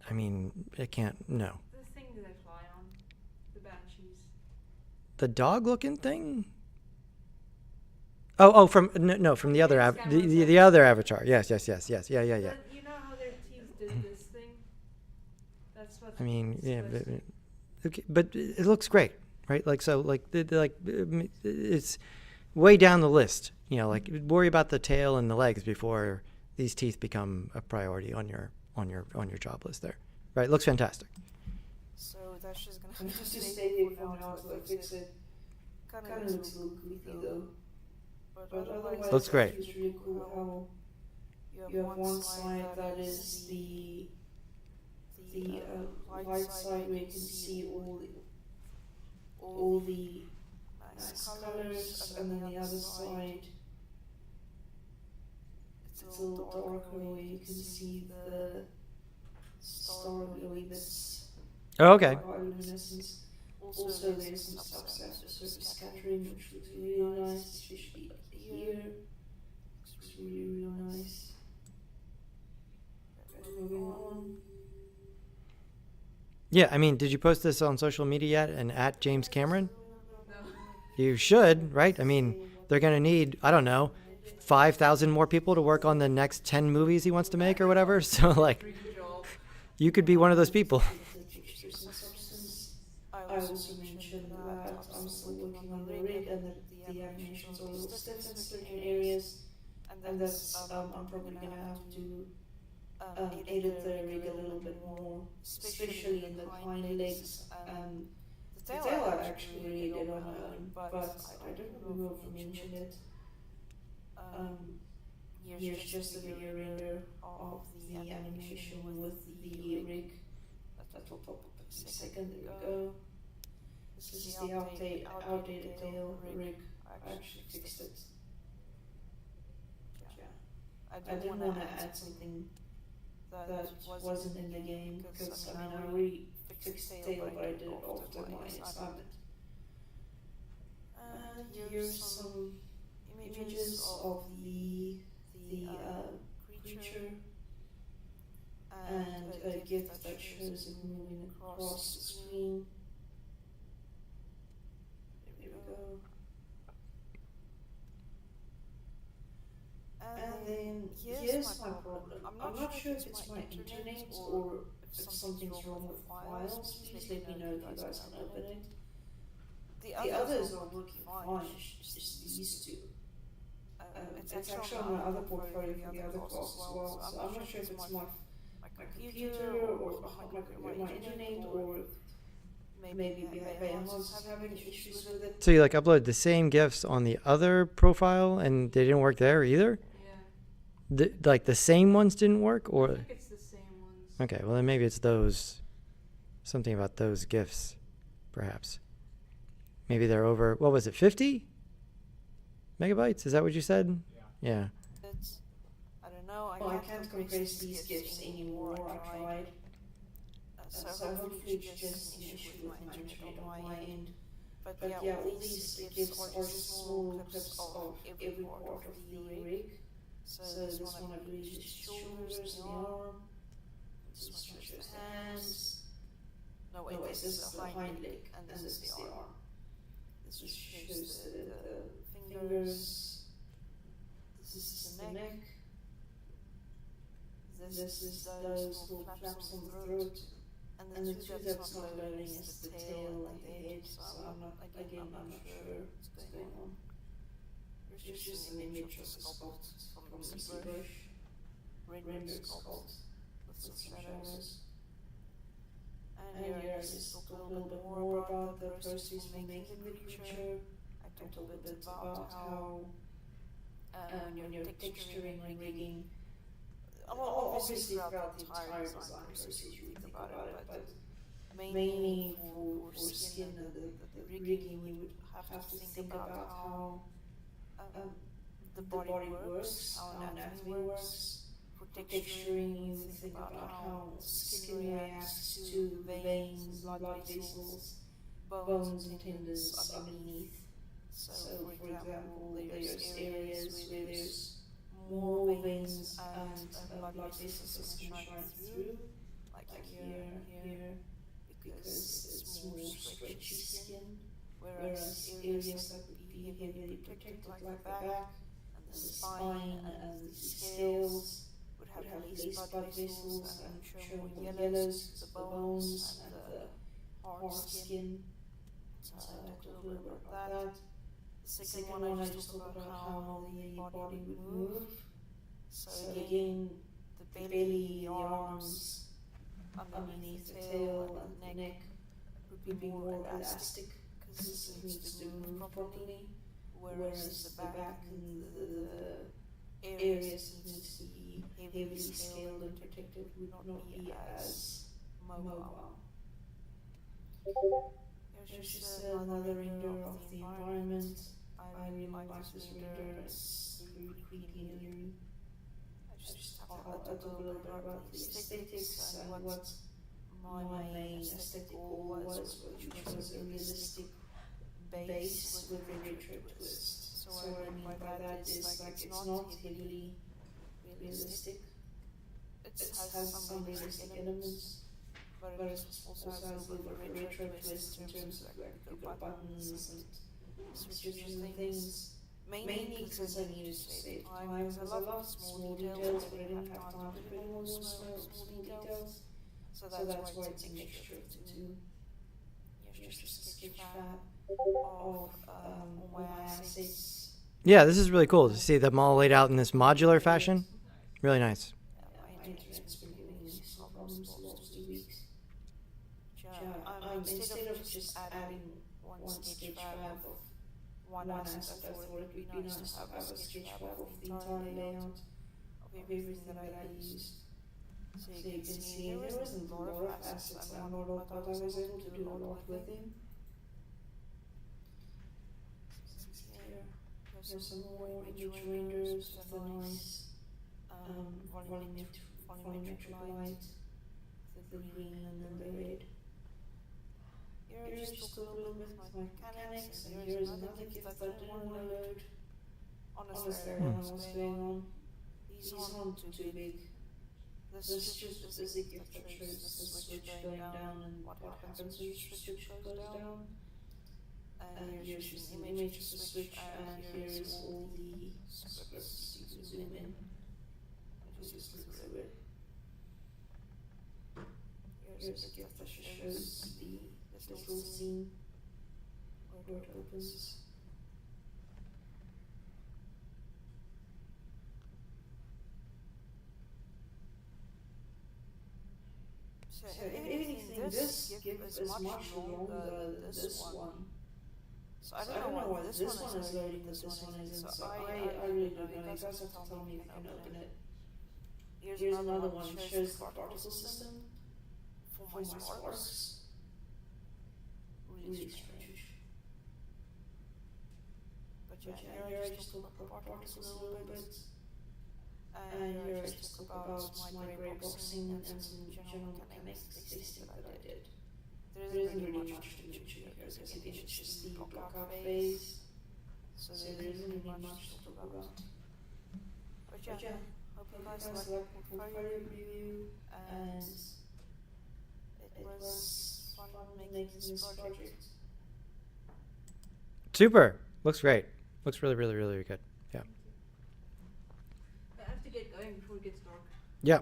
I mean, it can't. No. The thing that they fly on, the banshees. The dog-looking thing. Oh, from from the other the other Avatar. Yes. Yeah. You know how their teeth did this thing? That's what. I mean, yeah, but it looks great, right? Like so, like it's way down the list. Like worry about the tail and the legs before these teeth become a priority on your job list there, right? It looks fantastic. So that's just gonna I'm just stay for now to fix it. Kind of looks a little goofy though. But otherwise, looks great. It's really cool how you have one side that is the light side where you can see all the nice colors, and then the other side it's a little darker where you can see the star glowy bits. Oh, okay. Bioluminescence. Also, there's some surface scattering, which looks really nice, especially here. Looks really nice. Moving on. Yeah, I mean, did you post this on social media yet and at James Cameron? No. You should, right? I mean, they're going to need, I don't know, 5,000 more people to work on the next 10 movies he wants to make or whatever. So, like, you could be one of those people. I also mentioned that I'm still working on the rig and that the animations are a little stiff in certain areas, and that's I'm probably going to have to edit the rig a little bit more, especially in the hind legs. The tail I actually really did on my own, but I don't remember if I mentioned it. Here's just a video render of the animation with the rig. That will pop up in a second. There we go. This is the outdated tail rig. I actually fixed it. Yeah. I didn't want to add something that wasn't in the game because I already fixed the tail, but I did it after my assignment. And here's some images of the creature and a GIF that shows it moving across the screen. There we go. And then here's my problem. I'm not sure if it's my internet or if something's wrong with files. Please let me know if you guys can open it. The others are working fine, it's just these two. It's actually on my other portfolio for the other class as well, so I'm not sure if it's my computer or my internet or maybe Behemoth's having issues with it. So you like uploaded the same GIFs on the other profile and they didn't work there either? Yeah. Like the same ones didn't work, or? I think it's the same ones. Okay, well then maybe it's those, something about those GIFs, perhaps. Maybe they're over, what was it, 50 megabytes? Is that what you said? Yeah. I don't know. I can't compress these GIFs anymore. I tried. So hopefully it's just an issue with my internet on my end. But yeah, all these GIFs are just small clips of every part of the rig. So this one I believe is just shoulders, the arm. This one shows hands. No wait, this is the hind leg, and this is the arm. This just shows the fingers. This is the neck. This is those little flaps on the throat. And the two that's not loading is the tail and the head. So I'm not sure what's going on. There's just an image of a sculpt from ZBrush. Rendered sculpt with some shadows. And here I just talk a little bit more about the process of making the creature. I talked a little bit about how when you're texturing and rigging, obviously throughout the entire design process you would think about it, but mainly for skin and the rigging you would have to think about how the body works, how anatomy works. For texturing you would think about how skin reacts to veins, blood vessels, bones and tendons underneath. So for example, there's areas where there's more veins and blood vessels that can shine through, like here, because it's more stretchy skin, whereas areas that would be heavily protected like the back and the spine and the scales would have less blood vessels and show more yellows, the bones and the hard skin. So I talked a little bit about that. The second one I just talked about how the body would move. So again, the belly, the arms, underneath the tail and the neck would be more elastic because it needs to move properly, whereas the back and the areas that needs to be heavily scaled and protected would not be as mobile. Here's just another render of the environment. I really like this render, it's really creepy and eerie. I just talked a little bit about the aesthetics and what my main aesthetic goal was, which was a realistic base with a retro twist. So what I mean by that is like it's not heavily realistic. It has some realistic elements, but it also has a bit of a retro twist in terms of like you've got buttons and switches and things. Mainly because I needed to save time, because I love small details, but I didn't have time to put in all those small details. So that's why it's a mixture of the two. Here's just a sketch map of all my assets. Yeah, this is really cool to see them all laid out in this modular fashion. Really nice. My internet's been giving me some problems the last 2 weeks. Instead of just adding one sketch map of one asset, I thought it would be nice to have a sketch map of the entire layout of everything that I used. So you can see there wasn't a lot of assets I modeled, but I was able to do a lot with them. There's some more image renders with the nice volumetric light, the green and then the red. Here I just talk a little bit with my mechanics, and here's another gift that I didn't want to load. Honestly, I don't know what's going on. These aren't too big. This is just a gift that shows the switch going down and what happens when the switch goes down. And here's just an image of the switch, and here is all the scripts. You can zoom in. Just look through it. Here's a gift that just shows the little scene where it opens. So if anything, this gift is much longer than this one. So I don't know why this one is loading, this one isn't. So I really don't know. You guys have to tell me if you can open it. Here's another one that shows the particle system for my sparks. Really strange. But yeah, here I just talk about particles a little bit. And here I just talk about my gray boxing and some general mechanics tasting that I did. There isn't really much to mention here because it's just the block phase. So there isn't really much to talk about. But yeah, hope you guys like the portfolio review, and it was fun making this project. Super. Looks great. Looks really, really, really good. Yeah. I have to get going before it gets dark. Yeah.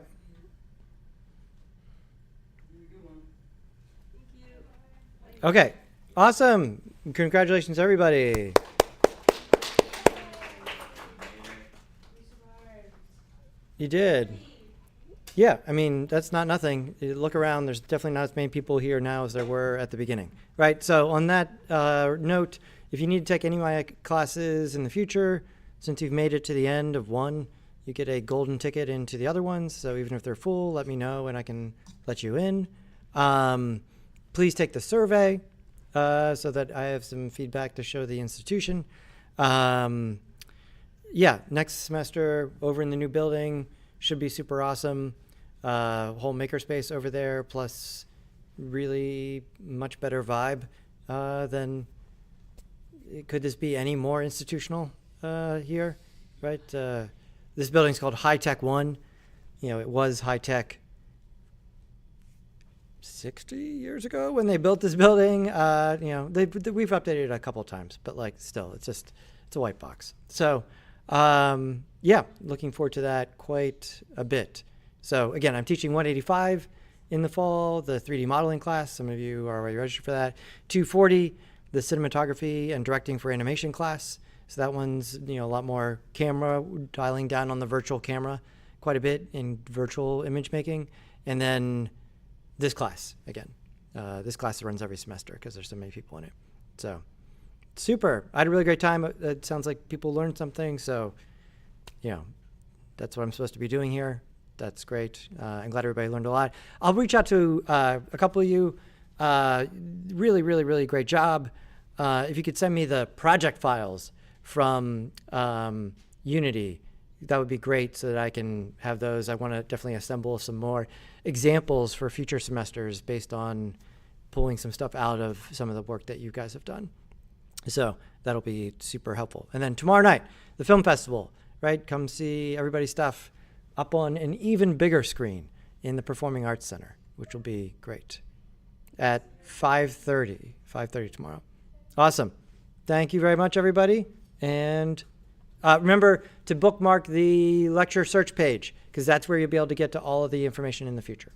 Okay. Awesome. Congratulations, everybody. You did. Yeah, I mean, that's not nothing. You look around, there's definitely not as many people here now as there were at the beginning. Right, so on that note, if you need to take any of my classes in the future, since you've made it to the end of one, you get a golden ticket into the other ones. So even if they're full, let me know and I can let you in. Please take the survey so that I have some feedback to show the institution. Yeah, next semester over in the new building should be super awesome. Whole makerspace over there, plus really much better vibe than could this be any more institutional here, right? This building's called High Tech 1. You know, it was High Tech 60 years ago when they built this building. You know, we've updated it a couple times, but like still, it's a white box. So yeah, looking forward to that quite a bit. So again, I'm teaching 185 in the fall, the 3D modeling class. Some of you are already registered for that. 240, the cinematography and directing for animation class. So that one's, you know, a lot more camera, dialing down on the virtual camera quite a bit in virtual image making. And then this class, again, this class runs every semester because there's so many people in it. So super. I had a really great time. It sounds like people learned something. So, you know, that's what I'm supposed to be doing here. That's great. I'm glad everybody learned a lot. I'll reach out to a couple of you. Really, really, really great job. If you could send me the project files from Unity, that would be great so that I can have those. I want to definitely assemble some more examples for future semesters based on pulling some stuff out of some of the work that you guys have done. So that'll be super helpful. And then tomorrow night, the film festival, right? Come see everybody's stuff up on an even bigger screen in the Performing Arts Center, which will be great, at 5:30 tomorrow. Awesome. Thank you very much, everybody. And remember to bookmark the lecture search page, because that's where you'll be able to get to all of the information in the future.